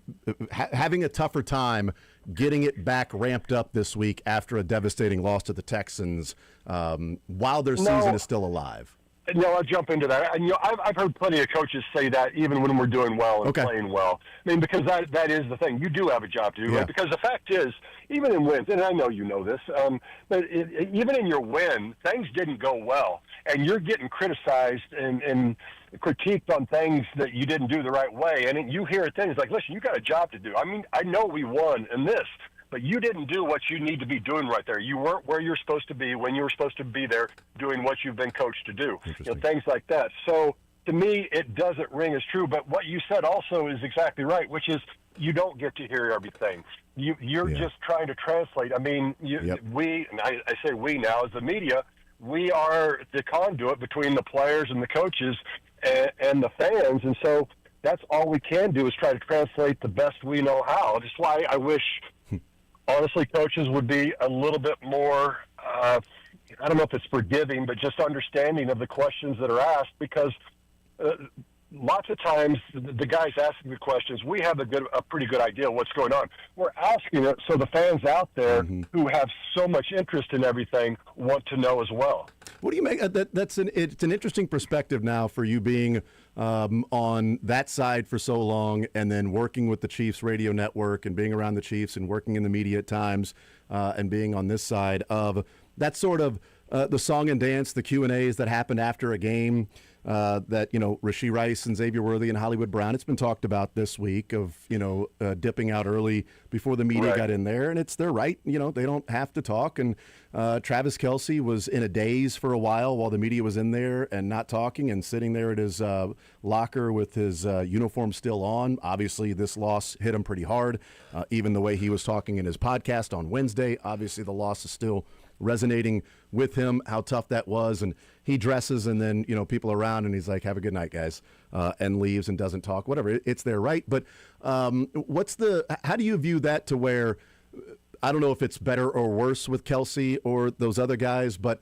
having a tougher time getting it back ramped up this week after a devastating loss to the Texans while their season is still alive. No, I'll jump into that. And, I've heard plenty of coaches say that even when we're doing well and playing well. I mean, because that is the thing. You do have a job to do. Right? Because the fact is, even in wins, and I know you know this, but even in your win, things didn't go well. And you're getting criticized and critiqued on things that you didn't do the right way. And you hear things like, listen, you got a job to do. I mean, I know we won in this, but you didn't do what you need to be doing right there. You weren't where you're supposed to be when you were supposed to be there doing what you've been coached to do. Things like that. So to me, it doesn't ring as true. But what you said also is exactly right, which is you don't get to hear everything. You're just trying to translate. I mean, we, and I say we now as the media, we are the conduit between the players and the coaches and the fans. And so that's all we can do is try to translate the best we know how. That's why I wish, honestly, coaches would be a little bit more, I don't know if it's forgiving, but just understanding of the questions that are asked, because lots of times the guys asking the questions, we have a pretty good idea of what's going on. We're asking it so the fans out there who have so much interest in everything want to know as well. What do you make? It's an interesting perspective now for you being on that side for so long, and then working with the Chiefs radio network and being around the Chiefs and working in the media at times, and being on this side of that sort of the song and dance, the Q&As that happened after a game. That, Rashee Rice and Xavier Worthy and Hollywood Brown, it's been talked about this week of, dipping out early before the media got in there, and it's their right. They don't have to talk. And Travis Kelce was in a daze for a while the media was in there and not talking and sitting there at his locker with his uniform still on. Obviously, this loss hit him pretty hard, even the way he was talking in his podcast on Wednesday. Obviously, the loss is still resonating with him, how tough that was. And he dresses, and then, people around, and he's like, have a good night, guys, and leaves and doesn't talk, whatever. It's their right. But how do you view that to where, I don't know if it's better or worse with Kelce or those other guys, but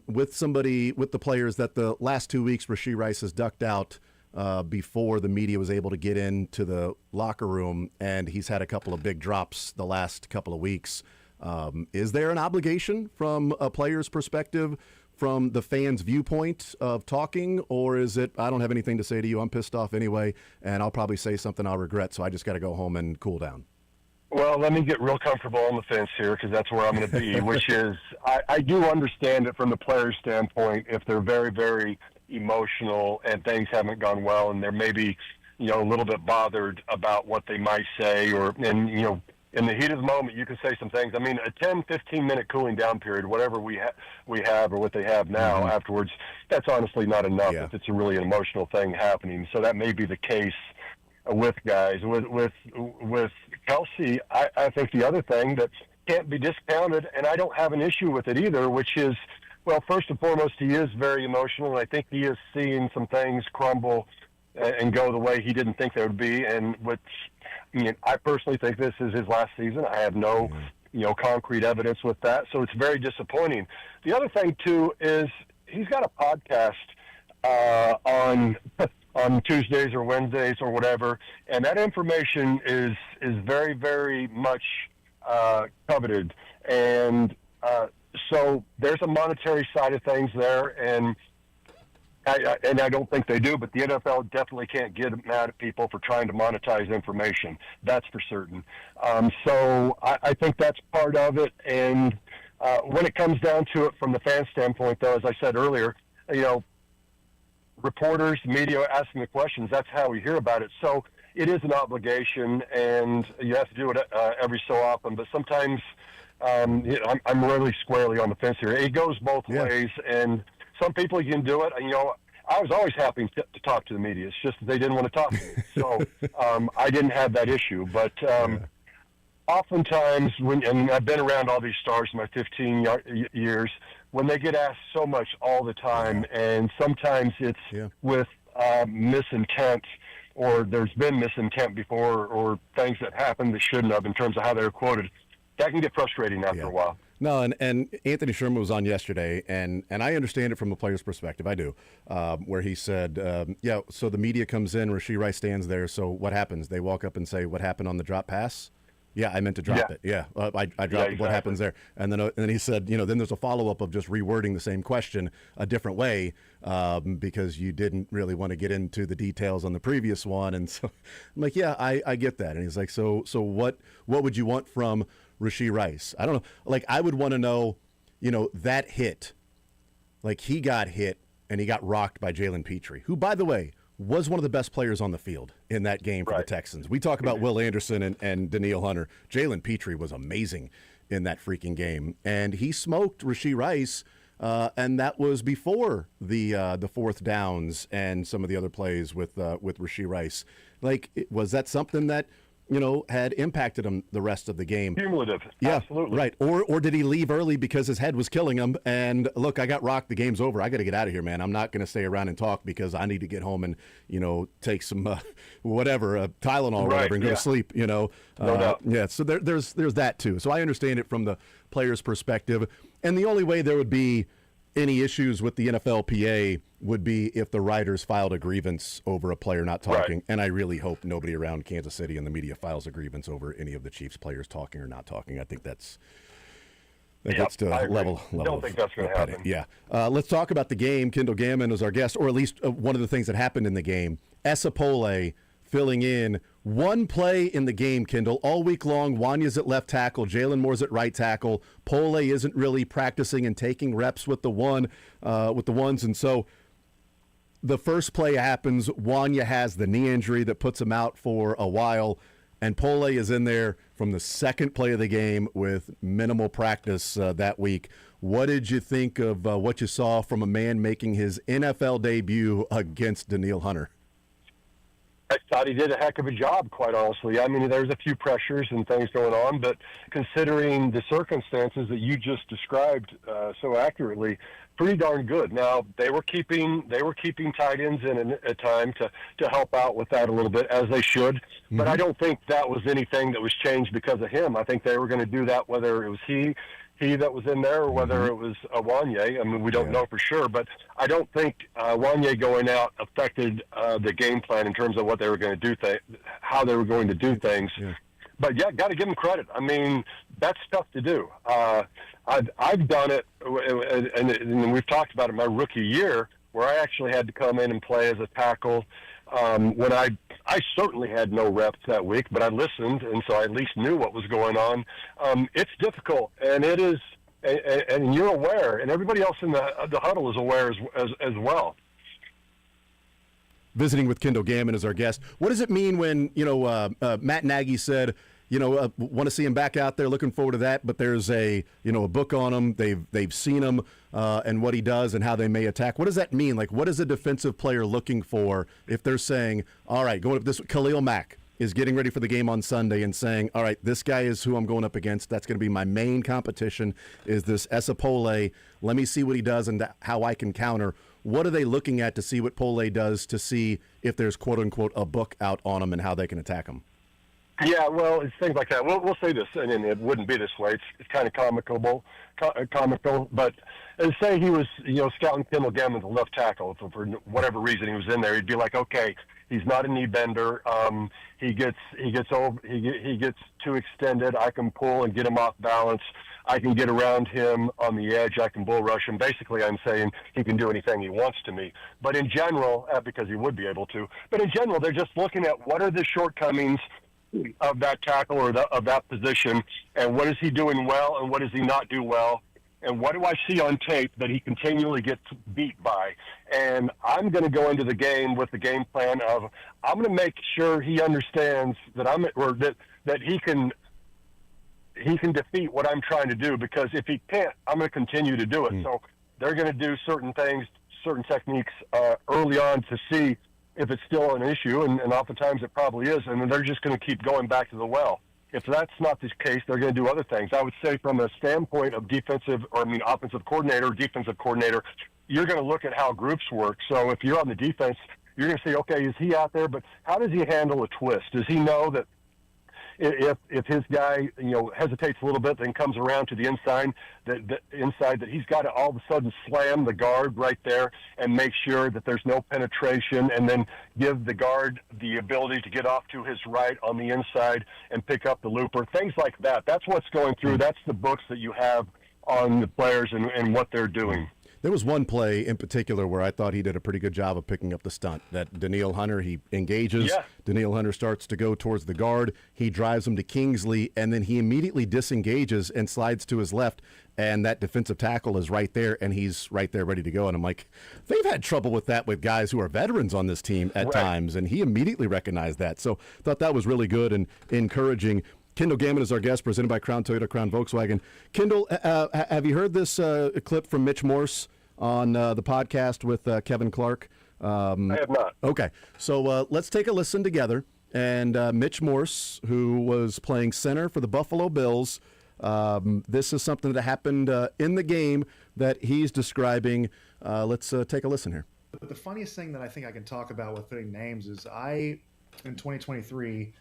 with the players that the last 2 weeks, Rashee Rice has ducked out before the media was able to get into the locker room, and he's had a couple of big drops the last couple of weeks. Is there an obligation from a player's perspective from the fans' viewpoint of talking, or is it, I don't have anything to say to you, I'm pissed off anyway, and I'll probably say something I'll regret, so I just got to go home and cool down? Well, let me get real comfortable on the fence here because that's where I'm going to be, which is I do understand it from the player's standpoint if they're very, very emotional and things haven't gone well and they're maybe, a little bit bothered about what they might say in the heat of the moment, you can say some things. I mean, a 10, 15-minute cooling down period, whatever we have or what they have now afterwards, that's honestly not enough if it's a really emotional thing happening. So that may be the case with guys. With Kelsey, I think the other thing that can't be discounted, and I don't have an issue with it either, which is, well, first and foremost, he is very emotional, and I think he is seeing some things crumble and go the way he didn't think they would be, and which, I personally think this is his last season. I have no, concrete evidence with that, so it's very disappointing. The other thing, too, is he's got a podcast on Tuesdays or Wednesdays or whatever, and that information is very, very much coveted, and so there's a monetary side of things there, and I don't think they do, but the NFL definitely can't get mad at people for trying to monetize information. That's for certain. So I think that's part of it. And when it comes down to it from the fan standpoint, though, as I said earlier, reporters, media asking the questions, that's how we hear about it. So it is an obligation, and you have to do it every so often. But sometimes I'm really squarely on the fence here. It goes both ways, and some people you can do it. I was always happy to talk to the media. It's just that they didn't want to talk to me. So I didn't have that issue. But oftentimes, and I've been around all these stars in my 15 years, when they get asked so much all the time, and sometimes it's with misintent, or there's been misintent before, or things that happened that shouldn't have in terms of how they were quoted, that can get frustrating after a while. No, and Anthony Sherman was on yesterday, and I understand it from a player's perspective. I do, where he said, so the media comes in, Rashee Rice stands there, so what happens? They walk up and say, what happened on the drop pass? Yeah, I meant to drop it. Yeah, I dropped it. Exactly. What happens there? And then he said, then there's a follow-up of just rewording the same question a different way because you didn't really want to get into the details on the previous one. And so I'm like, yeah, I get that. And he's like, so what would you want from Rashee Rice? I don't know. Like, I would want to know, that hit. Like, he got hit and he got rocked by Jalen Petrie, who, by the way, was one of the best players on the field in that game for the Texans. We talk about Will Anderson and Danielle Hunter. Jalen Petrie was amazing in that freaking game. And he smoked Rashee Rice, and that was before the fourth downs and some of the other plays with Rashee Rice. Like, was that something that had impacted him the rest of the game? Cumulative. Yeah, absolutely. Right. Or did he leave early because his head was killing him? And look, I got rocked. The game's over. I got to get out of here, man. I'm not going to stay around and talk because I need to get home and, take some, Tylenol or whatever and go to sleep, No doubt. Yeah. So there's that too. So I understand it from the player's perspective. And the only way there would be any issues with the NFLPA would be if the writers filed a grievance over a player not talking. Right. And I really hope nobody around Kansas City and the media files a grievance over any of the Chiefs players talking or not talking. I think that's to level. I don't think that's going to happen. Yeah. Let's talk about the game. Kendall Gammon is our guest, or at least one of the things that happened in the game. Esapole filling in one play in the game, Kendall. All week long, Wanya's at left tackle, Jalen Moore's at right tackle. Pole isn't really practicing and taking reps with the ones, and so the first play happens. Wanya has the knee injury that puts him out for a while, and Pole is in there from the second play of the game with minimal practice that week. What did you think of what you saw from a man making his NFL debut against Danielle Hunter? I thought he did a heck of a job, quite honestly. I mean, there's a few pressures and things going on, but considering the circumstances that you just described so accurately, pretty darn good. Now, they were keeping tight ends in at time to help out with that a little bit, as they should. Mm-hmm. But I don't think that was anything that was changed because of him. I think they were going to do that whether it was he that was in there or whether it was Wanya. I mean, we don't know for sure, but I don't think Wanya going out affected the game plan in terms of what they were going to do, how they were going to do things. Yeah. but yeah, got to give him credit. I mean, that's tough to do. I've done it, and we've talked about it my rookie year, where I actually had to come in and play as a tackle. When I certainly had no reps that week, but I listened, and so I at least knew what was going on. It's difficult, and it is, and you're aware, and everybody else in the huddle is aware as well. Visiting with Kendall Gammon as our guest. What does it mean when, Matt Nagy said, want to see him back out there, looking forward to that, but there's a book on him, they've seen him and what he does and how they may attack. What does that mean? Like, what is a defensive player looking for if they're saying, all right, going up this, Khalil Mack is getting ready for the game on Sunday and saying, all right, this guy is who I'm going up against. That's going to be my main competition is this Esapole. Let me see what he does and how I can counter. What are they looking at to see what Pole does to see if there's, quote unquote, a book out on him and how they can attack him? Yeah, well, it's things like that. We'll say this, and it wouldn't be this way. It's kind of comical, but say he was, scouting Kendall Gammon as a left tackle for whatever reason he was in there. He'd be like, okay, he's not a knee bender. He gets too extended. I can pull and get him off balance. I can get around him on the edge. I can bull rush him. Basically, I'm saying he can do anything he wants to me. But in general, because he would be able to, but in general, they're just looking at what are the shortcomings of that tackle or of that position, and what is he doing well and what does he not do well, and what do I see on tape that he continually gets beat by. And I'm going to go into the game with the game plan of I'm going to make sure he understands that that he can defeat what I'm trying to do, because if he can't, I'm going to continue to do it. So they're going to do certain things, certain techniques early on to see if it's still an issue, and oftentimes it probably is, and then they're just going to keep going back to the well. If that's not the case, they're going to do other things. I would say from a standpoint of offensive coordinator, defensive coordinator, you're going to look at how groups work. So if you're on the defense, you're going to say, okay, is he out there, but how does he handle a twist? Does he know that if his guy hesitates a little bit, then comes around to the inside, that he's got to all of a sudden slam the guard right there and make sure that there's no penetration, and then give the guard the ability to get off to his right on the inside and pick up the looper, things like that. That's what's going through. That's the books that you have on the players and what they're doing. There was one play in particular where I thought he did a pretty good job of picking up the stunt. That Danielle Hunter, he engages. Yeah. Danielle Hunter starts to go towards the guard. He drives him to Kingsley, and then he immediately disengages and slides to his left, and that defensive tackle is right there, and he's right there ready to go. And I'm like, they've had trouble with that with guys who are veterans on this team at times, and he immediately recognized that. So thought that was really good and encouraging. Kendall Gammon is our guest, presented by Crown Toyota, Crown Volkswagen. Kendall, have you heard this clip from Mitch Morse on the podcast with Kevin Clark? I have not. Okay, so let's take a listen together. And Mitch Morse, who was playing center for the Buffalo Bills, this is something that happened in the game that he's describing. Let's take a listen here. The funniest thing that I think I can talk about with putting names is in 2023,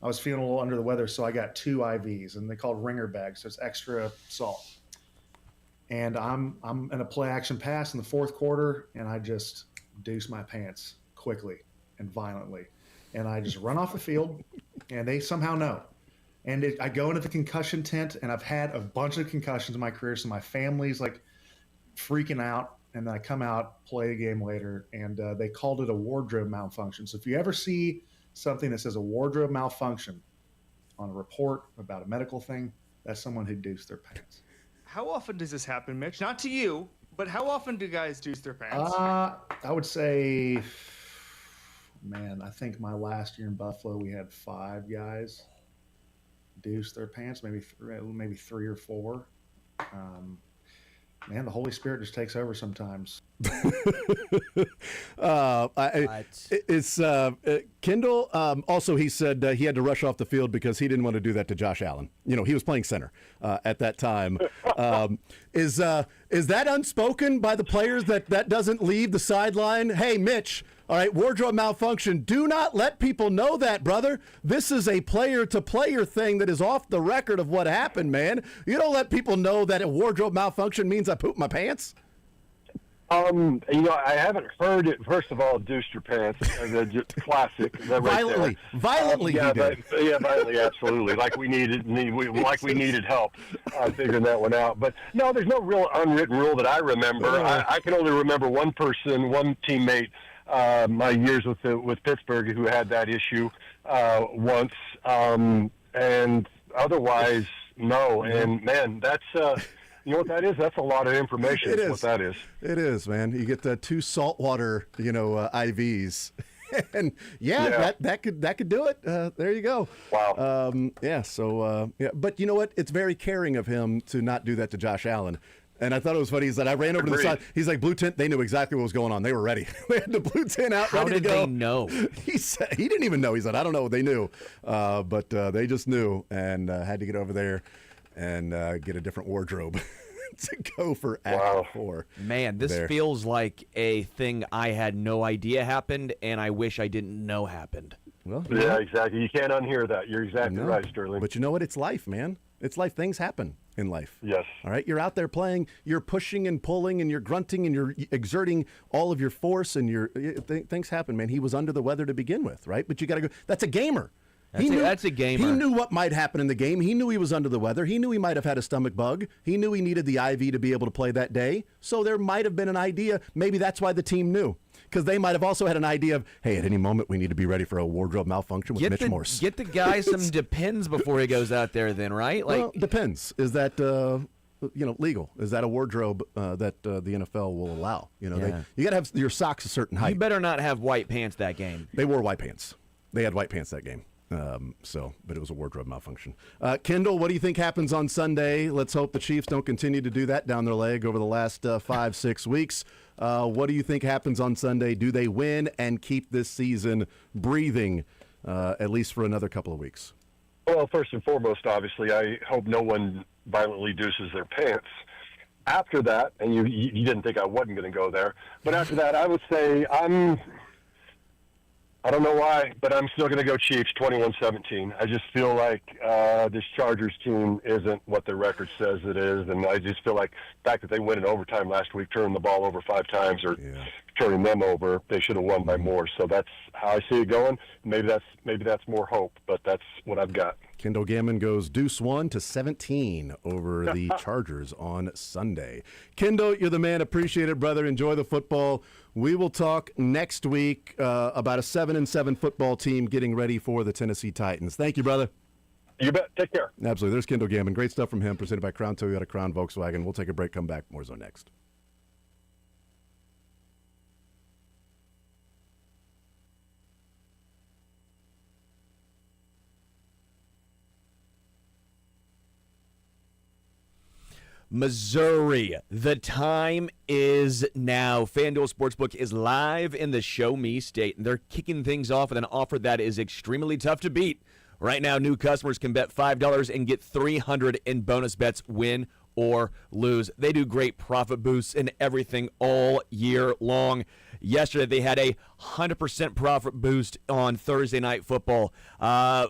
I was feeling a little under the weather, so I got 2 IVs, and they called ringer bags, so it's extra salt. And I'm in a play action pass in the fourth quarter, and I just deuce my pants quickly and violently, and I just run off the field, and they somehow know. And I go into the concussion tent, and I've had a bunch of concussions in my career, so my family's like freaking out. And then I come out, play a game later, and they called it a wardrobe malfunction. So if you ever see something that says a wardrobe malfunction on a report about a medical thing, that's someone who deuced their pants. How often does this happen, Mitch? Not to you, but how often do guys deuce their pants? I would say, I think my last year in Buffalo, we had 5 guys deuce their pants, maybe 3 or 4. The Holy Spirit just takes over sometimes. Kendall. Also, he said he had to rush off the field because he didn't want to do that to Josh Allen. He was playing center at that time. Is that unspoken by the players that doesn't leave the sideline? Hey, Mitch. All right, wardrobe malfunction. Do not let people know that, brother. This is a player-to-player thing that is off the record of what happened, man. You don't let people know that a wardrobe malfunction means I pooped my pants. I haven't heard it. First of all, Deuce Your Pants, just classic. That right Violently, yeah, he did. Violently, absolutely. Like we needed help figuring that one out. But no, there's no real unwritten rule that I remember. I can only remember one person, one teammate, my years with Pittsburgh, who had that issue once, and otherwise, no. And man, that's. You know what that is? That's a lot of information. It is. What that is. It is, man. You get 2 saltwater, IVs, and that could do it. There you go. Wow. So but you know what? It's very caring of him to not do that to Josh Allen. And I thought it was funny. He said, I ran over to the side. He's like, blue tent, they knew exactly what was going on. They were ready. They had the blue tent out, ready to go. How did they know? He said he didn't even know. He said, I don't know. They knew. But they just knew and had to get over there and get a different wardrobe to go for Act 4. Man, this feels like a thing I had no idea happened, and I wish I didn't know happened. Well, yeah, exactly. You can't unhear that. You're exactly right, Sterling. But you know what? It's life, man. It's life. Things happen in life. Yes. All right? You're out there playing. You're pushing and pulling, and you're grunting, and you're exerting all of your force, and things happen, man. He was under the weather to begin with, right? But you got to go. That's a gamer. That's a gamer. He knew what might happen in the game. He knew he was under the weather. He knew he might have had a stomach bug. He knew he needed the IV to be able to play that day. So there might have been an idea. Maybe that's why the team knew. Because they might have also had an idea of, hey, at any moment we need to be ready for a wardrobe malfunction with Mitch Morse. Get the guy some Depends before he goes out there then, right? Well, depends. Is that legal? Is that a wardrobe that the NFL will allow? You got to have your socks a certain height. You better not have white pants that game. They wore white pants. They had white pants that game. But it was a wardrobe malfunction. Kendall, what do you think happens on Sunday? Let's hope the Chiefs don't continue to do that down their leg over the last 5-6 weeks. What do you think happens on Sunday? Do they win and keep this season breathing, at least for another couple of weeks? Well, first and foremost, obviously, I hope no one violently deuces their pants. After that, and you didn't think I wasn't going to go there, but after that, I would say I don't know why, but I'm still going to go Chiefs 21-17. I just feel like this Chargers team isn't what their record says it is, and I just feel like the fact that they went in overtime last week, turning the ball over 5 times, or turning them over, they should have won by more. So that's how I see it going. Maybe that's more hope, but that's what I've got. Kendall Gammon goes deuce 1-17 over the Chargers on Sunday. Kendall, you're the man. Appreciate it, brother. Enjoy the football. We will talk next week about a 7-7 football team getting ready for the Tennessee Titans. Thank you, brother. You bet. Take care. Absolutely. There's Kendall Gammon. Great stuff from him, presented by Crown Toyota, Crown Volkswagen. We'll take a break, come back. More Zone next. Missouri, the time is now. FanDuel Sportsbook is live in the Show Me State, and they're kicking things off with an offer that is extremely tough to beat. Right now, new customers can bet $5 and get $300 in bonus bets, win or lose. They do great profit boosts and everything all year long. Yesterday, they had a 100% profit boost on Thursday Night Football.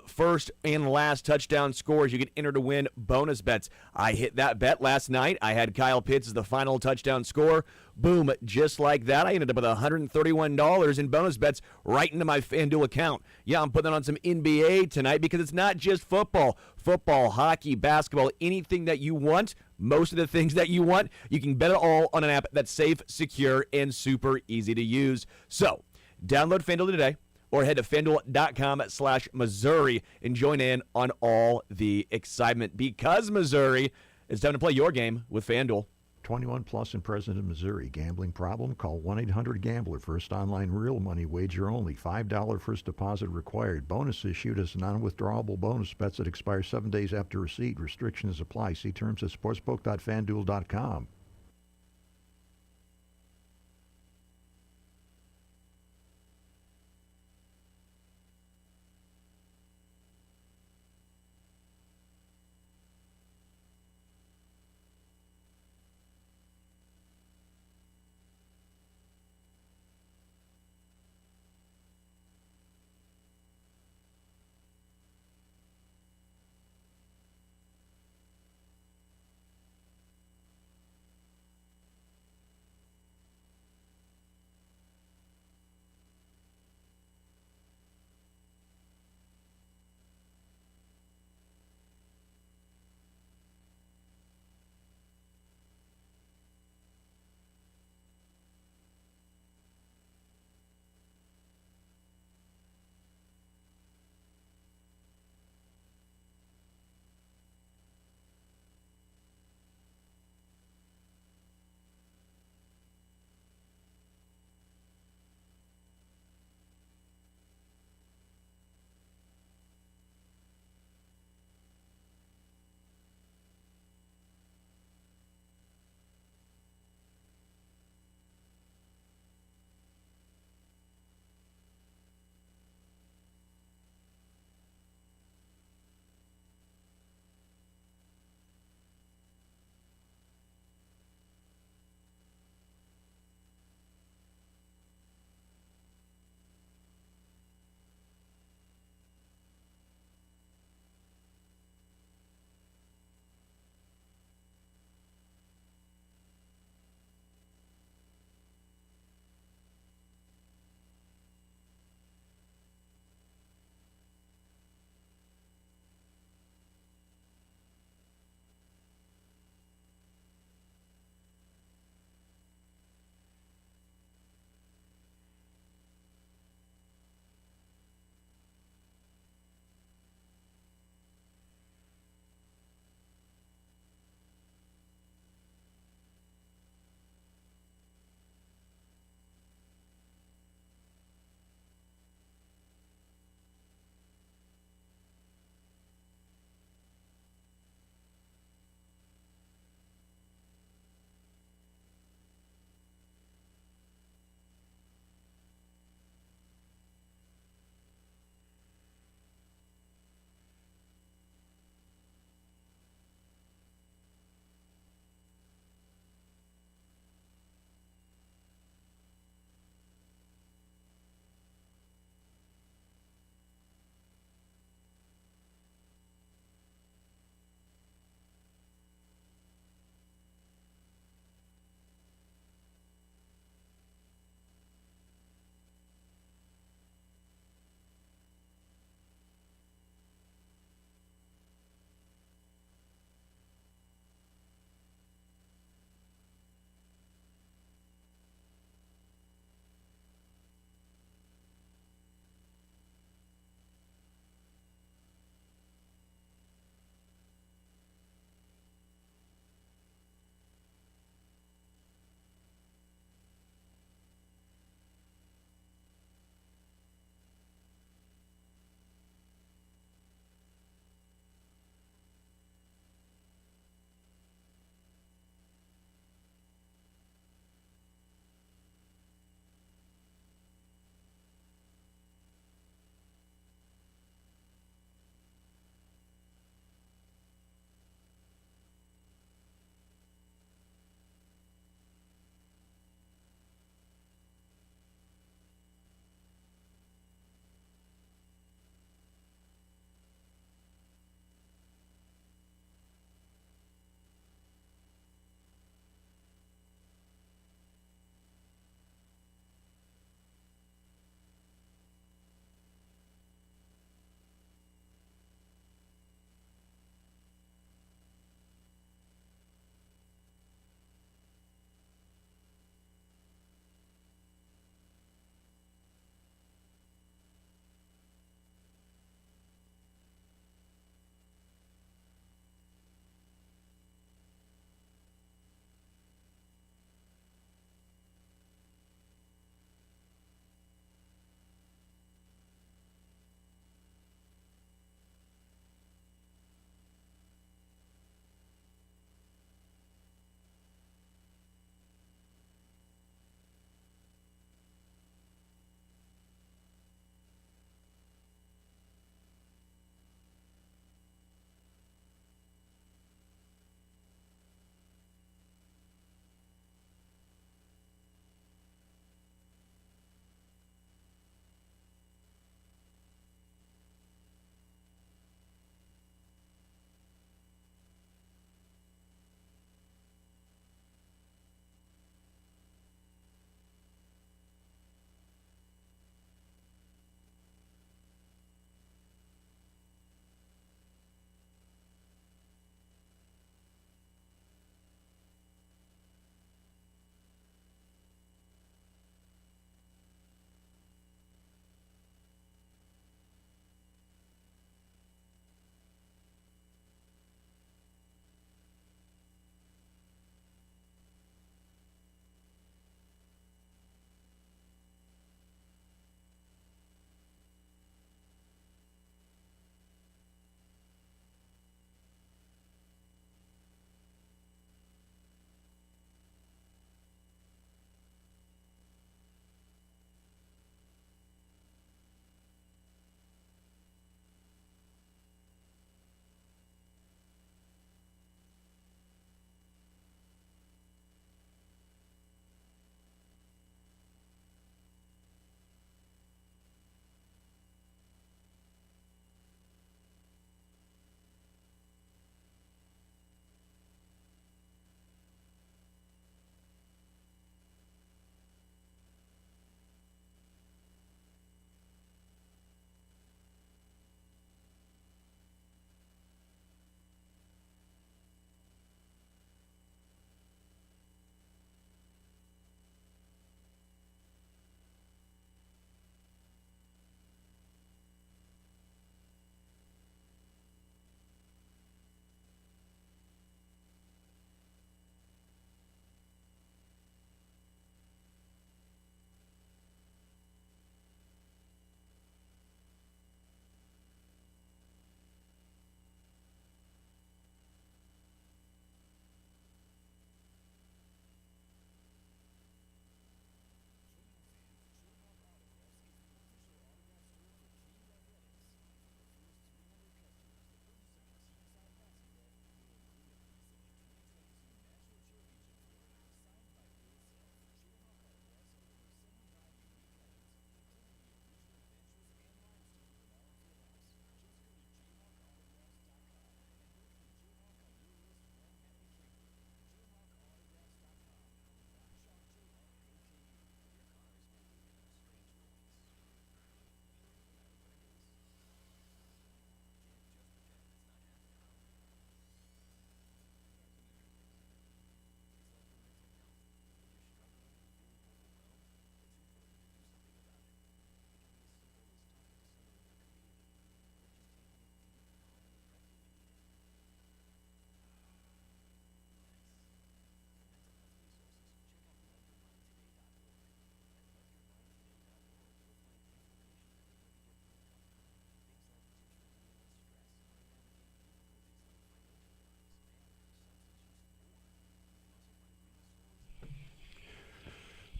First and last touchdown scores, you get entered to win bonus bets. I hit that bet last night. I had Kyle Pitts as the final touchdown score. Boom, just like that, I ended up with $131 in bonus bets right into my FanDuel account. Yeah, I'm putting on some NBA tonight because it's not just football. Football, hockey, basketball, anything that you want, most of the things that you want, you can bet it all on an app that's safe, secure, and super easy to use. So, download FanDuel today or head to FanDuel.com/Missouri and join in on all the excitement because Missouri, it's time to play your game with FanDuel. 21 plus and present in Missouri. Gambling problem? Call 1-800-GAMBLER. First online real money wager only. $5 first deposit required. Bonus issued as non-withdrawable bonus bets that expire 7 days after receipt. Restrictions apply. See terms at sportsbook.fanduel.com.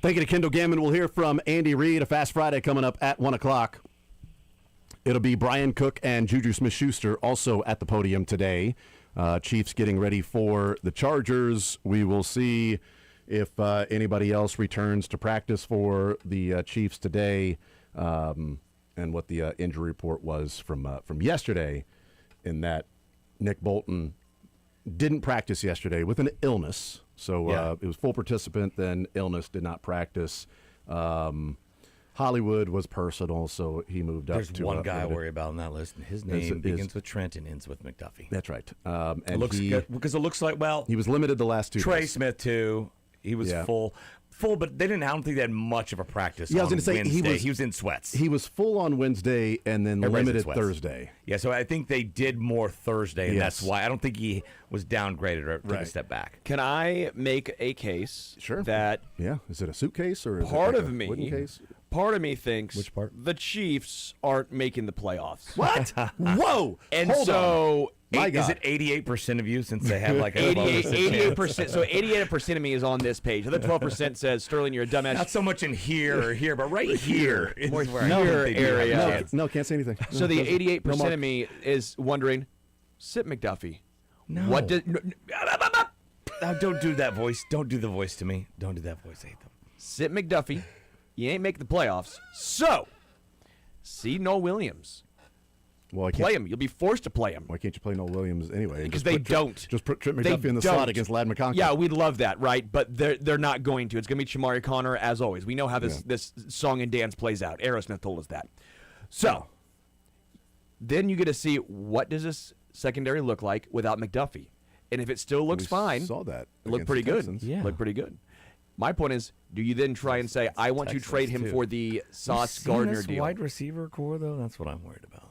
Thank you to Kendall Gammon. We'll hear from Andy Reid. A Fast Friday coming up at 1 o'clock. It'll be Brian Cook and Juju Smith-Schuster also at the podium today. Chiefs getting ready for the Chargers. We will see if anybody else returns to practice for the Chiefs today, and what the injury report was from yesterday, in that Nick Bolton didn't practice yesterday with an illness. So it was full participant, then illness, did not practice. Hollywood was personal, so he moved up. There's to one guy I worry about on that list, and his name begins with Trent and ends with McDuffie. That's right. And it looks good because it looks like, well, he was limited the last 2 Trey days. Smith too. He was full, but they didn't. I don't think they had much of a practice. Yeah, I on was going to say Wednesday. He was in sweats. He was full on Wednesday and then Everybody's in limited sweats. Thursday. Yeah, so I think they did more Thursday, and that's why I don't think he was downgraded or took a step back. Can I make a case that is it a suitcase or is part it like of a me wooden case? Part of me thinks Which part? the Chiefs aren't making the playoffs. What? Whoa! And Hold so on. Is it 88% of you since they have like 88%? So 88% of me is on this page. The other 12% says, Sterling, you're a dumbass. Not so much in here or here, but right here is More where I here think they do have a area. chance. No, can't say anything. So the 88% No mark. of me is wondering, sit McDuffie. No. What does Don't do that voice. Don't do the voice to me. Don't do that voice. I hate them. sit McDuffie? You ain't making the playoffs. So see Noel Williams. Well, Play him. You'll be forced to play him. Why can't you play Noel Williams anyway? Because Just they put don't. Just put Trent They McDuffie in the don't. slot against Ladd McConkey. Yeah, we'd love that, right? But they're not going to. It's going to be Shamari Connor, as always. We know how this song and dance plays out. Aerosmith told us that. So then you get to see, what does this secondary look like without McDuffie? And if it still looks fine, saw that it looked against pretty the good. Texans. Yeah. Looked pretty good. My point is, do you then try and say, I want to Texans, trade him too. for the Sauce You seen Gardner this deal? wide receiver core, though? That's what I'm worried about.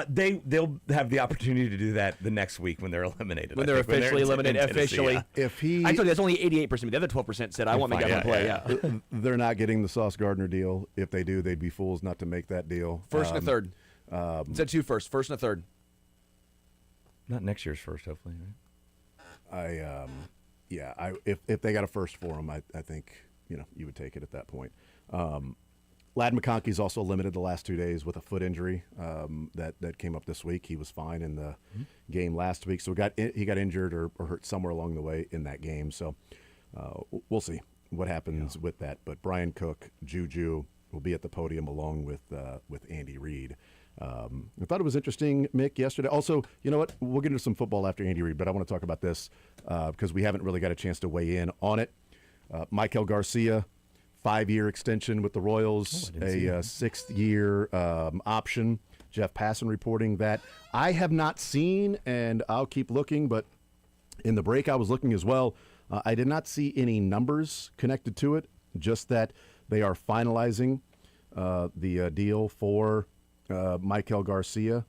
They'll have the opportunity to do that the next week when they're eliminated. When I they're think, officially in eliminated, Tennessee, officially. yeah. If he, I told you that's only 88%. The other 12% said, I want fine, McDuffie to play. Yeah. they're not getting the Sauce Gardner deal. If they do, they'd be fools not to make that deal. First and a third. It said two first. First and a third. Not next year's first, hopefully. Right? If they got a first for him, I think you would take it at that point. Ladd McConkey's also limited the last 2 days with a foot injury that came up this week. He was fine in the game last week, so he got injured or hurt somewhere along the way in that game. So we'll see what happens with that. But Brian Cook, Juju will be at the podium along with Andy Reid. I thought it was interesting, Mick, yesterday. Also, you know what? We'll get into some football after Andy Reid, but I want to talk about this because we haven't really got a chance to weigh in on it. Michael Garcia, 5-year extension with the Royals, a 6th-year option. Jeff Passan reporting that. I have not seen, and I'll keep looking, but in the break I was looking as well. I did not see any numbers connected to it, just that they are finalizing the deal for Michael Garcia.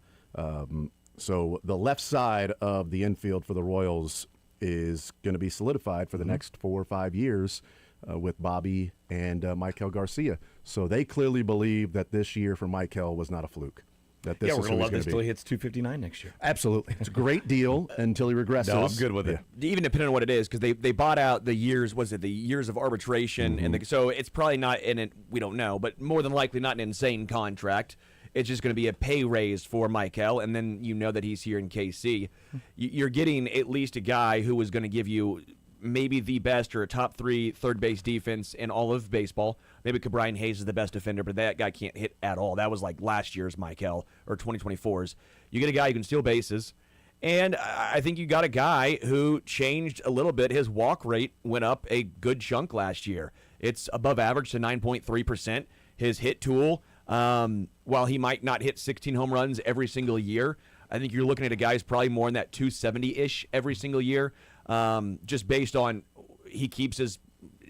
So the left side of the infield for the Royals is going to be solidified for the next 4 or 5 years with Bobby and Michael Garcia. So they clearly believe that this year for Michael was not a fluke. That this We're is going to love who he's this gonna until be. he hits 259 next year. Absolutely. It's a great deal until he regresses. No, I'm good with it. Even depending on what it is, because they bought out the years, the years of arbitration, and so it's probably not in it. We don't know, but more than likely not an insane contract. It's just going to be a pay raise for Michael, and then you know that he's here in KC. You're getting at least a guy who is going to give you maybe the best or a top 3 third base defense in all of baseball. Maybe Brian Hayes is the best defender, but that guy can't hit at all. That was like last year's Michael or 2024's. You get a guy who can steal bases, and I think you got a guy who changed a little bit. His walk rate went up a good chunk last year. It's above average to 9.3%. His hit tool, while he might not hit 16 home runs every single year, I think you're looking at a guy who's probably more in that 270-ish every single year, just based on he keeps his,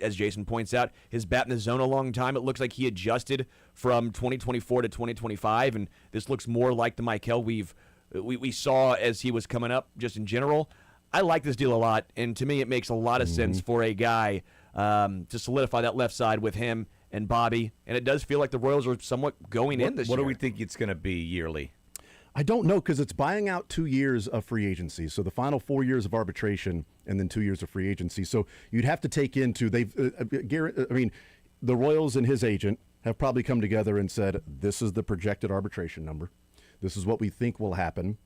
as Jason points out, his bat in the zone a long time. It looks like he adjusted from 2024 to 2025, and this looks more like the Michael we saw as he was coming up just in general. I like this deal a lot, and to me it makes a lot of sense for a guy to solidify that left side with him and Bobby, and it does feel like the Royals are somewhat going in this year. What do we think it's going to be yearly? I don't know because it's buying out 2 years of free agency. So the final 4 years of arbitration and then 2 years of free agency. So you'd have to take into the Royals and his agent have probably come together and said, this is the projected arbitration number. This is what we think will happen.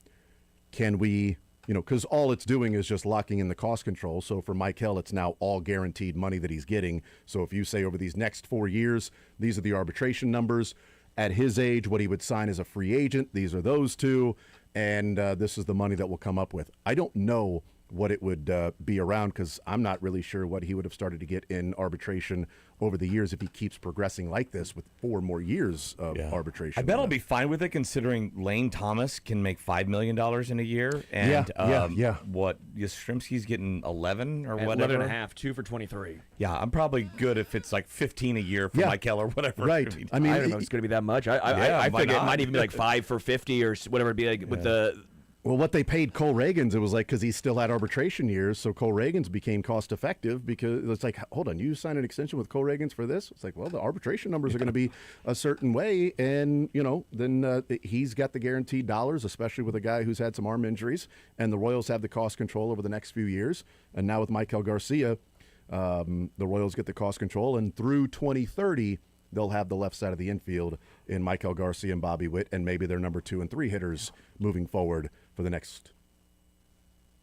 Can we, because all it's doing is just locking in the cost control. So for Michael, it's now all guaranteed money that he's getting. So if you say over these next 4 years, these are the arbitration numbers. At his age, what he would sign as a free agent, these are those two, and this is the money that we'll come up with. I don't know what it would be around because I'm not really sure what he would have started to get in arbitration over the years if he keeps progressing like this with 4 more years of arbitration. I bet I'll be fine with it considering Lane Thomas can make $5 million in a year. And what, Yastrzemski's getting 11 or whatever. 11 and a half, 2 for 23. Yeah, I'm probably good if it's like 15 a year for Michael or whatever. Right. I don't know if it's going to be that much. I think it might even be like 5 for 50 or whatever it'd be like with the... Well, what they paid Cole Reagans, it was like because he still had arbitration years, so Cole Reagans became cost effective because it's like, hold on, you signed an extension with Cole Reagans for this? It's like, well, the arbitration numbers are going to be a certain way, and then he's got the guaranteed dollars, especially with a guy who's had some arm injuries, and the Royals have the cost control over the next few years, and now with Michael Garcia, the Royals get the cost control, and through 2030. They'll have the left side of the infield in Michael Garcia and Bobby Witt, and maybe their number 2 and 3 hitters moving forward for the next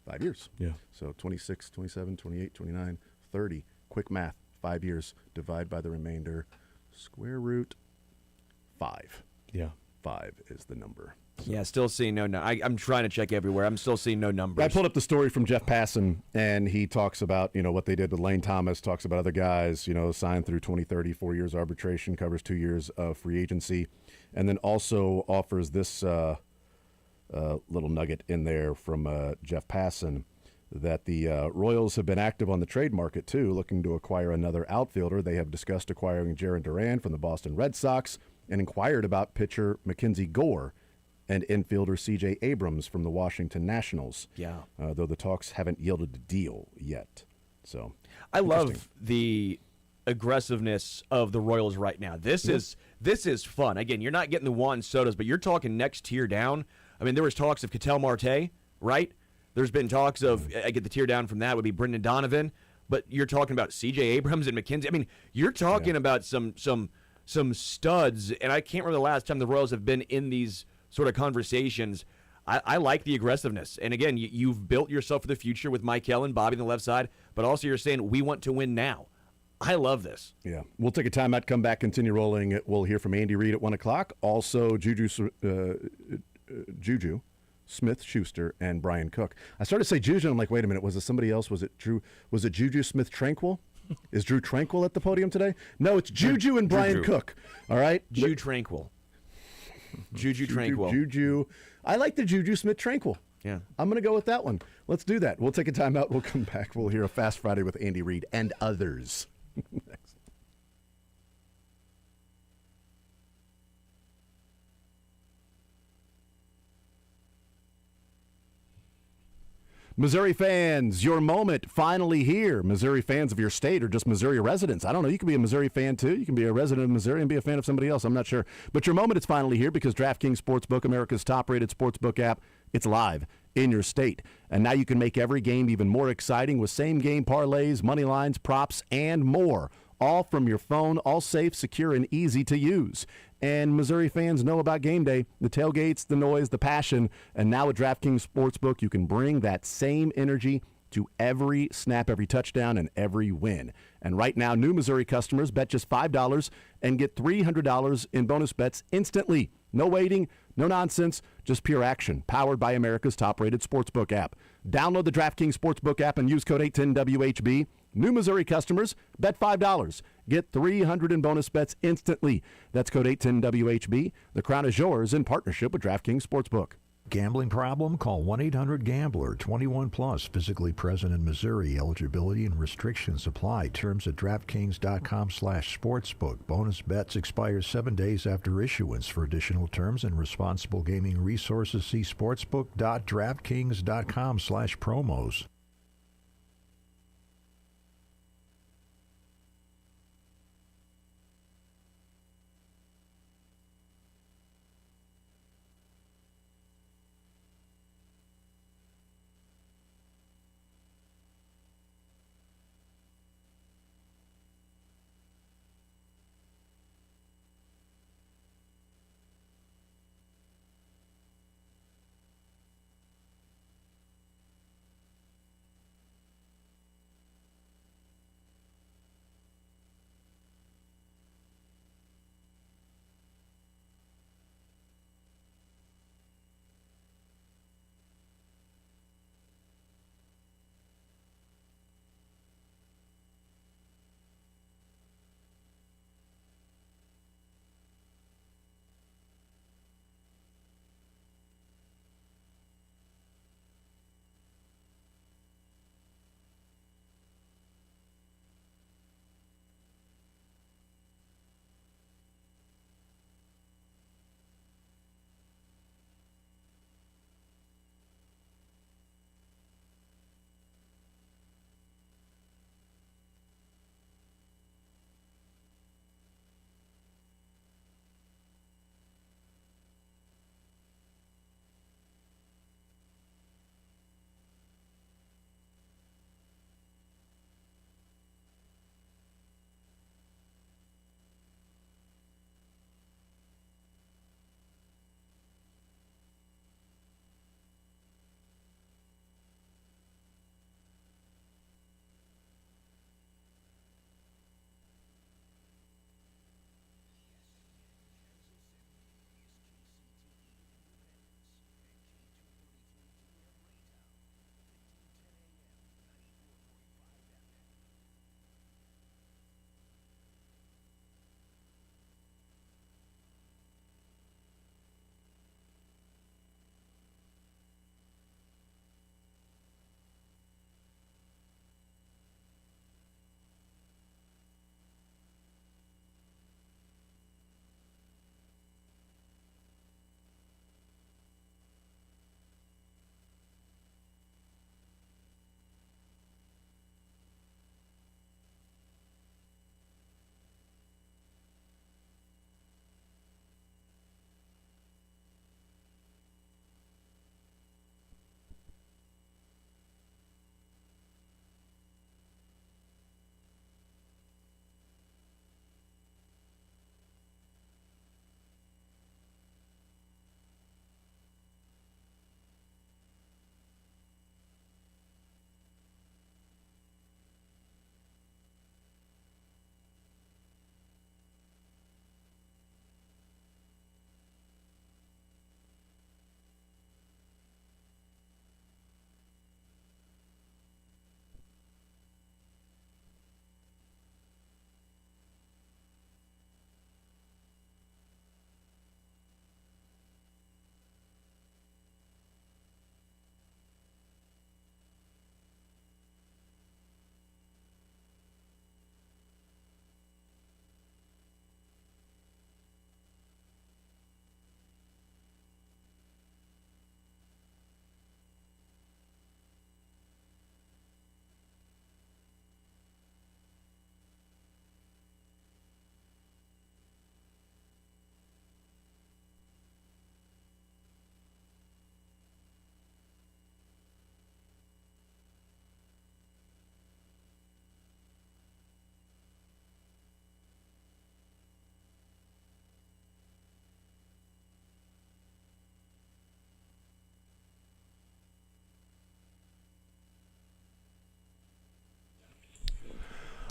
5 years. Yeah. So 26, 27, 28, 29, 30. Quick math. 5 years. Divide by the remainder. Square root 5. Yeah. 5 is the number. So. Yeah, still seeing no. I'm trying to check everywhere. I'm still seeing no numbers. I pulled up the story from Jeff Passan, and he talks about what they did with Lane Thomas. Talks about other guys, signed through 2030, 4 years arbitration, covers 2 years of free agency, and then also offers this little nugget in there from Jeff Passan that the Royals have been active on the trade market too, looking to acquire another outfielder. They have discussed acquiring Jarren Duran from the Boston Red Sox and inquired about pitcher Mackenzie Gore and infielder C.J. Abrams from the Washington Nationals. Yeah. Though the talks haven't yielded a deal yet. So I love the aggressiveness of the Royals right now. This is fun. Again, you're not getting the Juan Sotos, but you're talking next tier down. I mean, there was talks of Ketel Marte, right? There's been talks of, I get the tier down from that, would be Brendan Donovan, but you're talking about C.J. Abrams and McKenzie. I mean, you're talking about some studs, and I can't remember the last time the Royals have been in these sort of conversations. I like the aggressiveness. And again, you've built yourself for the future with Michael and Bobby on the left side, but also you're saying we want to win now. I love this. Yeah. We'll take a timeout, come back, continue rolling. We'll hear from Andy Reid at 1 o'clock. Also, Juju Smith-Schuster and Brian Cook. I started to say Juju, and I'm like, wait a minute, was it somebody else? Was it Juju Smith-Tranquil? Is Drew Tranquil at the podium today? No, it's Juju and Brian Cook. All right? Juju Tranquil. Juju. I like the Juju Smith-Tranquil. Yeah. I'm going to go with that one. Let's do that. We'll take a timeout. We'll come back. We'll hear a Fast Friday with Andy Reid and others. Next. Missouri fans, your moment finally here. Missouri fans of your state or just Missouri residents. I don't know. You can be a Missouri fan, too. You can be a resident of Missouri and be a fan of somebody else. I'm not sure. But your moment is finally here because DraftKings Sportsbook, America's top-rated sportsbook app, it's live in your state. And now you can make every game even more exciting with same-game parlays, money lines, props, and more. All from your phone, all safe, secure, and easy to use. And Missouri fans know about game day, the tailgates, the noise, the passion. And now with DraftKings Sportsbook, you can bring that same energy to every snap, every touchdown, and every win. And right now, new Missouri customers bet just $5 and get $300 in bonus bets instantly. No waiting, no nonsense, just pure action. Powered by America's top-rated sportsbook app. Download the DraftKings Sportsbook app and use code 810WHB. New Missouri customers, bet $5. Get $300 in bonus bets instantly. That's code 810WHB. The crown is yours in partnership with DraftKings Sportsbook. Gambling problem? Call 1-800-GAMBLER. 21 plus. Physically present in Missouri. Eligibility and restrictions apply. Terms at DraftKings.com/sportsbook. Bonus bets expire 7 days after issuance. For additional terms and responsible gaming resources, see sportsbook.draftkings.com/promos.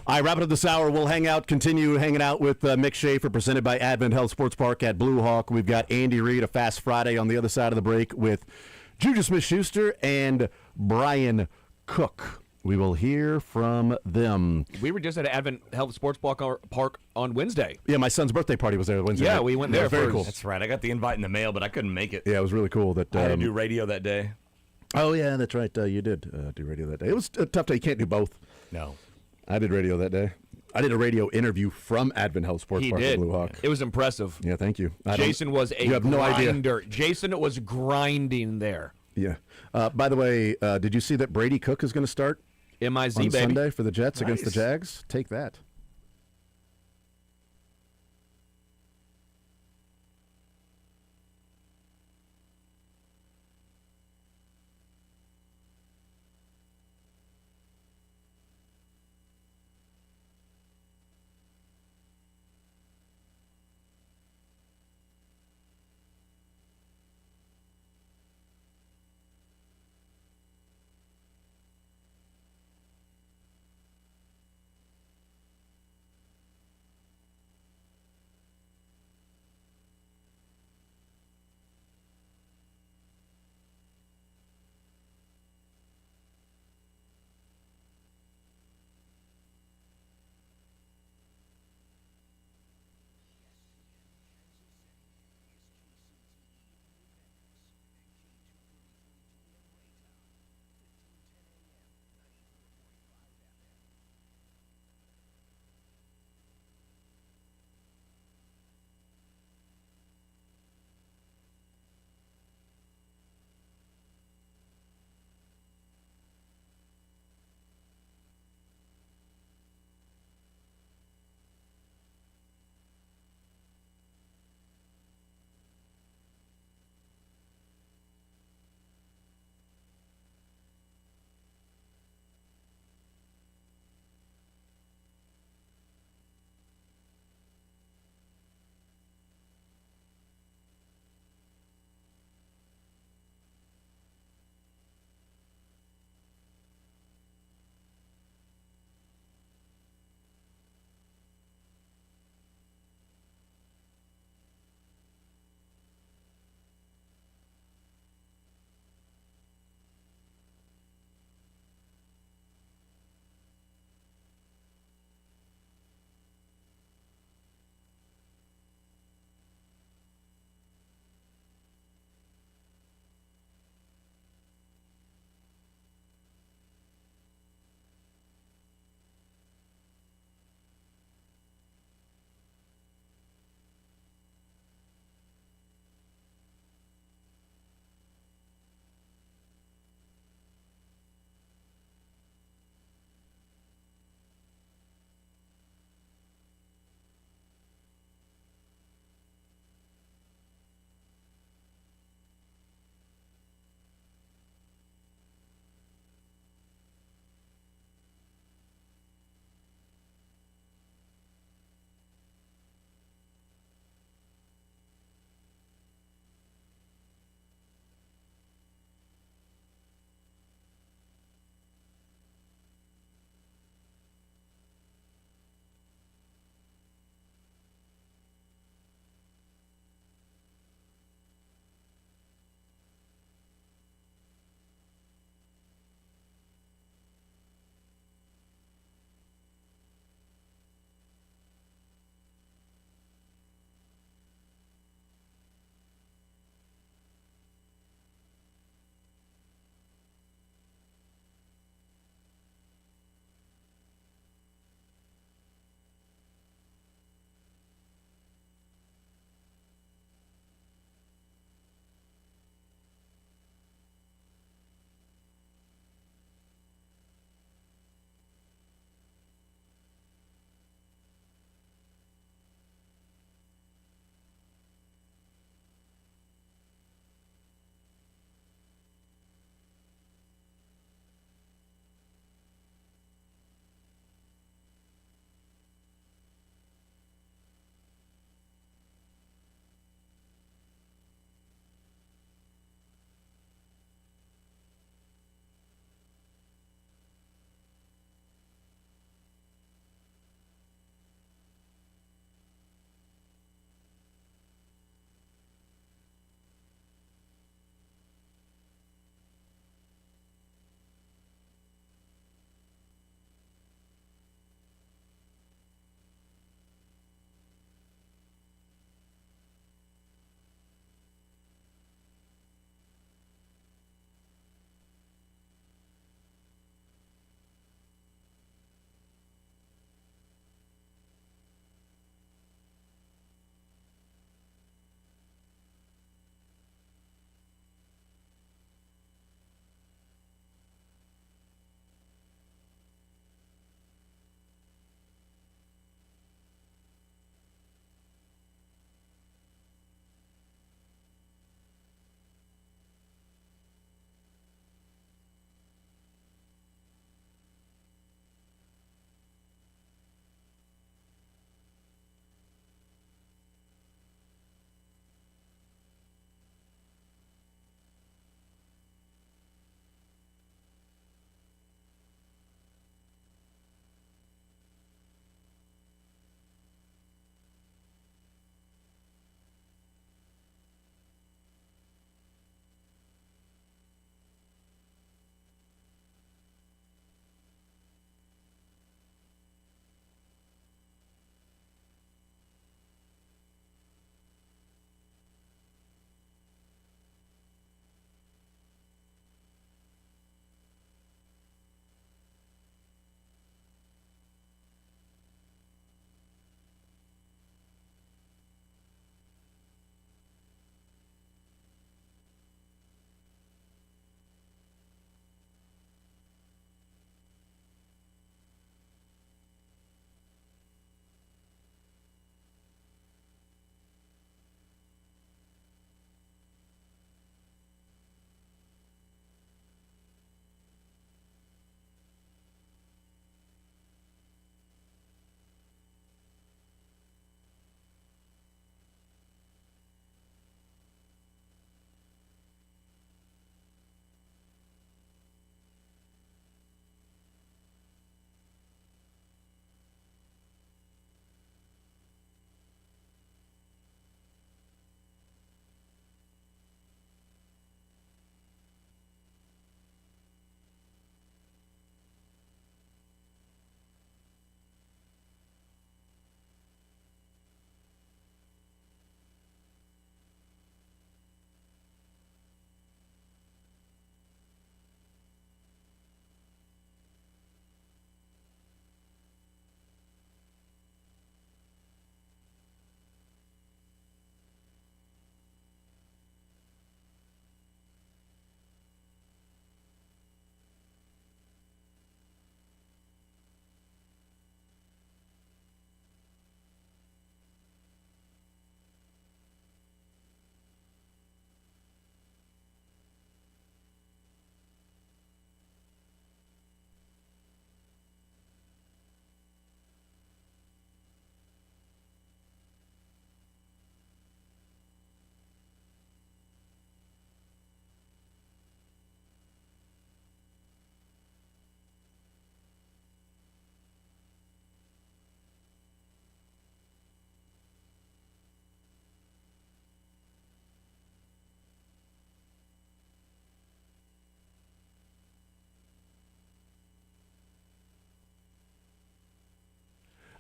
All right, wrapping up this hour, we'll continue hanging out with Mick Schaefer, presented by Advent Health Sports Park at Blue Hawk. We've got Andy Reid, a Fast Friday on the other side of the break with Juju Smith-Schuster and Brian Cook. We will hear from them. We were just at Advent Health Sports Park on Wednesday. Yeah, my son's birthday party was there Wednesday. Yeah, night. we went there. It was very cool. That's right. I got the invite in the mail, but I couldn't make it. Yeah, it was really cool. That I had to do radio that day. Oh, yeah, that's right. You did do radio that day. It was a tough day. You can't do both. No. I did radio that day. I did a radio interview from Advent Health Sports Park at Blue Hawk. It was impressive. Yeah, thank you. Jason was a you have no grinder. idea. Jason was grinding there. Yeah. By the way, did you see that Brady Cook is going to start MIZ, on baby. Sunday for the Jets against the Nice. Jags? Take that.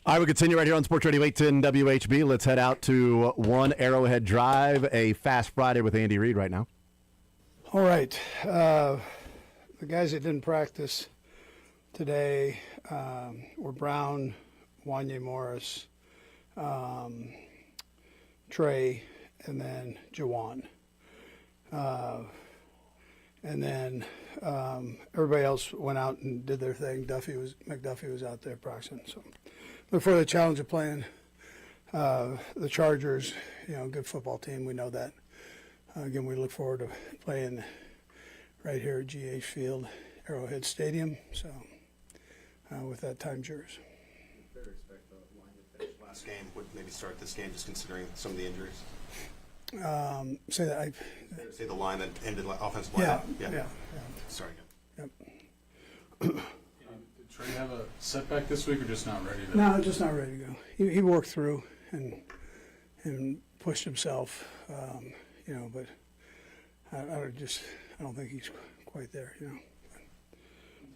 All right, we continue right here on Sports Radio 810 WHB. Let's head out to One Arrowhead Drive, a Fast Friday with Andy Reid right now. All right. The guys that didn't practice today were Brown, Wanye Morris, Trey, and then Jawan. And then everybody else went out and did their thing. McDuffie was out there practicing. So look for the challenge of playing the Chargers. Good football team. We know that. Again, we look forward to playing right here at GH Field, Arrowhead Stadium. So with that, time's yours. Fair to expect the line that finished last game would maybe start this game, just considering some of the injuries. Say that. Say the line that ended offensive line. Yeah. Sorry. Yep. Did Trey have a setback this week, or just not ready to? No, just not ready to go. He worked through and pushed himself, but I don't think he's quite there.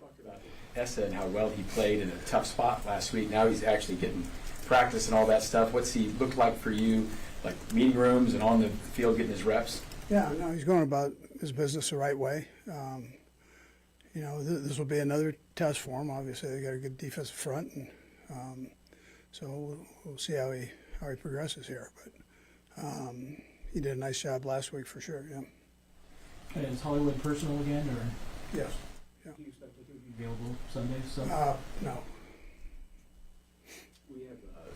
Talk about Essa and how well he played in a tough spot last week. Now he's actually getting practice and all that stuff. What's he look like for you, like meeting rooms and on the field getting his reps? Yeah, no, he's going about his business the right way. This will be another test for him. Obviously, they got a good defensive front, and so we'll see how he progresses here. But he did a nice job last week for sure. Yeah. And is Hollywood personal again, or? Yes. Yeah. Do you expect it to be available Sunday? So? No.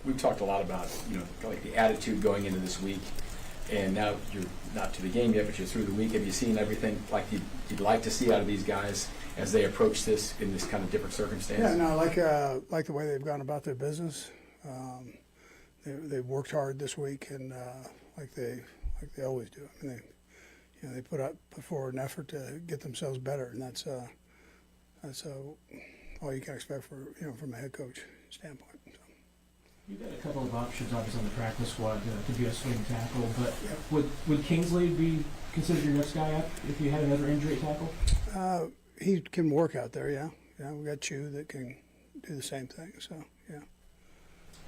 We've talked a lot about like the attitude going into this week, and now you're not to the game yet, but you're through the week. Have you seen everything like you'd like to see out of these guys as they approach this in this kind of different circumstance? Yeah, no, like the way they've gone about their business. They've worked hard this week, and like they always do. I mean, they put forward an effort to get themselves better, and that's all you can expect from a head coach standpoint. So. You've got a couple of options, obviously, on the practice squad to be a swing tackle, but would Kingsley be considered your next guy up if you had another injury tackle? He can work out there, yeah. Yeah, we got Chew that can do the same thing, so, yeah.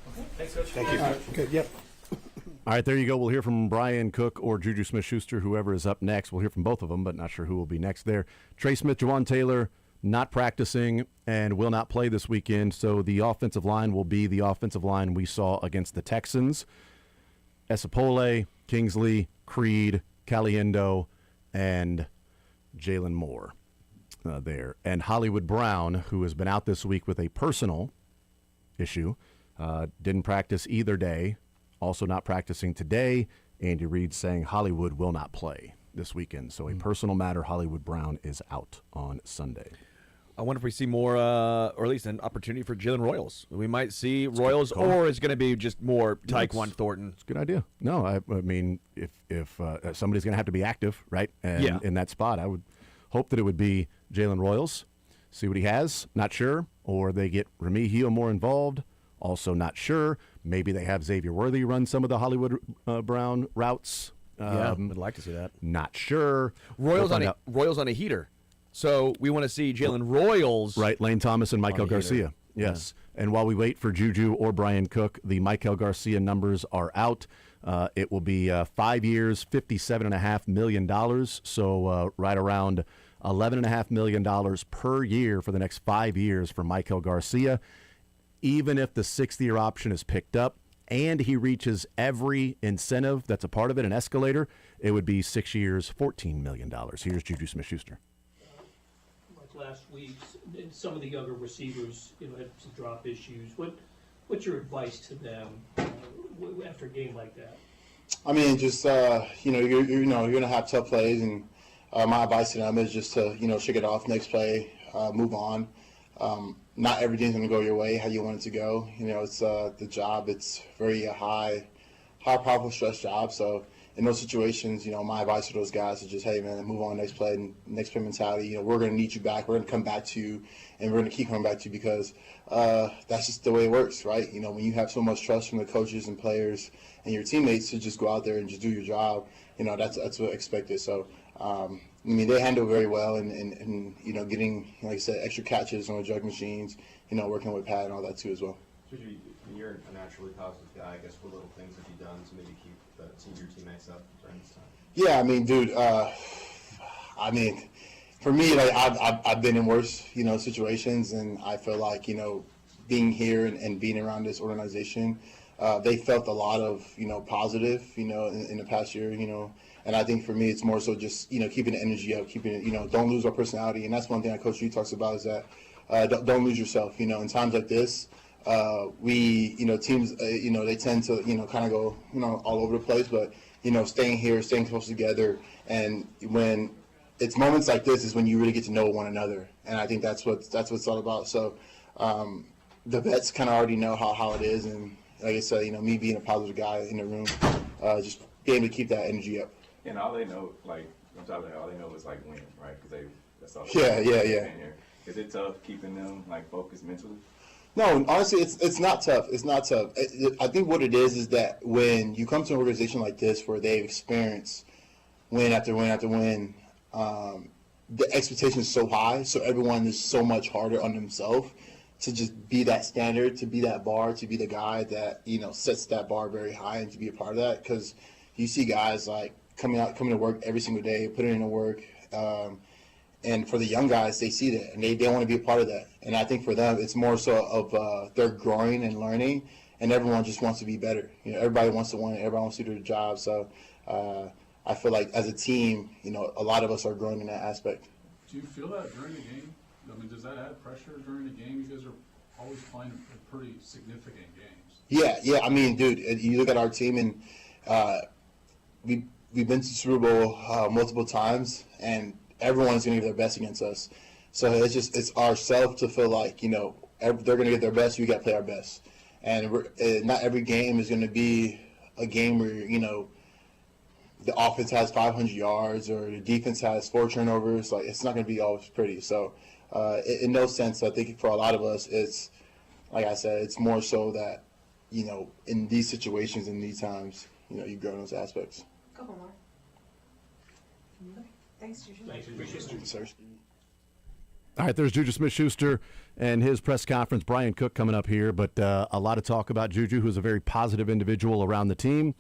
Okay, thanks, Coach. Thank you. Good, yep. All right, there you go. We'll hear from Brian Cook or Juju Smith-Schuster, whoever is up next. We'll hear from both of them, but not sure who will be next there. Trey Smith, Jawan Taylor, not practicing and will not play this weekend, so the offensive line will be the offensive line we saw against the Texans. Esapole, Kingsley, Creed, Caliendo, and Jalen Moore there. And Hollywood Brown, who has been out this week with a personal issue, didn't practice either day, also not practicing today. Andy Reid saying Hollywood will not play this weekend. So a personal matter, Hollywood Brown is out on Sunday. I wonder if we see more, or at least an opportunity for Jalen Royals. We might see Royals, or is going to be just more Tyquan Thornton. It's a good idea. No, I mean, if somebody's going to have to be active, right, and in that spot, I would hope that it would be Jalen Royals. See what he has. Not sure. Or they get Remigio more involved. Also not sure. Maybe they have Xavier Worthy run some of the Hollywood Brown routes. I'd like to see that. Not sure. Royals on a heater. So we want to see Jalen Royals. Right, Lane Thomas and Michael Garcia. Yes. Yeah. And while we wait for Juju or Brian Cook, the Michael Garcia numbers are out. It will be 5 years, $57.5 million. So right around $11.5 million per year for the next 5 years for Michael Garcia. Even if the sixth-year option is picked up and he reaches every incentive that's a part of it, an escalator, it would be 6 years, $14 million. Here's Juju Smith-Schuster. Last week, and some of the younger receivers, had some drop issues. What's your advice to them after a game like that? I mean, just you're gonna have tough plays, and my advice to them is just to shake it off, next play, move on. Not everything's gonna go your way how you want it to go. It's the job. It's very high powerful stress job. So in those situations, my advice to those guys is just, hey, man, move on, next play mentality. We're going to need you back. We're going to come back to you, and we're going to keep coming back to you because that's just the way it works, right? When you have so much trust from the coaches and players and your teammates to just go out there and just do your job, that's what's expected. So, they handle very well and getting, like I said, extra catches on the jug machines, working with Pat and all that too as well. Juju, you're a naturally positive guy. I guess what little things have you done to maybe keep your teammates up during this time? Yeah, I mean, dude. For me, like I've been in worse, situations, and I feel like being here and being around this organization, they felt a lot of positive, in the past year, and I think for me it's more so just keeping the energy up, keeping it, don't lose our personality, and that's one thing that Coach Reed talks about is that don't lose yourself, in times like this. Teams, they tend to, kind of go, all over the place, but staying here, staying close together, and when it's moments like this is when you really get to know one another, and I think that's what it's all about. So the vets kind of already know how it is, and like I said, me being a positive guy in the room, just being able to keep that energy up. And all they know, like on top of that, all they know is like win, right? Because that's all. Yeah. Is it tough keeping them like focused mentally? No, honestly, it's not tough. It's not tough. I think what it is that when you come to an organization like this where they've experienced win after win after win, the expectation is so high, so everyone is so much harder on themselves to just be that standard, to be that bar, to be the guy that sets that bar very high, and to be a part of that. Because you see guys like coming to work every single day, putting in the work. And for the young guys, they see that, and they want to be a part of that. And I think for them, it's more so of they're growing and learning, and everyone just wants to be better. Everybody wants to win. Everybody wants to do their job. So I feel like as a team, a lot of us are growing in that aspect. Do you feel that during the game? I mean, does that add pressure during the game? You guys are always playing pretty significant games. Yeah. I mean, dude, you look at our team, and we've been to Super Bowl multiple times, and everyone's going to give their best against us. So it's ourselves to feel like, they're going to get their best, we got to play our best. And not every game is going to be a game where, the offense has 500 yards or the defense has 4 turnovers. Like, it's not going to be always pretty. So in no sense, I think for a lot of us, it's, like I said, it's more so that, in these situations, in these times, you grow in those aspects. Couple more. Thanks, Juju. All right, there's Juju Smith-Schuster and his press conference. Brian Cook coming up here, but a lot of talk about Juju, who's a very positive individual around the team.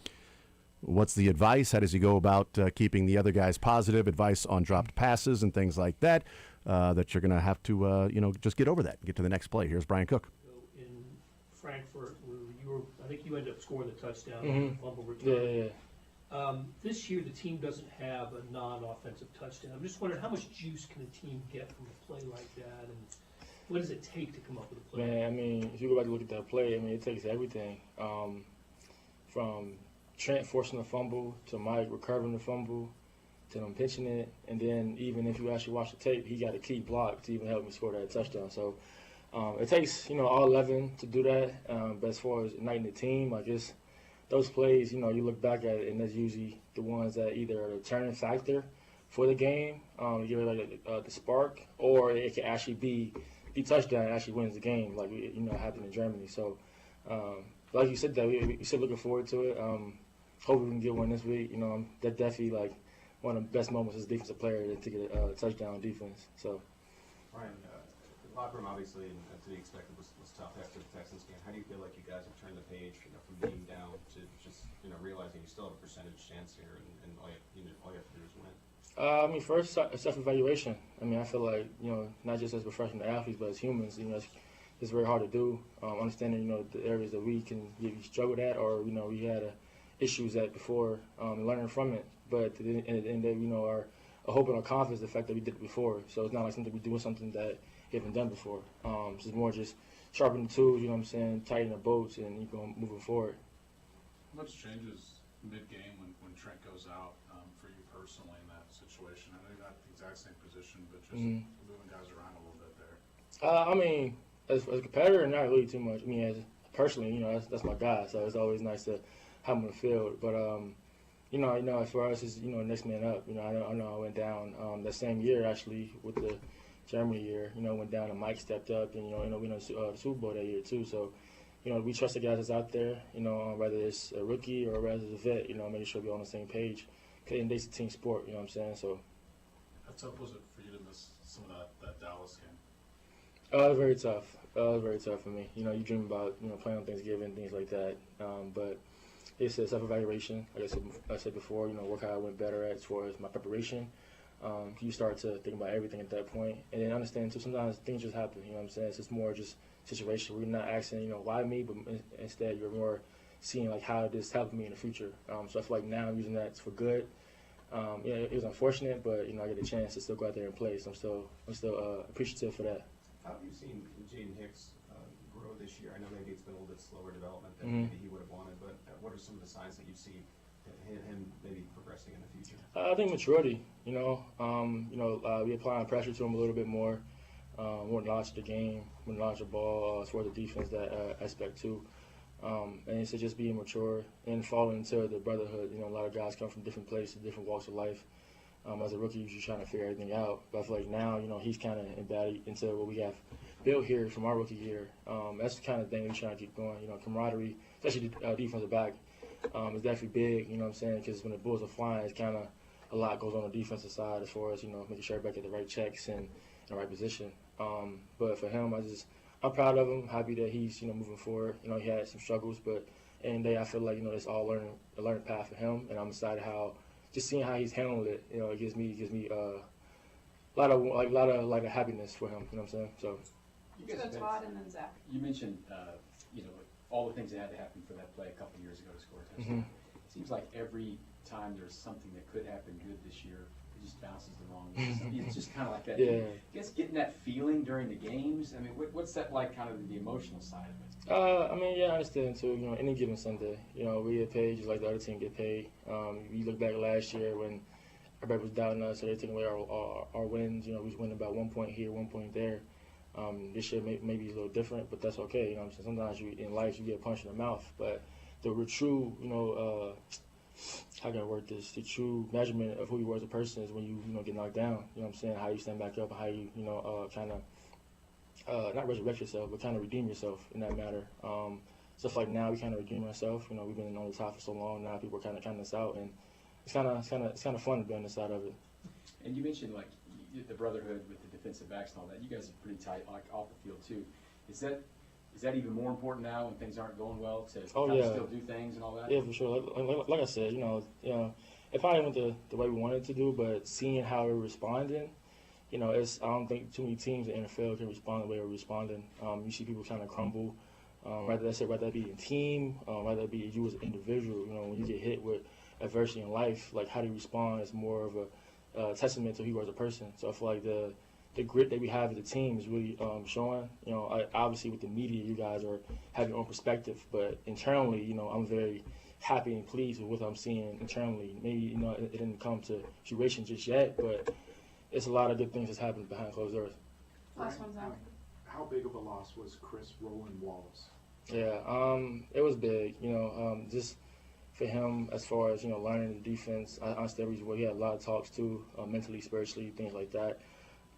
What's the advice? How does he go about keeping the other guys positive? Advice on dropped passes and things like that, that you're going to have to, just get over that and get to the next play. Here's Brian Cook. In Frankfurt, I think you ended up scoring the touchdown Mm-hmm. on the fumble return. Yeah. This year, the team doesn't have a non-offensive touchdown. I'm just wondering how much juice can a team get from a play like that, and what does it take to come up with a play? Man, I mean, if you go back and look at that play, I mean, it takes everything. From Trent forcing the fumble to Mike recovering the fumble to them pitching it, and then even if you actually watch the tape, he got a key block to even help me score that touchdown. So it takes, all 11 to do that. But as far as igniting the team, like it's those plays, you look back at it, and that's usually the ones that either are the turning factor for the game, give it like the spark, or it can actually be the touchdown that actually wins the game, like happened in Germany. So, like you said, that we still looking forward to it. Hopefully we can get one this week. That definitely like one of the best moments as a defensive player to get a touchdown on defense. So, Ryan, the locker room obviously, and to be expected, was tough after the Texans game. How do you feel like you guys have turned the page, from being down to just realizing you still have a percentage chance here, and all you have to do is win? I mean, first, self-evaluation. I mean, I feel like, not just as professional athletes, but as humans, it's very hard to do. Understanding, the areas that we can maybe struggled at, or, we had issues at before, and learning from it. But at the end of the day, our hope and our confidence, the fact that we did it before. So it's not like something we're doing something that we haven't done before. It's more just sharpen the tools, tighten the bolts, and moving forward. How much changes mid-game when Trent goes out for you personally in that situation? I know you're not the exact same position, but just moving guys around a little bit there. I mean, as a competitor, not really too much. I mean, as personally, that's my guy, so it's always nice to have him on the field. But for us, it's next man up. I know I went down that same year actually with the Germany year. Went down and Mike stepped up, and we won the Super Bowl that year too. So. We trust the guys that's out there, whether it's a rookie or whether it's a vet, making sure we're on the same page. Because it's a team sport, you know what I'm saying? So, how tough was it for you to miss some of that Dallas game? Very tough. very tough for me. You know, you dream about playing on Thanksgiving, things like that. But it's a self-evaluation. Like I said before, work how I went better at as far as my preparation. You start to think about everything at that point, and then understand too. Sometimes things just happen. You know what I'm saying? It's just more just situation where you're not asking, why me, but instead you're more seeing like how this helped me in the future. So I feel like now I'm using that for good. It was unfortunate, but I get a chance to still go out there and play. So I'm still appreciative for that. How have you seen Jaden Hicks grow this year? I know maybe it's been a little bit slower development than maybe he would have wanted, but what are some of the signs that you see him maybe progressing in the future? I think maturity. We applying pressure to him a little bit more knowledge of the game, more knowledge of ball, as far as the defense, that aspect too. And it's just being mature and falling into the brotherhood. A lot of guys come from different places, different walks of life. As a rookie, you're just trying to figure everything out. But I feel like now, he's kind of embedded into what we have built here from our rookie year. That's the kind of thing we're trying to keep going. Camaraderie, especially the defensive back, is definitely big. You know what I'm saying? Because when the Bulls are flying, it's kind of a lot goes on the defensive side as far as making sure everybody get the right checks and in the right position. But for him, I'm proud of him. Happy that he's moving forward. He had some struggles, but in the day I feel like it's all a learning path for him, and I'm excited how. Just seeing how he's handling it, it gives me a lot of happiness for him. You know what I'm saying? So. You guys Todd and then Zach. You mentioned all the things that had to happen for that play a couple years ago to score a touchdown. It seems like every time there's something that could happen good this year, it just bounces the wrong way. It's just kind of like that. Yeah. I guess getting that feeling during the games. I mean, what's that like? Kind of the emotional side of it. I understand too. Any given Sunday, we get paid just like the other team get paid. You look back last year when everybody was doubting us, so they're taking away our wins. We was winning about 1 point here, 1 point there. This year maybe it's a little different, but that's okay. Sometimes in life you get punched in the mouth, but the true, how can I word this? The true measurement of who you are as a person is when you get knocked down. You know what I'm saying? How you stand back up, how you kind of. Not resurrect yourself, but kind of redeem yourself in that matter. Stuff like now, we kind of redeem ourselves. We've been on the top for so long now. People are kind of counting us out, and it's kind of fun to be on this side of it. And you mentioned like the brotherhood with the defensive backs and all that. You guys are pretty tight, like off the field too. Is that even more important now when things aren't going well to kind of still do things and all that? Yeah, for sure. Like I said, it probably went the way we wanted it to do, but seeing how we're responding. I don't think too many teams in the NFL can respond the way we're responding. You see people kind of crumble, whether that be a team, whether that be you as an individual. When you get hit with adversity in life, like how do you respond is more of a testament to who you are as a person. So I feel like the grit that we have as a team is really showing. Obviously with the media, you guys are having your own perspective, but internally, I'm very happy and pleased with what I'm seeing internally. Maybe it didn't come to fruition just yet, but. It's a lot of good things that's happened behind closed doors. Last one's out. How big of a loss was Chris Roland Wallace? Yeah, it was big. Just for him as far as learning the defense. I understand he had a lot of talks too, mentally, spiritually, things like that.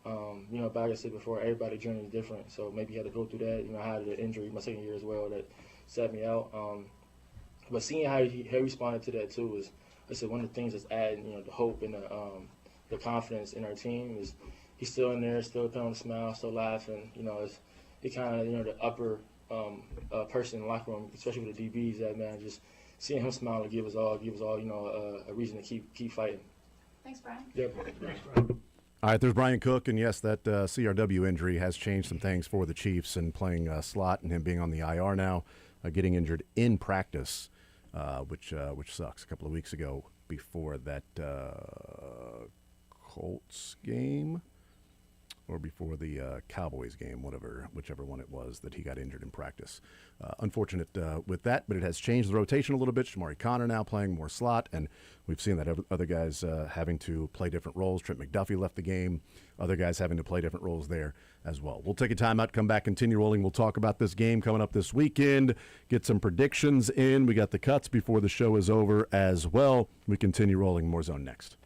But like I said before, everybody's journey is different. So maybe he had to go through that. I had an injury my second year as well that set me out. But seeing how he responded to that too was, I said, one of the things that's adding the hope and the confidence in our team is he's still in there, still putting on a smile, still laughing. He kind of the upper person in the locker room, especially with the DBs. That man, just seeing him smile and give us all a reason to keep fighting. Thanks, Brian. Yep. Thanks, Brian. All right, there's Brian Cook, and yes, that CRW injury has changed some things for the Chiefs, and playing slot and him being on the IR now, getting injured in practice, which sucks. A couple of weeks ago, before that Colts game, or before the Cowboys game, whichever one it was, that he got injured in practice. Unfortunate with that, but it has changed the rotation a little bit. Shamari Connor now playing more slot, and we've seen that other guys having to play different roles. Trent McDuffie left the game. Other guys having to play different roles there as well. We'll take a timeout, come back, continue rolling. We'll talk about this game coming up this weekend, get some predictions in. We got the cuts before the show is over as well. We continue rolling. More Zone next.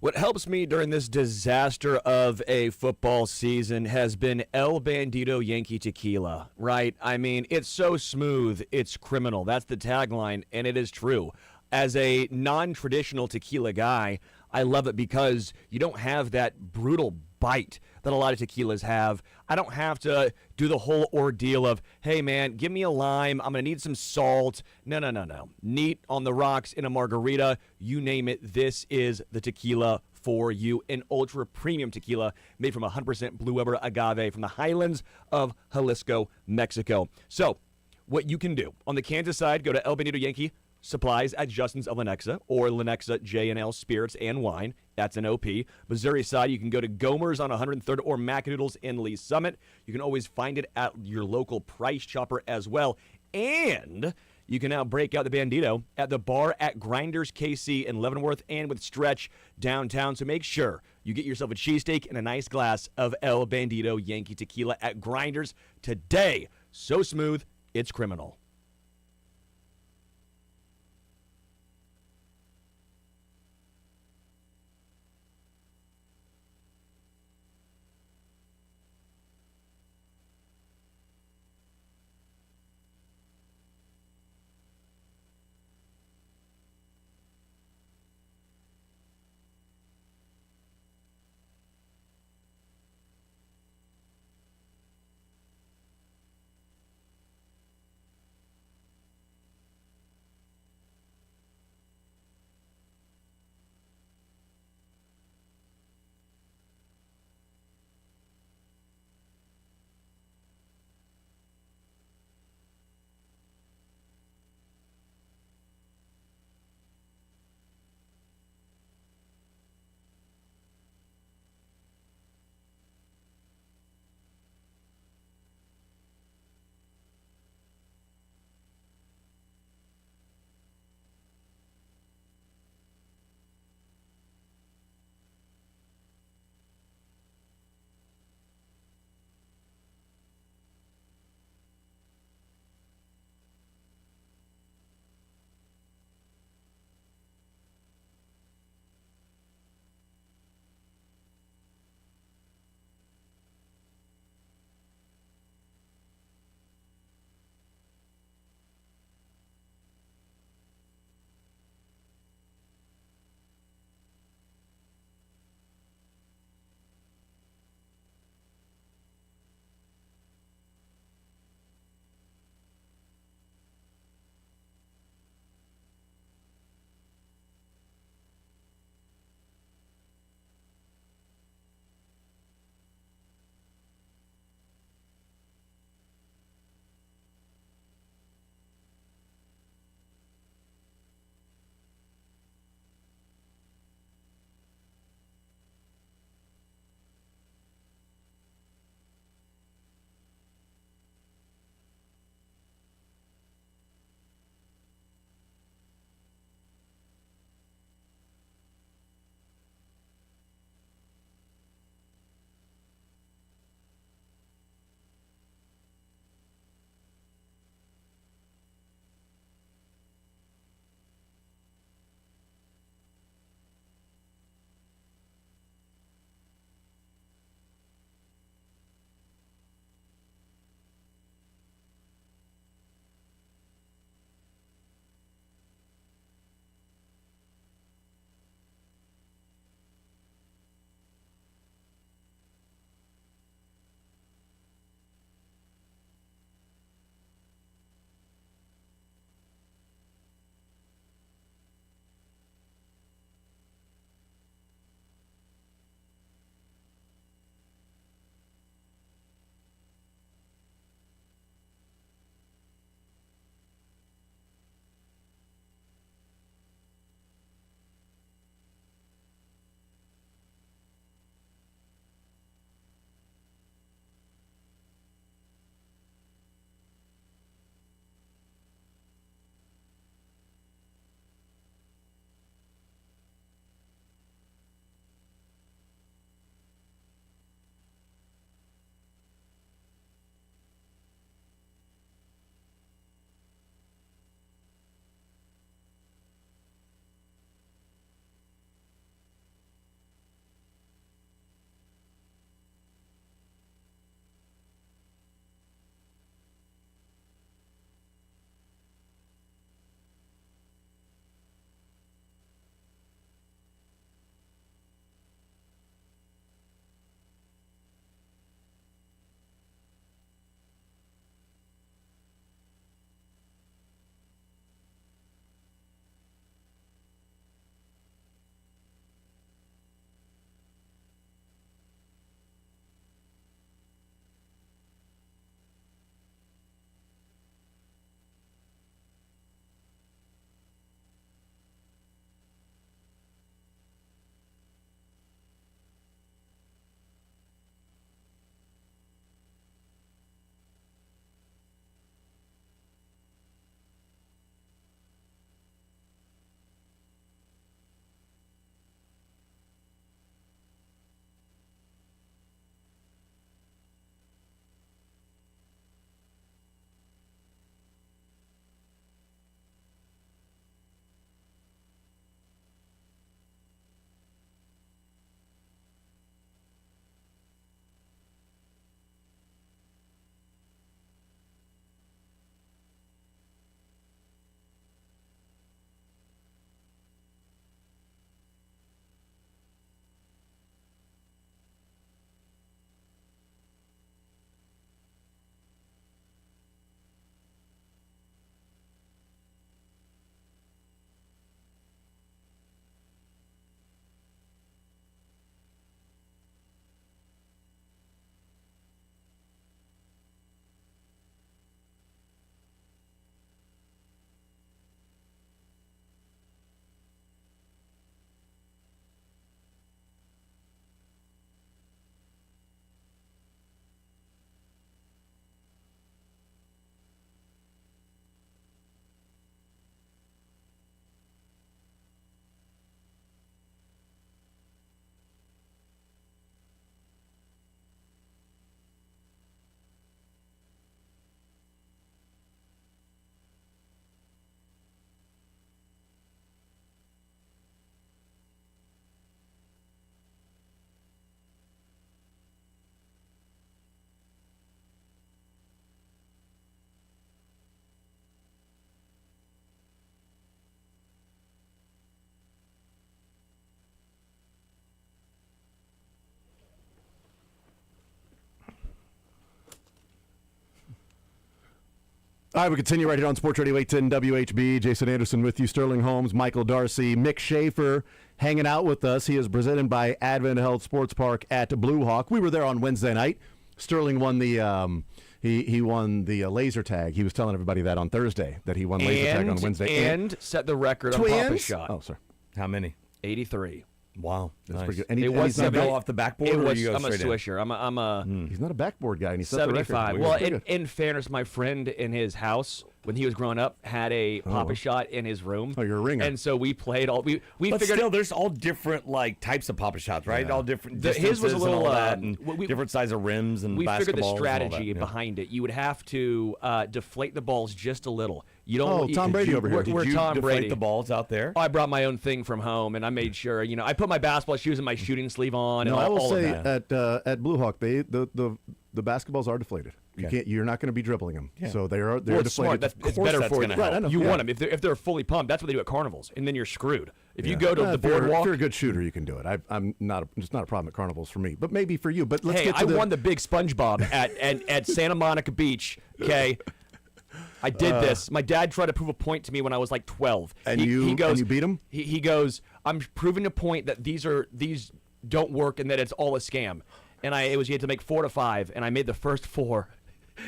What helps me during this disaster of a football season has been El Bandito Yankee Tequila, right? I mean, it's so smooth, it's criminal. That's the tagline, and it is true. as a non-traditional tequila guy, I love it because you don't have that brutal bite that a lot of tequilas have. I don't have to do the whole ordeal of, hey, man, give me a lime. I'm going to need some salt. No. Neat on the rocks in a margarita. You name it. This is the tequila for you. An ultra premium tequila made from 100% Blue Weber agave from the highlands of Jalisco, Mexico. So what you can do on the Kansas side, go to El Benito Yankee Supplies at Justin's of Lenexa or Lenexa J&L Spirits and Wine. That's an OP. Missouri side, you can go to Gomer's on 103rd or Macadoodles in Lee Summit. You can always find it at your local Price Chopper as well. And you can now break out the Bandito at the bar at Grinders KC in Leavenworth and with Stretch downtown. So make sure you get yourself a cheesesteak and a nice glass of El Bandito Yankee Tequila at Grinders today. So smooth, it's criminal. All right, we continue right here on Sports Radio 810 WHB. Jason Anderson with you, Sterling Holmes, Michael Darcy, Mick Schaefer hanging out with us. He is presented by Advent Health Sports Park at Blue Hawk. We were there on Wednesday night. Sterling won the he won the laser tag. He was telling everybody that on Thursday that he won laser tag on Wednesday and set the record on Twins? Papa shot. Oh, sorry. How many? 83. Wow, That's nice. pretty good. And It was he's not go off the backboard. Or you go I'm a straight in? swisher. I'm a He's not a backboard guy, and he set the record. 75. Well, in fairness, my friend in his house when he was growing up had a Papa shot in his room. Oh, you're a ringer. And so we played all. We But figured still, there's all different like types of Papa shots, right? Yeah. All different. His was a distances little and all that, and we- different size of rims and we figured the basketballs and all strategy that, yeah. behind it. You would have to deflate the balls just a little. You don't. Oh, Tom Brady over here. Did We're you Tom deflate Brady. the balls out there? I brought my own thing from home, and I made sure. I put my basketball shoes and my shooting sleeve on. No, and I will all say of that. at Blue Hawk, the basketballs are deflated. Okay. You're not going to be dribbling them, so they're Well, deflated. it's smart. It's course better that's for you. gonna help. Right, I know. You Yeah. want them if they're fully pumped. That's what they do at carnivals, and then you're screwed. If you Yeah. go to the If you're boardwalk, a good shooter, you can do it. I'm not. It's not a problem at carnivals for me, but maybe for you. But let's hey, get to I won the big SpongeBob at Santa Monica Beach. Okay. I did this. My dad tried to prove a point to me when I was like 12. And he goes, and you beat him? He goes, I'm proving a point that these don't work and that it's all a scam. And he had to make 4 to 5, and I made the first 4,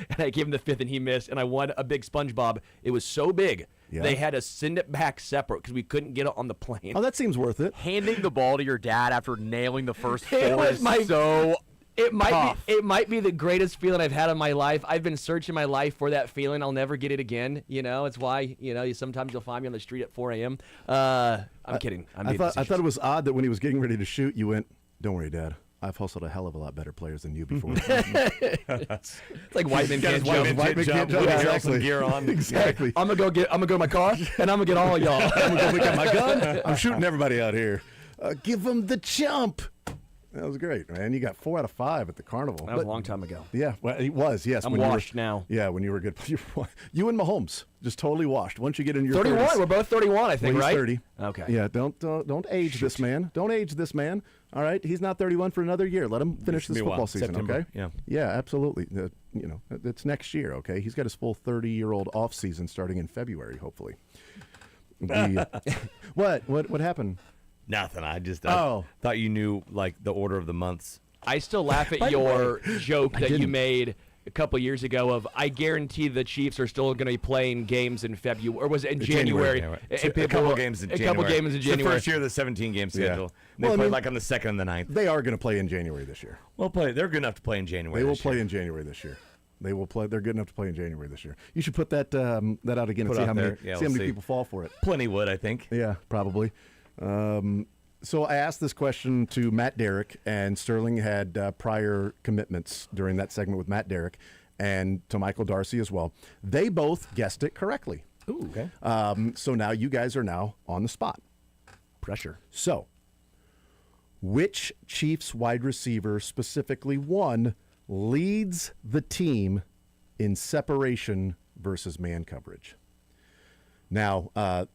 and I gave him the 5th, and he missed, and I won a big SpongeBob. It was so big, they had to send it back separate because we couldn't get it on the plane. Oh, that seems worth it. Handing the ball to your dad after nailing the first 4 It was is so It tough. might be the greatest feeling I've had in my life. I've been searching my life for that feeling. I'll never get it again. It's why sometimes you'll find me on the street at 4 a.m. I'm kidding. I thought it was odd that when he was getting ready to shoot, you went, "Don't worry, Dad. I've hustled a hell of a lot better players than you before." It's like white men can't jump. White men can't jump. Exactly. Gear on. Exactly. I'm gonna go to my car and I'm gonna get all of y'all. I'm gonna go pick up my gun. I'm shooting everybody out here. Give them the jump. That was great, man. You got 4 out of 5 at the carnival. That was a long time ago. Yeah, well, it was. Yes, I'm when washed you were, now. Yeah, when you were good. You and Mahomes just totally washed. Once you get in your 31. 30s. We're both 31, I think, Well, he's right? 30. Okay. Yeah, don't age this man. Don't age this man. All right, he's not 31 for another year. Let him finish this be a while. football season. September, Okay. yeah. Yeah, absolutely. It's next year. Okay, he's got his full 30-year-old off season starting in February, hopefully. What happened? Nothing. I Oh. thought you knew like the order of the months. I still laugh at your joke that you made a couple years ago of I guarantee the Chiefs are still going to be playing games in February, or was it in January? Yeah, right. And A couple games in a January. couple games in It's January. the first year of the 17-game schedule. Well, They I played mean- like on the 2nd and the 9th. They are going to play in January this year. They're good enough to play in January. They will this year. play in January this year. They will play. They're good enough to play in January this year. You should put that out again and Put see out how many there. Yeah, see how we'll many see. people fall for it. Plenty would, I think. Yeah, probably. So I asked this question to Matt Derrick, and Sterling had prior commitments during that segment with Matt Derrick, and to Michael Darcy as well. They both guessed it correctly. Ooh, okay. So now you guys are now on the spot. Pressure. So, which Chiefs wide receiver, specifically one, leads the team in separation versus man coverage? Now,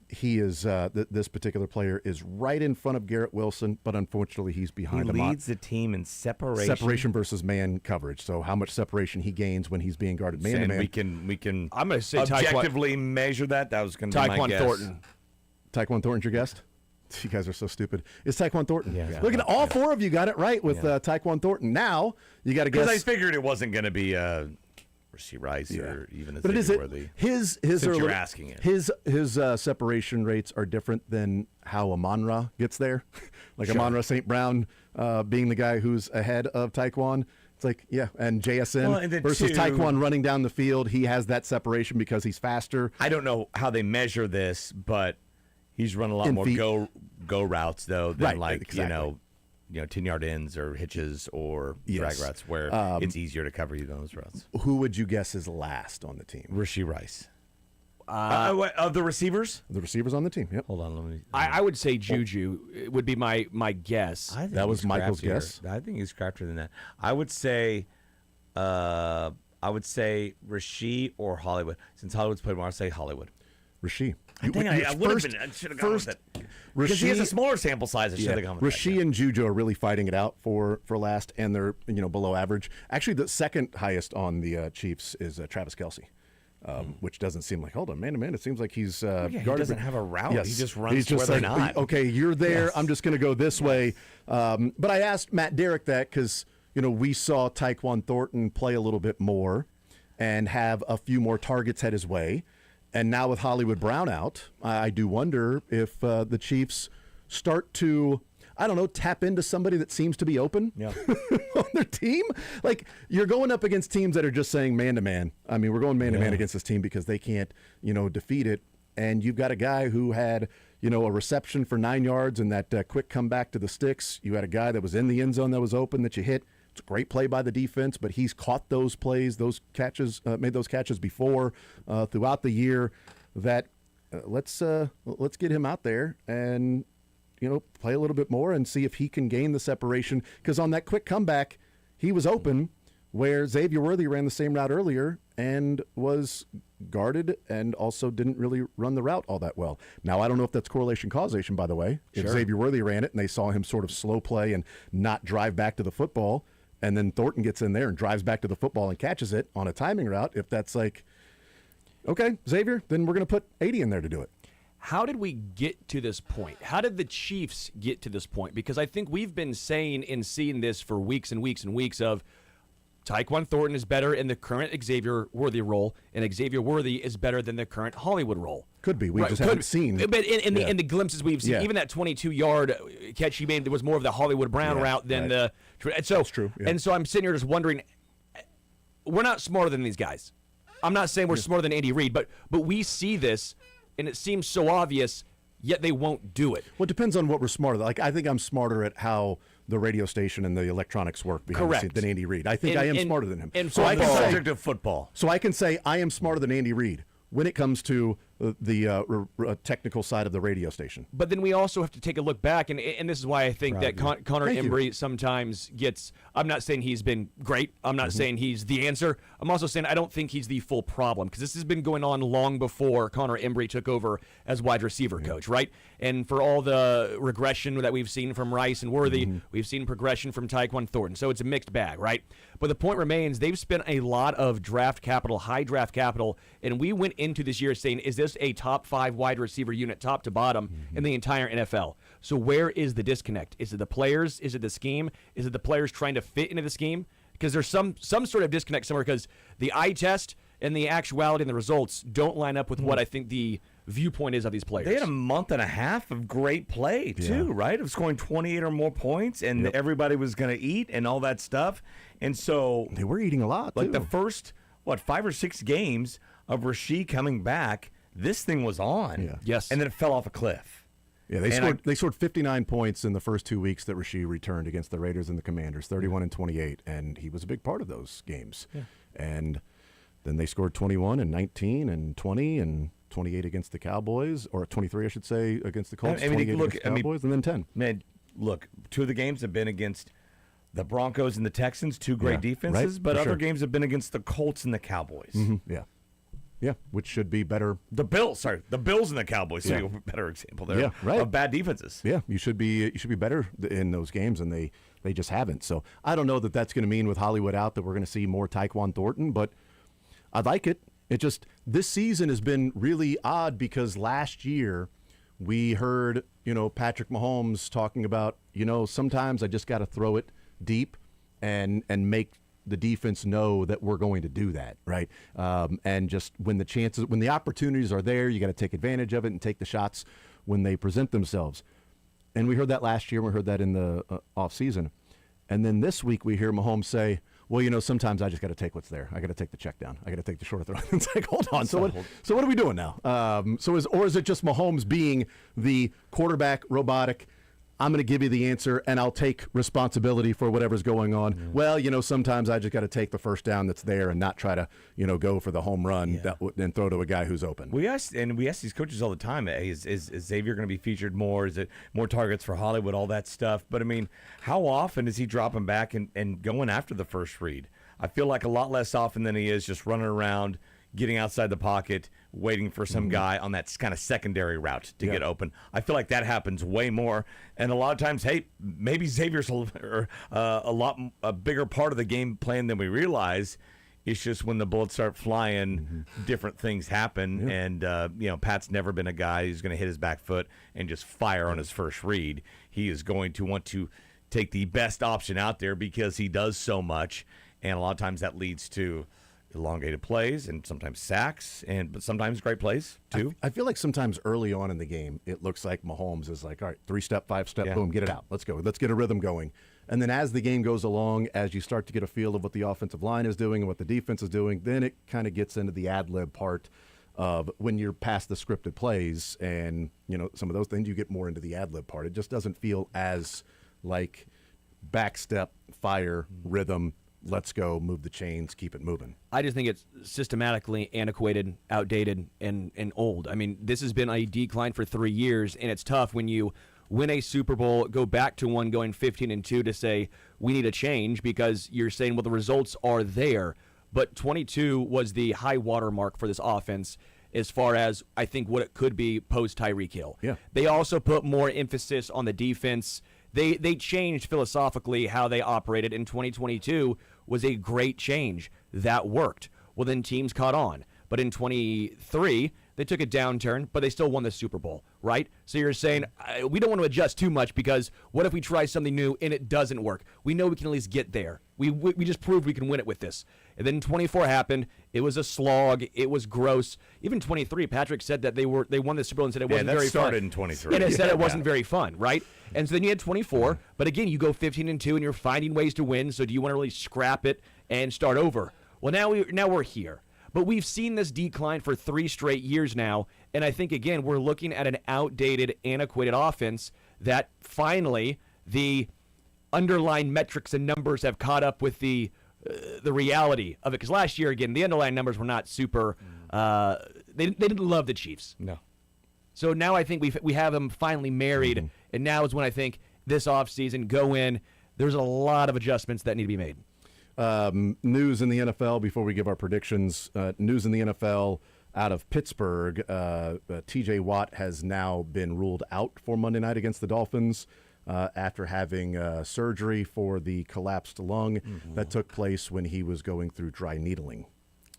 he is this particular player is right in front of Garrett Wilson, but unfortunately he's behind him. He leads the team in separation. Separation versus man coverage. So how much separation he gains when he's being guarded man to man. We can. I'm going to say objectively measure that. That was going to be my Tyquan guess. Thornton. Tyquan Thornton's your guest? You guys are so stupid. It's Tyquan Thornton. Yeah. Look at all 4 of you got it right with Tyquan Thornton. Now you got to guess. Because I figured it wasn't going to be Rasheed Rice or even But it is worthy. his Since are a you're little- asking it. His separation rates are different than how Amon-Ra gets there. Like Sure. Amon-Ra St. Brown being the guy who's ahead of Tyquan. It's like, yeah, and JSN Well, and then versus two- Tyquan running down the field. He has that separation because he's faster. I don't know how they measure this, but he's run a lot In more feet. go routes though than Right, exactly. 10-yard ends or hitches or Yes. drag routes where it's easier to cover you those routes. Who would you guess is last on the team? Rasheed Rice. Of the receivers? The receivers on the team, yep. Hold on, let me. I would say Juju would be my guess. I think That was he's Michael's craftier. guess? I think he's craftier than that. I would say Rasheed or Hollywood. Since Hollywood's played more, I'd say Hollywood. Rasheed. I think I would have been. I should have gone with it. Because he has a smaller sample size. I should have gone with Rasheed and Juju are really fighting it out for last, and they're below average. Actually, the second highest on the Chiefs is Travis Kelce. which doesn't seem like, hold on, man-to-man, it seems like he's he guarded. doesn't have a route. Yes. He just runs He's to where like, they're not. okay, you're there. Yes. I'm just going to go this way. But I asked Matt Derrick that because, we saw Tyquan Thornton play a little bit more and have a few more targets head his way. And now with Hollywood Brown out, I do wonder if the Chiefs start to, I don't know, tap into somebody that seems to be open on their team. Like, you're going up against teams that are just saying man-to-man. I mean, we're going man-to-man against this team because they can't, defeat it. And you've got a guy who had, a reception for 9 yards and that quick comeback to the sticks. You had a guy that was in the end zone that was open that you hit. It's a great play by the defense, but he's caught those plays, those catches, made those catches before throughout the year. That let's get him out there and play a little bit more and see if he can gain the separation. Because on that quick comeback, he was open where Xavier Worthy ran the same route earlier and was guarded and also didn't really run the route all that well. Now, I don't know if that's correlation causation, by the way. If Xavier Worthy ran it and they saw him sort of slow play and not drive back to the football, and then Thornton gets in there and drives back to the football and catches it on a timing route, if that's like, okay, Xavier, then we're going to put 80 in there to do it. How did we get to this point? How did the Chiefs get to this point? Because I think we've been saying and seeing this for weeks and weeks and weeks of Tyquan Thornton is better in the current Xavier Worthy role, and Xavier Worthy is better than the current Hollywood role. Could be. We just haven't seen. But in the glimpses we've seen, even that 22-yard catch he made, there was more of the Hollywood Brown route than the. So that's true. Yeah. And so I'm sitting here just wondering, we're not smarter than these guys. I'm not saying we're smarter than Andy Reid, but we see this, and it seems so obvious, yet they won't do it. Well, it depends on what we're smarter. Like, I think I'm smarter at how the radio station and the electronics work behind the scenes than Andy Reid. I think I am smarter than him. And so I can say, subject of football. So I can say I am smarter than Andy Reid when it comes to the technical side of the radio station. But then we also have to take a look back, and this is why I think that Connor Embry sometimes gets – I'm not saying he's been great. I'm not saying he's the answer. I'm also saying I don't think he's the full problem, because this has been going on long before Connor Embry took over as wide receiver coach, right? And for all the regression that we've seen from Rice and Worthy, we've seen progression from Tyquan Thornton. So it's a mixed bag, right? But the point remains, they've spent a lot of draft capital, high draft capital, and we went into this year saying, is this a top 5 wide receiver unit, top to bottom, in the entire NFL? So where is the disconnect? Is it the players? Is it the scheme? Is it the players trying to fit into the scheme? Because there's some sort of disconnect somewhere, because the eye test and the actuality and the results don't line up with what I think the viewpoint is of these players. They had a month and a half of great play, too, right? Of scoring 28 or more points, and everybody was going to eat and all that stuff. And so they were eating a lot, like the first, 5 or 6 games of Rasheed coming back, this thing was on. Yeah. Yes. And then it fell off a cliff. Yeah, they scored 59 points in the first 2 weeks that Rasheed returned against the Raiders and the Commanders, 31 and 28, and he was a big part of those games. Yeah. And then they scored 21 and 19 and 20 and 28 against the Cowboys, or 23, I should say, against the Colts, 28 against the Cowboys, and then 10. Man, look, 2 of the games have been against the Broncos and the Texans, 2 great defenses, but other games have been against the Colts and the Cowboys. Yeah. Yeah, which should be better. The Bills and the Cowboys. So a better example there. Of bad defenses. Yeah, you should be better in those games, and they just haven't. So I don't know that that's going to mean with Hollywood out that we're going to see more Tyquan Thornton, but I like it. It just, this season has been really odd because last year we heard, Patrick Mahomes talking about, sometimes I just got to throw it deep and make the defense know that we're going to do that, right? And just when the opportunities are there, you got to take advantage of it and take the shots when they present themselves. And we heard that last year. We heard that in the offseason. And then this week we hear Mahomes say, well, sometimes I just got to take what's there. I got to take the check down. I got to take the short throw. It's like, hold on. So what are we doing now? Is it just Mahomes being the quarterback robotic? I'm going to give you the answer, and I'll take responsibility for whatever's going on. Yeah. Well, sometimes I just got to take the first down that's there and not try to, go for the home run and throw to a guy who's open. We ask these coaches all the time, hey, is Xavier going to be featured more? Is it more targets for Hollywood, all that stuff? But, I mean, how often is he dropping back and going after the first read? I feel like a lot less often than he is just running around, getting outside the pocket, waiting for some guy on that kind of secondary route to get open. I feel like that happens way more. And a lot of times, hey, maybe Xavier's a bigger part of the game plan than we realize. It's just when the bullets start flying, different things happen. Yeah. And, Pat's never been a guy who's going to hit his back foot and just fire on his first read. He is going to want to take the best option out there because he does so much. And a lot of times that leads to elongated plays and sometimes sacks, but sometimes great plays too. I feel like sometimes early on in the game, it looks like Mahomes is like, all right, 3-step, 5-step, boom, get it out. Let's go. Let's get a rhythm going. And then as the game goes along, as you start to get a feel of what the offensive line is doing and what the defense is doing, then it kind of gets into the ad-lib part of when you're past the scripted plays and, some of those things, you get more into the ad-lib part. It just doesn't feel as like backstep, fire, rhythm, let's go, move the chains, keep it moving. I just think it's systematically antiquated, outdated, and old. I mean, this has been a decline for 3 years, and it's tough when you win a Super Bowl, go back to one going 15-2 to say we need a change because you're saying, well, the results are there. But 22 was the high water mark for this offense as far as I think what it could be post Tyreek Hill. Yeah. They also put more emphasis on the defense. They changed philosophically how they operated, and 2022 was a great change. That worked. Well, then teams caught on. But in 23, they took a downturn, but they still won the Super Bowl, right? So you're saying, we don't want to adjust too much because what if we try something new and it doesn't work? We know we can at least get there. We just proved we can win it with this. And then 24 happened. It was a slog. It was gross. Even 23, Patrick said that they won the Super Bowl and said it wasn't very fun. started in 23. And it said it wasn't very fun, right? And so then you had 24, but again, you go 15-2 and you're finding ways to win. So do you want to really scrap it and start over? Well, now we're here. But we've seen this decline for 3 straight years now, and I think, again, we're looking at an outdated, antiquated offense that finally the underlying metrics and numbers have caught up with the reality of it. Because last year, again, the underlying numbers were not super they didn't love the Chiefs. No. So now I think we have them finally married, and now is when I think this offseason, go in. There's a lot of adjustments that need to be made. News in the NFL before we give our predictions. News in the NFL out of Pittsburgh. TJ Watt has now been ruled out for Monday night against the Dolphins after having surgery for the collapsed lung that took place when he was going through dry needling.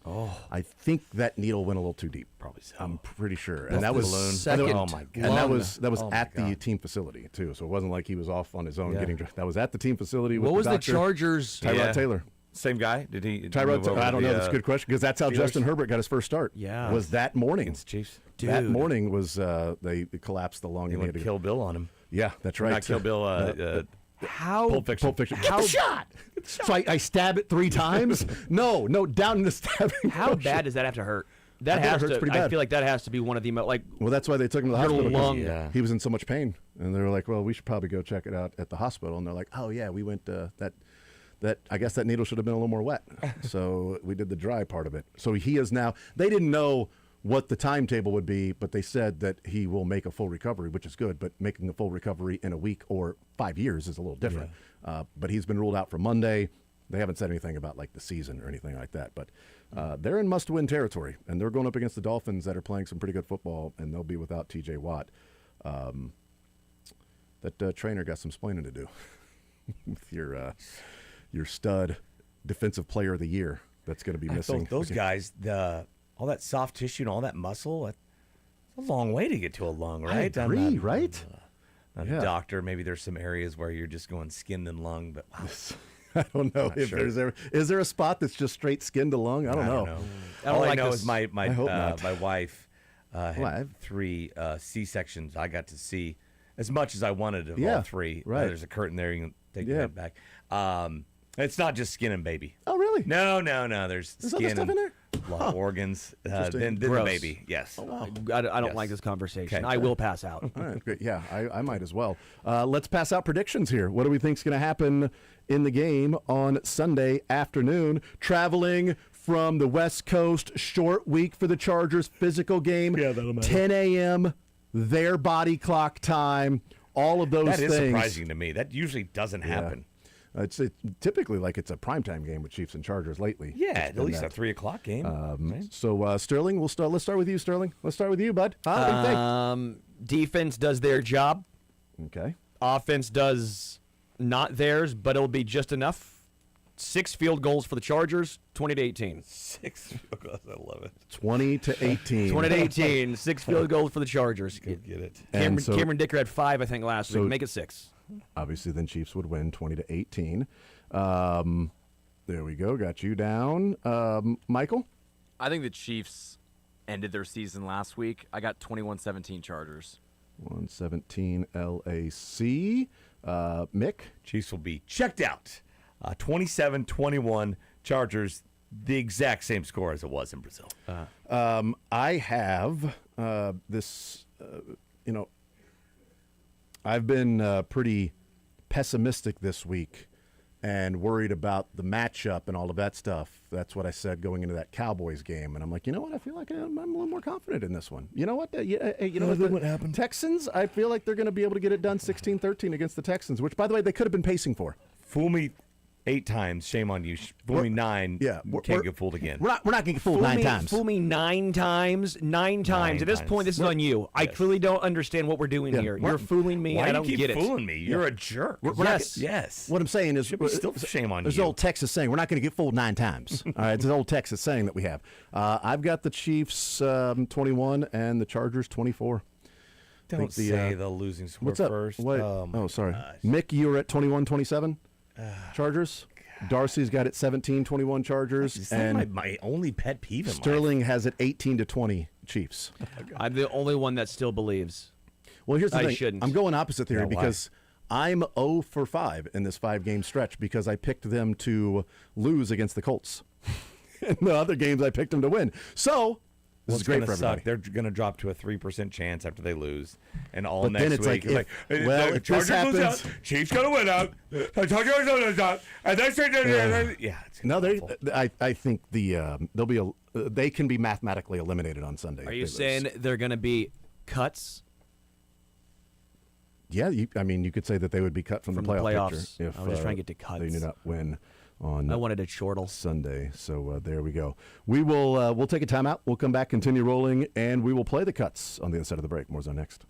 Oh, I think that needle went a little too deep. Probably so. I'm pretty sure. And that was oh my god. And that was at the team facility too. So it wasn't like he was off on his own getting. That was at the team facility. With what was the doctor, Chargers? Tyrod Taylor. Same guy? Did he? Tyrod Taylor. I don't know. That's a good question because that's how Steelers? Justin Herbert got his first start. Yeah. Was that morning? Against Chiefs. Dude. That morning was they collapsed the lung. He and went had to Kill Bill on him. Yeah, that's right. Not Kill Bill. How? Pulp Fiction. Pulp Fiction. Get the shot. So I stab it 3 times. No, down in the stabbing. How bad does that have to hurt? That I bet it has hurts to. pretty bad. I feel like that has to be one of the like. Well, that's why they took him to the Your hospital. 'cause lung. He was in so much pain, and they were like, "Well, we should probably go check it out at the hospital." And they're like, "Oh yeah, we went that I guess that needle should have been a little more wet, so we did the dry part of it." So he is now. They didn't know what the timetable would be, but they said that he will make a full recovery, which is good. But making a full recovery in a week or 5 years is a little different. But he's been ruled out for Monday. They haven't said anything about like the season or anything like that. But they're in must-win territory, and they're going up against the Dolphins that are playing some pretty good football, and they'll be without T.J. Watt. That trainer got some splaining to do with your stud defensive player of the year that's going to be missing. Those guys, all that soft tissue and all that muscle, it's a long way to get to a lung, right? I agree, right? Not a doctor. Maybe there's some areas where you're just going skin and lung, but wow. I don't know if sure. is there a spot that's just straight skin to lung? I don't know. All I know is my wife I had have 3 C-sections. I got to see as much as I wanted of all 3. Right. There's a curtain there. You can take your head back. It's not just skin and baby. Oh, really? No. There's other skin stuff and in there? a lot of organs. Then the Gross. baby. Yes. Oh, wow. I don't Yes. like this conversation. Okay. I will pass out. All right, great. Yeah, I might as well. Let's pass out predictions here. What do we think is going to happen in the game on Sunday afternoon? Traveling from the West Coast, short week for the Chargers, physical game, 10 a.m., their body clock time, all of those things. That is surprising to me. That usually doesn't happen. It's typically like it's a primetime game with Chiefs and Chargers lately. Yeah, It's at been least that. a 3:00 game. Right? So Sterling, let's start with you, Sterling. Let's start with you, bud. What do you think? Defense does their job. Okay. Offense does not theirs, but it'll be just enough. 6 field goals for the Chargers, 20-18. 6 field goals. I love it. 20-18. 20-18. 6 field goals for the Chargers. Go get it. Cameron Dicker had 5, I think, last week. Make it 6. Obviously, then Chiefs would win 20-18. There we go. Got you down. Michael? I think the Chiefs ended their season last week. I got 21-17 Chargers. 117 LAC. Mick? Chiefs will be checked out. 27-21 Chargers, the exact same score as it was in Brazil. I have this, I've been pretty pessimistic this week and worried about the matchup and all of that stuff. That's what I said going into that Cowboys game. And I'm like, you know what? I feel like I'm a little more confident in this one. You know what? What happened? Texans, I feel like they're going to be able to get it done 16-13 against the Texans, which, by the way, they could have been pacing for. Fool me 8 times, shame on you. Fool me 9, can't get fooled again. We're not going to get fooled 9 times. Fool me 9 times. 9 times. At this point, this is on you. Yes. I clearly don't understand what we're doing here. You're fooling me. Why I don't do you get keep it. fooling me? You're a jerk. Yes. What I'm saying is, still shame on there's you. an old Texas saying, we're not going to get fooled 9 times. All right, it's an old Texas saying that we have. I've got the Chiefs 21 and the Chargers 24. Don't say the losing score what's up? first. What? Sorry. Mick, you were at 21-27 Chargers. Darcy's got it 17-21 Chargers. And my only pet peeve in Sterling has it 18-20 Chiefs. I'm the only one that still believes. Well, here's the thing. Shouldn't. I'm going opposite theory No, because I'm 0 for 5 in this 5-game stretch because I picked them to lose against the Colts. In the other games, I picked them to win. So this is great for everybody. They're going to drop to a 3% chance after they lose, and all But next then it's week. like, the if this Chargers lose happens, out, Chiefs going to win out. The Chargers lose out, and that's I think they'll be they can be mathematically eliminated on Sunday. Are you saying they're going to be cuts? Yeah, you could say that they would be cut from the playoff picture if I was just trying to get to cuts. they do not win on I wanted a chortle Sunday. So there we go. We will we'll take a timeout. We'll come back, continue rolling, and we will play the cuts on the other side of the break. More Zone next.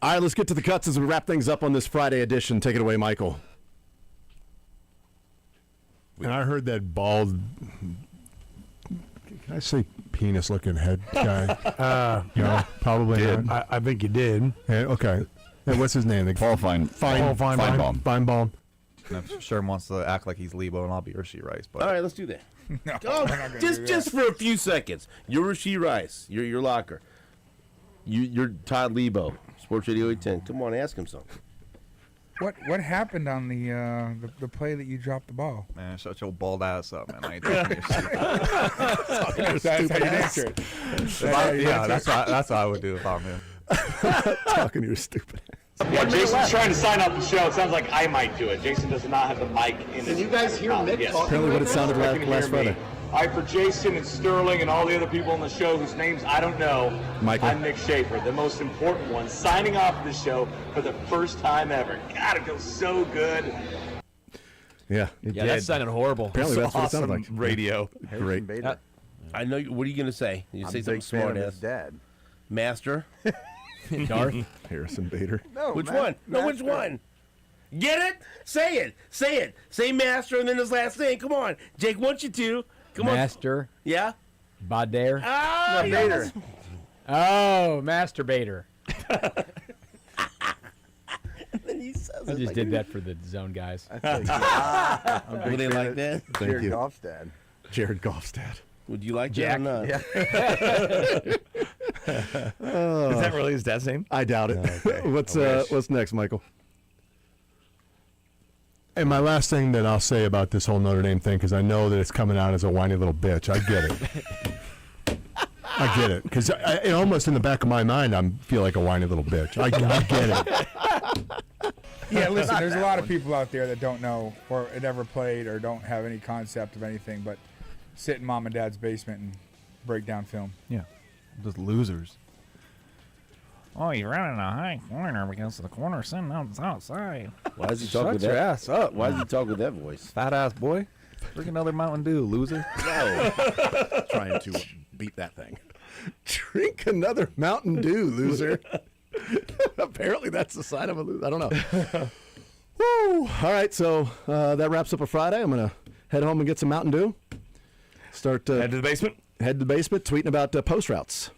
All right, let's get to the cuts as we wrap things up on this Friday edition. Take it away, Michael. And I heard that bald, can I say penis-looking head guy? No, probably not. I think you did. Yeah, okay. And what's his name? Paul Feinbaum. Feinbaum. Sherm wants to act like he's Lebo, and I'll be Hershey Rice. But all right, let's do that. No, oh, we're not gonna do just for a few seconds. You're Rasheed Rice. You're your locker. You're Todd Lebo, Sports Radio 810. Come on, ask him something. What happened on the play that you dropped the ball? Man, shut your bald ass up, man. I ain't talking your shit. That's how you answer it. Yeah, that's what I would do if I'm him. Talking to your stupid ass. Yeah, Jason's trying to sign off the show. It sounds like I might do it. Jason does not have the mic in his Can you guys hear Mick yes. talking? Apparently what it sounded like last Friday. All right, for Jason and Sterling and all the other people on the show whose names I don't know, Michael. I'm Nick Schaefer, the most important one, signing off the show for the first time ever. God, it feels so good. Yeah, that sounded horrible. Apparently that's what it sounded like. Radio. Great. I know. What are you gonna say? You say something smart ass. Dad. Master. Darth. Harrison Bader. No, which one? No, which one? Get it? Say it. Say it. Say master and then his last name. Come on. Jake wants you to. Come Master. on. Yeah? Bader. Ah, No, Bader. Oh, masturbator. Then he says I it just like did that for the zone guys. Would they like that? Thank Jared you. Goff's dad. Jared Goff's dad. Would you like Jack. that or not? Is that really his dad's name? I doubt it. Okay. What's next, Michael? And my last thing that I'll say about this whole Notre Dame thing, because I know that it's coming out as a whiny little bitch. I get it. I get it. Because almost in the back of my mind, I feel like a whiny little bitch. I get it. Yeah, listen, there's a lot of people out there that don't know or had never played or don't have any concept of anything but sit in mom and dad's basement and break down film. Yeah, just losers. Oh, you're running a high corner because the corner sitting outside. Why does he talk with Shut that? your ass up. Why does he talk with that voice? Fat ass boy. Drink another Mountain Dew, loser. No. Trying to beat that thing. Drink another Mountain Dew, loser. Apparently that's the sign of a loser. I don't know. Woo. All right, so that wraps up a Friday. I'm going to head home and get some Mountain Dew. Start Head to the basement. Head to the basement, tweeting about post routes.